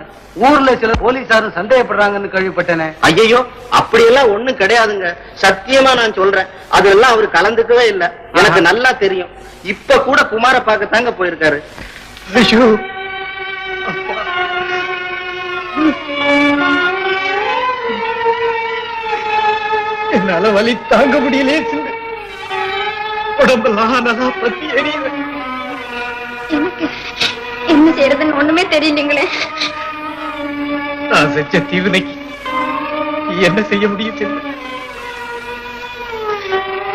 S1: ஊர்ல சில போலீசாரும் சந்தேகப்படுறாங்கன்னு கேள்விப்பட்டேனே.
S5: ஐயோ, அப்படியெல்லாம் ஒண்ணும் கிடையாதுங்க. சத்தியமா நான் சொல்றேன், அதெல்லாம் அவரு கலந்துக்கவே இல்லை. எனக்கு நல்லா தெரியும். இப்ப கூட குமார பார்க்கத்தாங்க போயிருக்காரு.
S3: ஐயோ, என்னால வலி தாங்க முடியலே. உடம்பெல்லாம் நல்லா பத்தி எரியுது.
S2: எனக்கு என்ன செய்யறதுன்னு ஒண்ணுமே தெரியலீங்களே.
S3: நான் செஞ்ச தீவினைக்கு என்ன செய்ய முடியும்?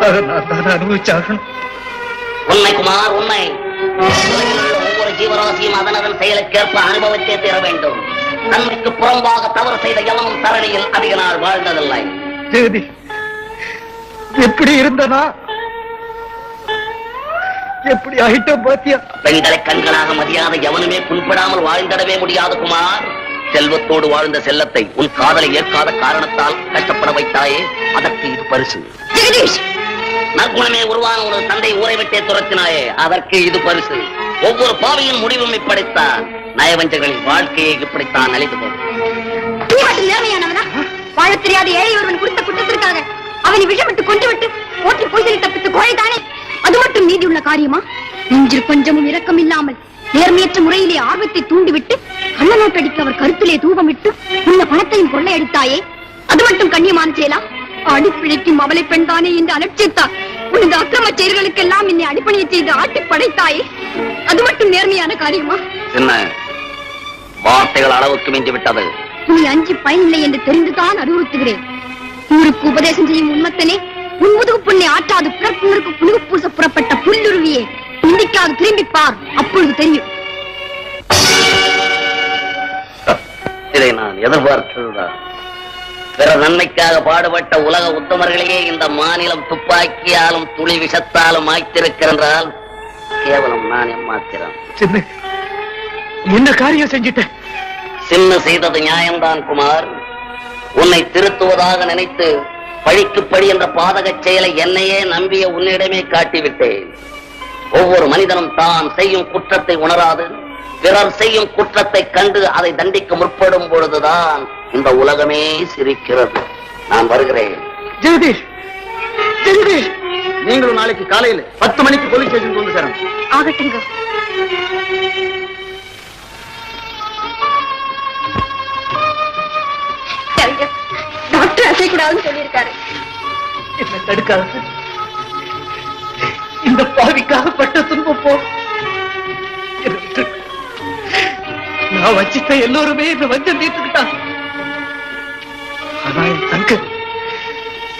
S3: அதை நான் தான் அனுபவிச்சாகணும்.
S5: உண்மை குமார், உண்மை. ஒவ்வொரு ஜீவராசியும் அதனதன் செயலுக்கேற்ப அனுபவத்தை தீர வேண்டும். நன்மைக்கு புறம்பாக தவறு செய்த எவனும் தரணியில் அதிக நாள் வாழ்ந்ததில்லை.
S3: ஜெகதி, எப்படி இருந்தனா எப்படி ஆயிட்டோம் பாத்தியா?
S5: பெண்களை கண்களாக மதியாத எவனுமே புண்படாமல் வாழ்ந்திடவே முடியாது குமார். செல்வத்தோடு வாழ்ந்த செல்லத்தை உன் காதலை ஏற்காத காரணத்தால் கஷ்டப்பட வைத்தாயே, அதற்கு இது பரிசு.
S2: ஜெகதீஷ்,
S5: நற்குணமே உருவான ஒரு தந்தை ஊரை விட்டே துரத்தினாயே, அதற்கு இது பரிசு. ஒவ்வொரு பாவியின் முடிவும் இப்படித்தான். நயவஞ்சகர்களின் வாழ்க்கையை இப்படித்தான் அழிந்து போகும்.
S2: நேர்மையானவனா? வாழ தெரியாத ஏழை ஒருவன் குறித்த குற்றத்திற்காக அவனை விஷமிட்டு கொண்டு விட்டு ஓட்டி பொய்தலை தப்பித்து கோழைதானே. அது மட்டும் நீதி உள்ள காரியமா? நெஞ்சில் கொஞ்சமும் இரக்கம் இல்லாமல் நேர்மையற்ற முறையிலே ஆர்வத்தை தூண்டிவிட்டு கள்ள நோட்டடிக்க அவர் கருத்திலே தூபமிட்டு உள்ள பணத்தையும் கொள்ளையடித்தாயே, அது மட்டும் கண்ணியமான செயலா? அடிப்பிழைக்கும் அவளை பெண் தானே என்று அலட்சித்தார். உனது அக்கிரம செயல்களுக்கெல்லாம் என்னை அடிப்பணிய செய்து ஆட்டி படைத்தாயே, அது மட்டும் நேர்மையான காரியமா?
S5: என்ன வார்த்தைகள் அளவுக்கு மிஞ்சி விட்டது.
S2: நீ அஞ்சி பயனில்லை என்று தெரிந்துதான் அறிவுறுத்துகிறேன். ஊருக்கு உபதேசம் செய்யும் உண்மத்தனே, உன் முதுகு புண்ணை ஆற்றாது பிறப்புணருக்கு புழுகு பூச புறப்பட்ட புல்லுருவியே, இன்றைக்காவது திரும்பிப்பார், அப்பொழுது தெரியும்.
S5: இதை நான் எதிர்பார்த்ததுதான். பிற நன்மைக்காக பாடுபட்ட உலக உத்தமர்களையே இந்த மாநிலம் துப்பாக்கியாலும் துளி விஷத்தாலும் ஆய்த்திருக்கிறால் கேவலம் நான் ஏமாத்திரம்.
S3: என்ன காரியம் செஞ்சிட்ட?
S5: சின்ன செய்தது நியாயம்தான் குமார். உன்னை திருத்துவதாக நினைத்து பழிக்கு பழி என்ற பாதக செயலை என்னையே நம்பிய உன்னிடமே காட்டிவிட்டேன். ஒவ்வொரு மனிதனும் தான் செய்யும் குற்றத்தை உணராது பிறர் செய்யும் குற்றத்தை கண்டு அதை தண்டிக்க முற்படும் பொழுதுதான் இந்த உலகமே சிரிக்கிறது. நான் வருகிறேன்.
S3: ஜெகதீஷ், ஜெகதீஷ்,
S4: நீங்களும் நாளைக்கு காலையில் 10 மணிக்கு போலீஸ் ஸ்டேஷன் வந்து சேரணும்.
S2: ஆகட்டுங்க. டாக்டர் அசைக்கூடாதுன்னு சொல்லியிருக்காரு.
S3: என்ன தடுக்காது. இந்த பாவிக்காக பட்ட துன்பம் போ. நான் வச்சிட்ட எல்லோருமே இந்த வஞ்சம் தீர்த்துக்கிட்டாங்க. ஆனா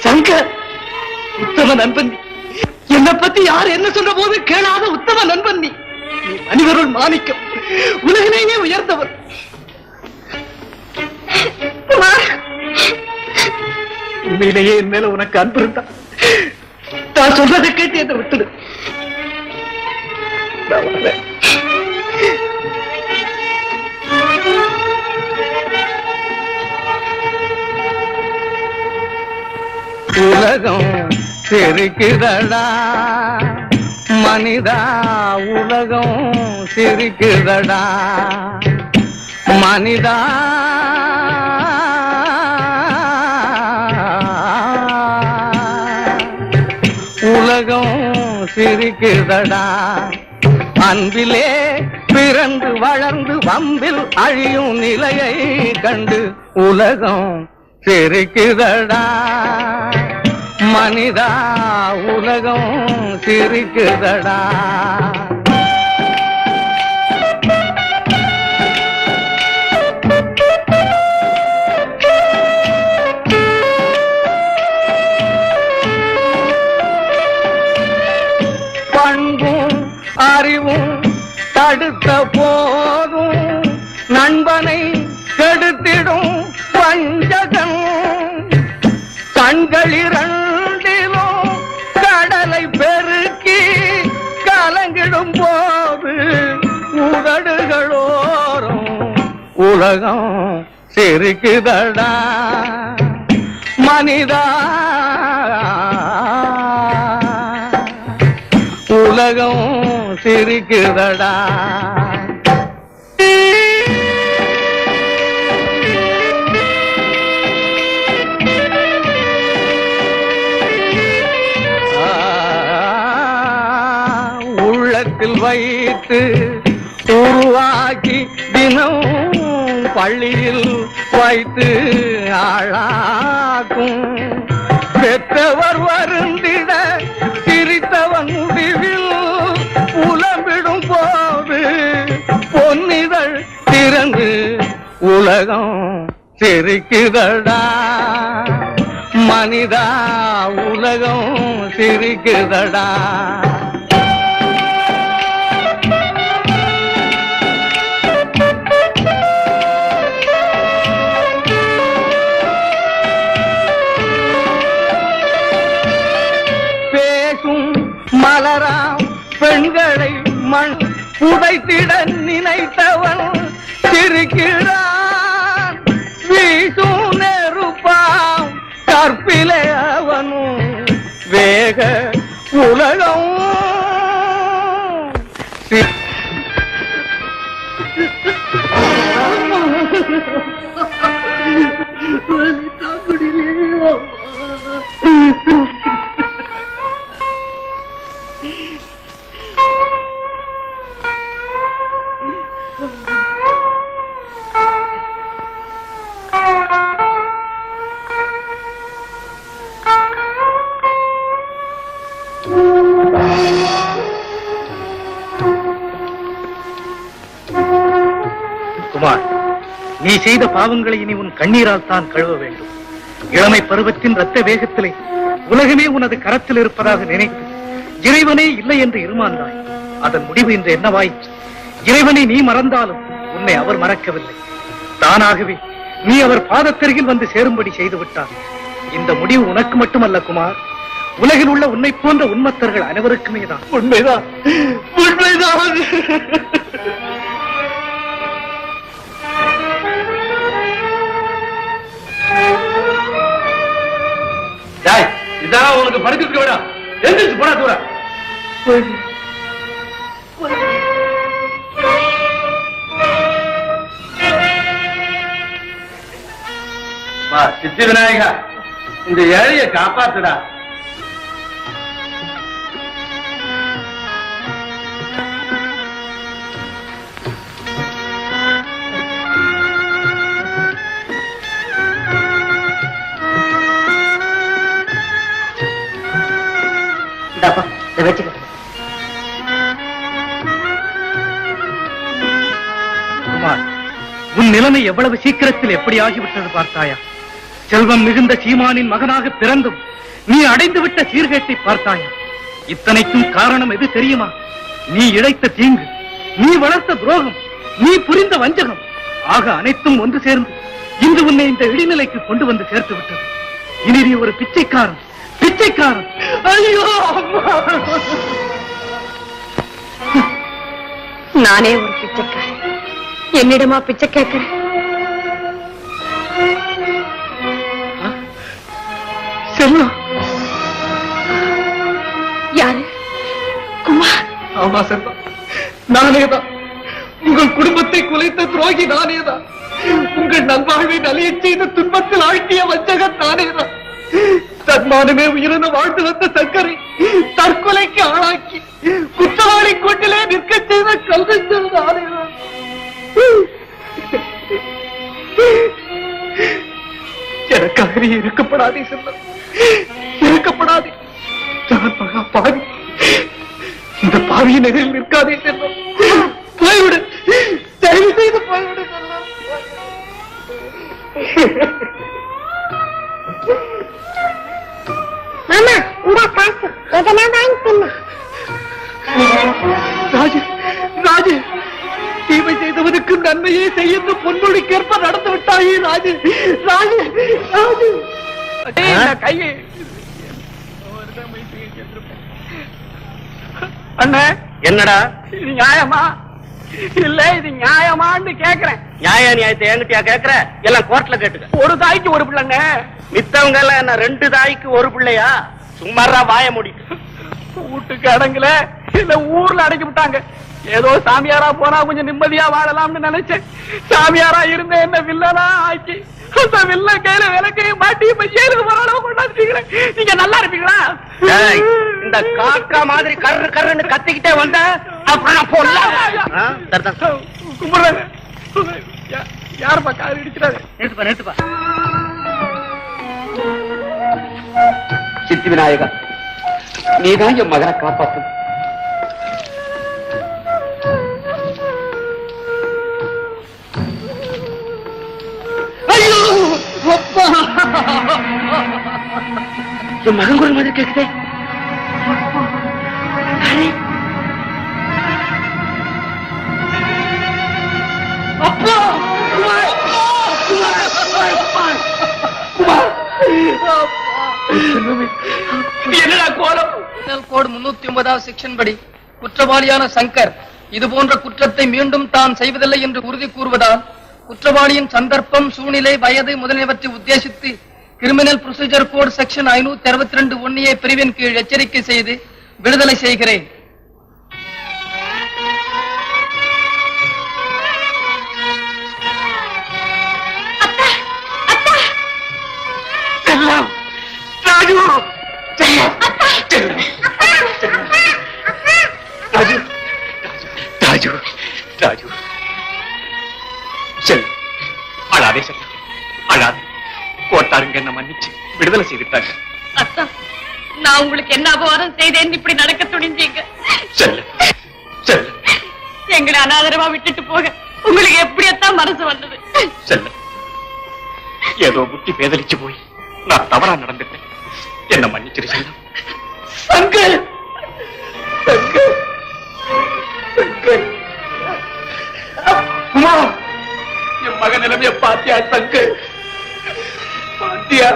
S3: சங்கர் உத்தம நண்பன். என்னை பத்தி யார் என்ன சொன்ன போது கேளாத உத்தம நண்பன். நீ மனிதருள் மாணிக்கம், உலகிலேயே உயர்ந்தவர். உண்மையிலேயே என் மேல உனக்கு அன்பு இருந்தா நான் சொல்றதை கேட்டு என்னை விட்டுடு. உலகம் சிரிக்குதடா மனிதா, உலகம் சிரிக்குதடா மனிதா. உலகம் சிரிக்குதடா. அன்பிலே பிறந்து வளர்ந்து வம்பில் அழியும் நிலையை கண்டு உலகம் சிரிக்குதடா மனிதா, உலகம் சிரிக்குதடா. பண்பும் அறிவும் தடுத்த போதும் நண்பனை கெடுத்திடும் வஞ்சகன். கண்களிரண்டிலும் கடலை பெருக்கி கலங்கிடும் போது உதடுகளோரும் உலகம் சிரிக்குதடா மனிதா. உலகம் சிரிக்குதடா. உள்ளத்தில் வைத்து உருவாக்கி தினம் பள்ளியில் வைத்து ஆளாக்கும். பெற்றவர் வருந்திட சிரித்தவன் முடிவில் உலம்பிடும் போது பொன்னிதழ் திறந்து உலகம் சிரிக்குதடா மனிதா. உலகம் சிரிக்குதடா. மலராம் பெண்களை மண் புதைத்திட நினைத்தவன் சிரிக்கிறான். வீசும் நெருப்பாம் கற்பிலே அவனும் வேக உலகம் குமார், நீ செய்த பாவங்களை இனி உன் கண்ணீரால் தான் கழுவ வேண்டும். இளமை பருவத்தின் ரத்த வேகத்திலே உலகமே உனது கரத்தில் இருப்பதாக நினைத்து இறைவனே இல்லை என்று இருமாந்தாய். அதன் முடிவு இன்று என்னவாயிற்று? இறைவனை நீ மறந்தாலும் உன்னை அவர் மறக்கவில்லை. தானாகவே நீ அவர் பாதத்தருகில் வந்து சேரும்படி செய்து விட்டார். இந்த முடிவு உனக்கு மட்டுமல்ல குமார், உலகில் உள்ள உன்னை போன்ற உன்மத்தர்கள் அனைவருக்குமே தான். உண்மைதான், உண்மைதான்.
S1: சித்தி விநாயகா, இந்த ஏழைய காப்பாத்துடா.
S3: குமார், உன் நிலைமை எவ்வளவு சீக்கிரத்தில் எப்படி ஆகிவிட்டது பார்த்தாயா? செல்வம் மிகுந்த சீமானின் மகனாக பிறந்தும் நீ அடைந்துவிட்ட சீர்கேட்டை பார்த்தாயா? இத்தனைக்கும் காரணம் எது தெரியுமா? நீ இழைத்த தீங்கு, நீ வளர்த்த துரோகம், நீ புரிந்த வஞ்சகம் ஆக அனைத்தும் ஒன்று சேர்ந்து இன்று உன்னை இந்த இடிநிலைக்கு கொண்டு வந்து சேர்த்து விட்டது. இனி நீ ஒரு பிச்சைக்காரன், பிச்சைக்காரன். ஐயோ,
S2: நானே ஒரு பிச்சைக்காரன். என்னிடமா பிச்சை கேட்கிறேன்?
S3: செல்வம்.
S2: யாரு? குமார்.
S3: ஆமா செல்வம், நானேதான். உங்கள் குடும்பத்தை குலைத்த துரோகி நானேதான். உங்கள் நல்வாழ்வை நலிய செய்த துன்பத்தில் ஆழ்த்திய வஞ்சகன் நானேதான். தன்மானமே உயிரின வாழ்ந்து வந்த சங்கரை தற்கொலைக்கு ஆளாக்கி குற்றவாளி கொண்டிலே நிற்க செய்த கல்வெஞ்சல் நானேதான். எனக்காக நீ இருக்கப்படாதே செல்வம், இருக்கப்படாதே. நான் மகா பாவி. இந்த பாவியின் எதிரில் நிற்காதே செல்வம். போய்விடு, தயவு செய்து போய்விடு செல்வம்.
S2: மாமா, இந்த காசு எதனா வாங்கி தின்னு.
S3: ராஜு, ராஜு, தீமை செய்தவனுக்கு நன்மையே செய்ய பொன்மொழிக்கேற்ப நடந்து விட்டாயே ராஜு, ராஜு, ராஜு. கையை அண்ணே.
S5: என்னடா
S3: இது நியாயமா? இல்ல, இது நியாயமான்னு கேக்குறேன்.
S5: நியாயத்தை என்கிட்டயா கேக்குற? எல்லாம் கோர்ட்ல கேட்டுக்க.
S3: ஒரு தாய்க்கு ஒரு பிள்ளைங்க,
S5: மித்தவங்க எல்லாம் என்ன 2 தாய்க்கு ஒரு பிள்ளையா? சும்மாரா வாய மூடி.
S3: வீட்டுக்கு அடங்கல, இல்ல ஊர்ல அடக்கி விட்டாங்க. ஏதோ சாமியாரா போனா கொஞ்சம் நிம்மதியா வாழலாம்னு நினைச்சேன். சாமியாரா இருந்த என்ன வில்லனா ஆக்கி அந்த வில்ல கையில விளக்கையும் மாட்டி இப்ப ஜெயிலுக்கு போறாலும் கொண்டாந்துட்டீங்களேன். நீங்க நல்லா இருப்பீங்களா?
S5: இந்த காக்கா மாதிரி கர்ரு கர்ருன்னு கத்திக்கிட்டே வந்த அப்புறம் நான் போடல.
S3: கும்பிடுறாங்க. யாருப்பா காது இடிக்கிறாரு?
S1: நிறுத்துப்பா, நிறுத்துப்பா. சித்தி விநாயகா, நீதான் என் மகனை காப்பாத்து. ஐயோ, அப்பா, என் மகன் குரல் மாதிரி கேக்குதே. அப்பா, என்னடா கோலம்?
S6: கோடு 309 செக்ஷன் படி குற்றவாளியான சங்கர் இது போன்ற குற்றத்தை மீண்டும் தான் செய்வதில்லை என்று உறுதி கூறுவதால் குற்றவாளியின் சந்தர்ப்பம், சூழ்நிலை, வயது முதலியவற்றை உத்தேசித்து criminal procedure code section 562(1)A பிரிவின் கீழ் எச்சரிக்கை செய்து விடுதலை செய்கிறேன்.
S3: ராஜு, ராஜு, ராஜு, ராஜு, செல், அழாதே செல், அழாதே. கோட்டாருங்க என்ன மன்னிச்சு விடுதலை செய்துட்டாங்க.
S9: அத்தா, நான் உங்களுக்கு என்ன அபவாதம் செய்தேன் இப்படி நடக்க துணிஞ்சீங்க?
S3: செல்ல, செல்ல,
S9: எங்களை அனாதரவா விட்டுட்டு போக உங்களுக்கு எப்படியத்தான் மனசு வந்தது?
S3: செல்ல, ஏதோ புத்தி பேதலிச்சு போய் நான் தவறா நடந்துட்டேன். என்ன மன்னிச்சிரு செல்லம். சங்கர், சங்கர், சங்கர். உமா, என் மகன் நிலைமைய பாத்தியா சங்கர்? பாத்தியா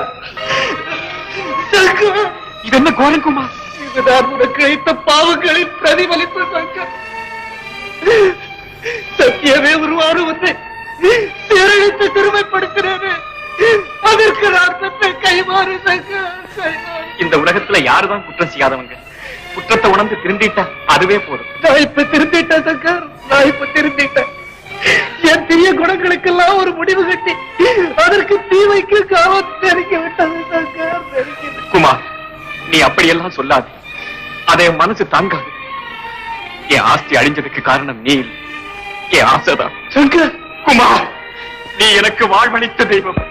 S3: சங்கர்? இது என்ன கோரம் குமார்? இதுதான் உனக்கு இழைத்த பாவங்களின் பிரதிபலிப்பு சங்கர். சத்தியமே உருவாறு வந்து சீரழித்து சிறுமைப்படுத்தினேன். அதற்கு நான் தப்பை கைமாறு சங்கர். இந்த உலகத்துல யாருதான் குற்றம் செய்யாதவங்க? குற்றத்தை உணர்ந்து திருந்திட்ட அதுவே போதும்.
S6: நான் இப்ப திருந்திட்டேன் சங்கர், நான் இப்ப திருந்திட்டேன். என் தீய குணங்களுக்கெல்லாம் ஒரு முடிவு கட்டி அதற்கு தீமைக்கு காவல் தெரிக்க விட்டது சங்கர், தெரிக்கிறது.
S3: குமார், நீ அப்படியெல்லாம் சொல்லாது. அதை என் மனசு தாங்காது. என் ஆஸ்தி அழிஞ்சதுக்கு காரணம் நீ இல்லை, என் ஆசைதான்.
S6: சங்கர்,
S3: குமார், நீ எனக்கு வாழ்வளித்த தெய்வம்.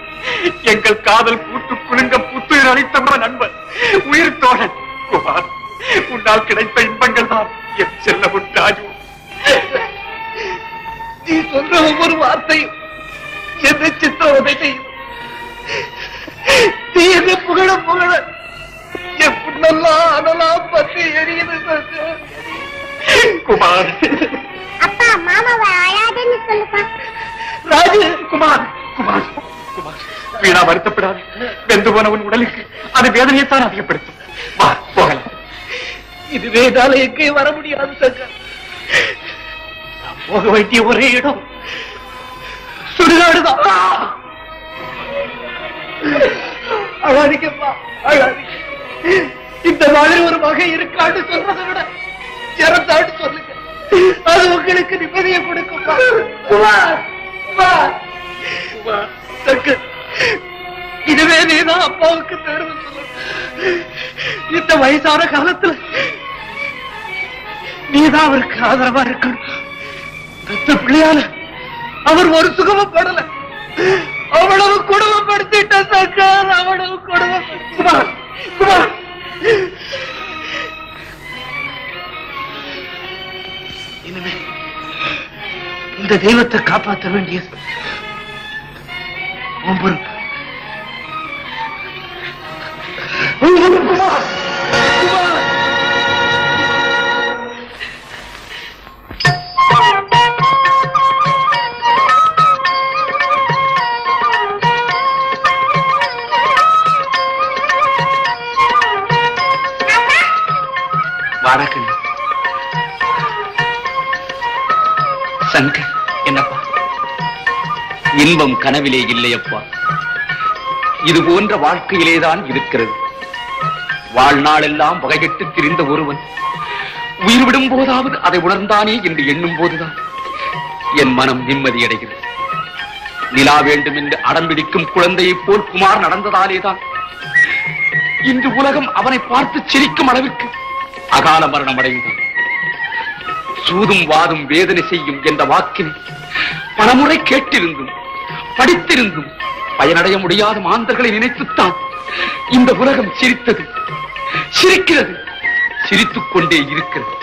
S3: எங்கள் காதல் பூத்து குலுங்க புத்துயிர் அளித்த நண்பன், உயிர் தோழன். குமார், உன்னால் கிடைத்த இன்பங்கள் தான் என் செல்லமும் ராஜு.
S6: நீ சொல்ற ஒவ்வொரு வார்த்தையும் என்னை சித்திரவதை செய்யும். நீ என்னை புகழ புகழ என் புண்ணெல்லாம் அனலாம் பற்றி எரியுது சங்கர்.
S3: குமார்,
S2: அப்பா மாமாவை அழாதேன்னு சொல்லுப்பா.
S6: ராஜு,
S3: குமார், குமார், குமார், வீணா வருத்தப்படாது. வெந்து போன உன் உடலுக்கு அது வேதனையைத்தான் அதிகப்படுத்தும். வா, போகலாம்.
S6: இதுவே என்னால எங்கேயும் வர முடியாது சங்கர். நான் போக வேண்டிய ஒரே இடம் சுடுகாடுதான். அழாதிக்கப்பா, அழாதிக்க. இந்த மாதிரி ஒரு வகை இருக்கான்னு சொல்றதை விட இறந்தான்னு சொல்லுங்க, அது உங்களுக்கு நிம்மதியை கொடுக்கும். இதுவே நீதான் அப்பாவுக்கு தேர்வு சொல்லு. இந்த வயசான காலத்துல நீதான் அவருக்கு ஆதரவா இருக்கணும். பெத்த பிள்ளையால அவர் ஒரு சுகமப்படல, அவ்வளவு குடும்பப்படுத்திட்ட சங்கர், அவ்வளவு குடும்பம். இனிமே இந்த தெய்வத்தை காப்பாற்ற வேண்டியது உன் பொறுப்பு.
S3: வணக்கம் சங்கர். என்னப்பா?
S4: இன்பம் கனவிலே இல்லையப்பா, இது போன்ற வாழ்க்கையிலேதான் இருக்கிறது. வாழ்நாளெல்லாம் வகைகட்டு திரிந்த ஒருவன் உயிர் விடும் போதாவது அதை உணர்ந்தானே என்று எண்ணும் போதுதான் என் மனம் நிம்மதியடைகிறது. நிலா வேண்டும் என்று அடம்பிடிக்கும் குழந்தையைப் போல் குமார் நடந்ததாலேதான் இன்று உலகம் அவனை பார்த்து சிரிக்கும் அளவிற்கு அகால மரணம் அடைந்தான். சூதும் வாதும் வேதனை செய்யும் என்ற வாக்கினை பலமுறை கேட்டிருந்தும் படித்திருந்தும் பயனடைய முடியாத மாந்தர்களை நினைத்துத்தான் இந்த உலகம் சிரித்தது, சிரிக்கிறது, சிரித்துக் கொண்டே இருக்கிறது.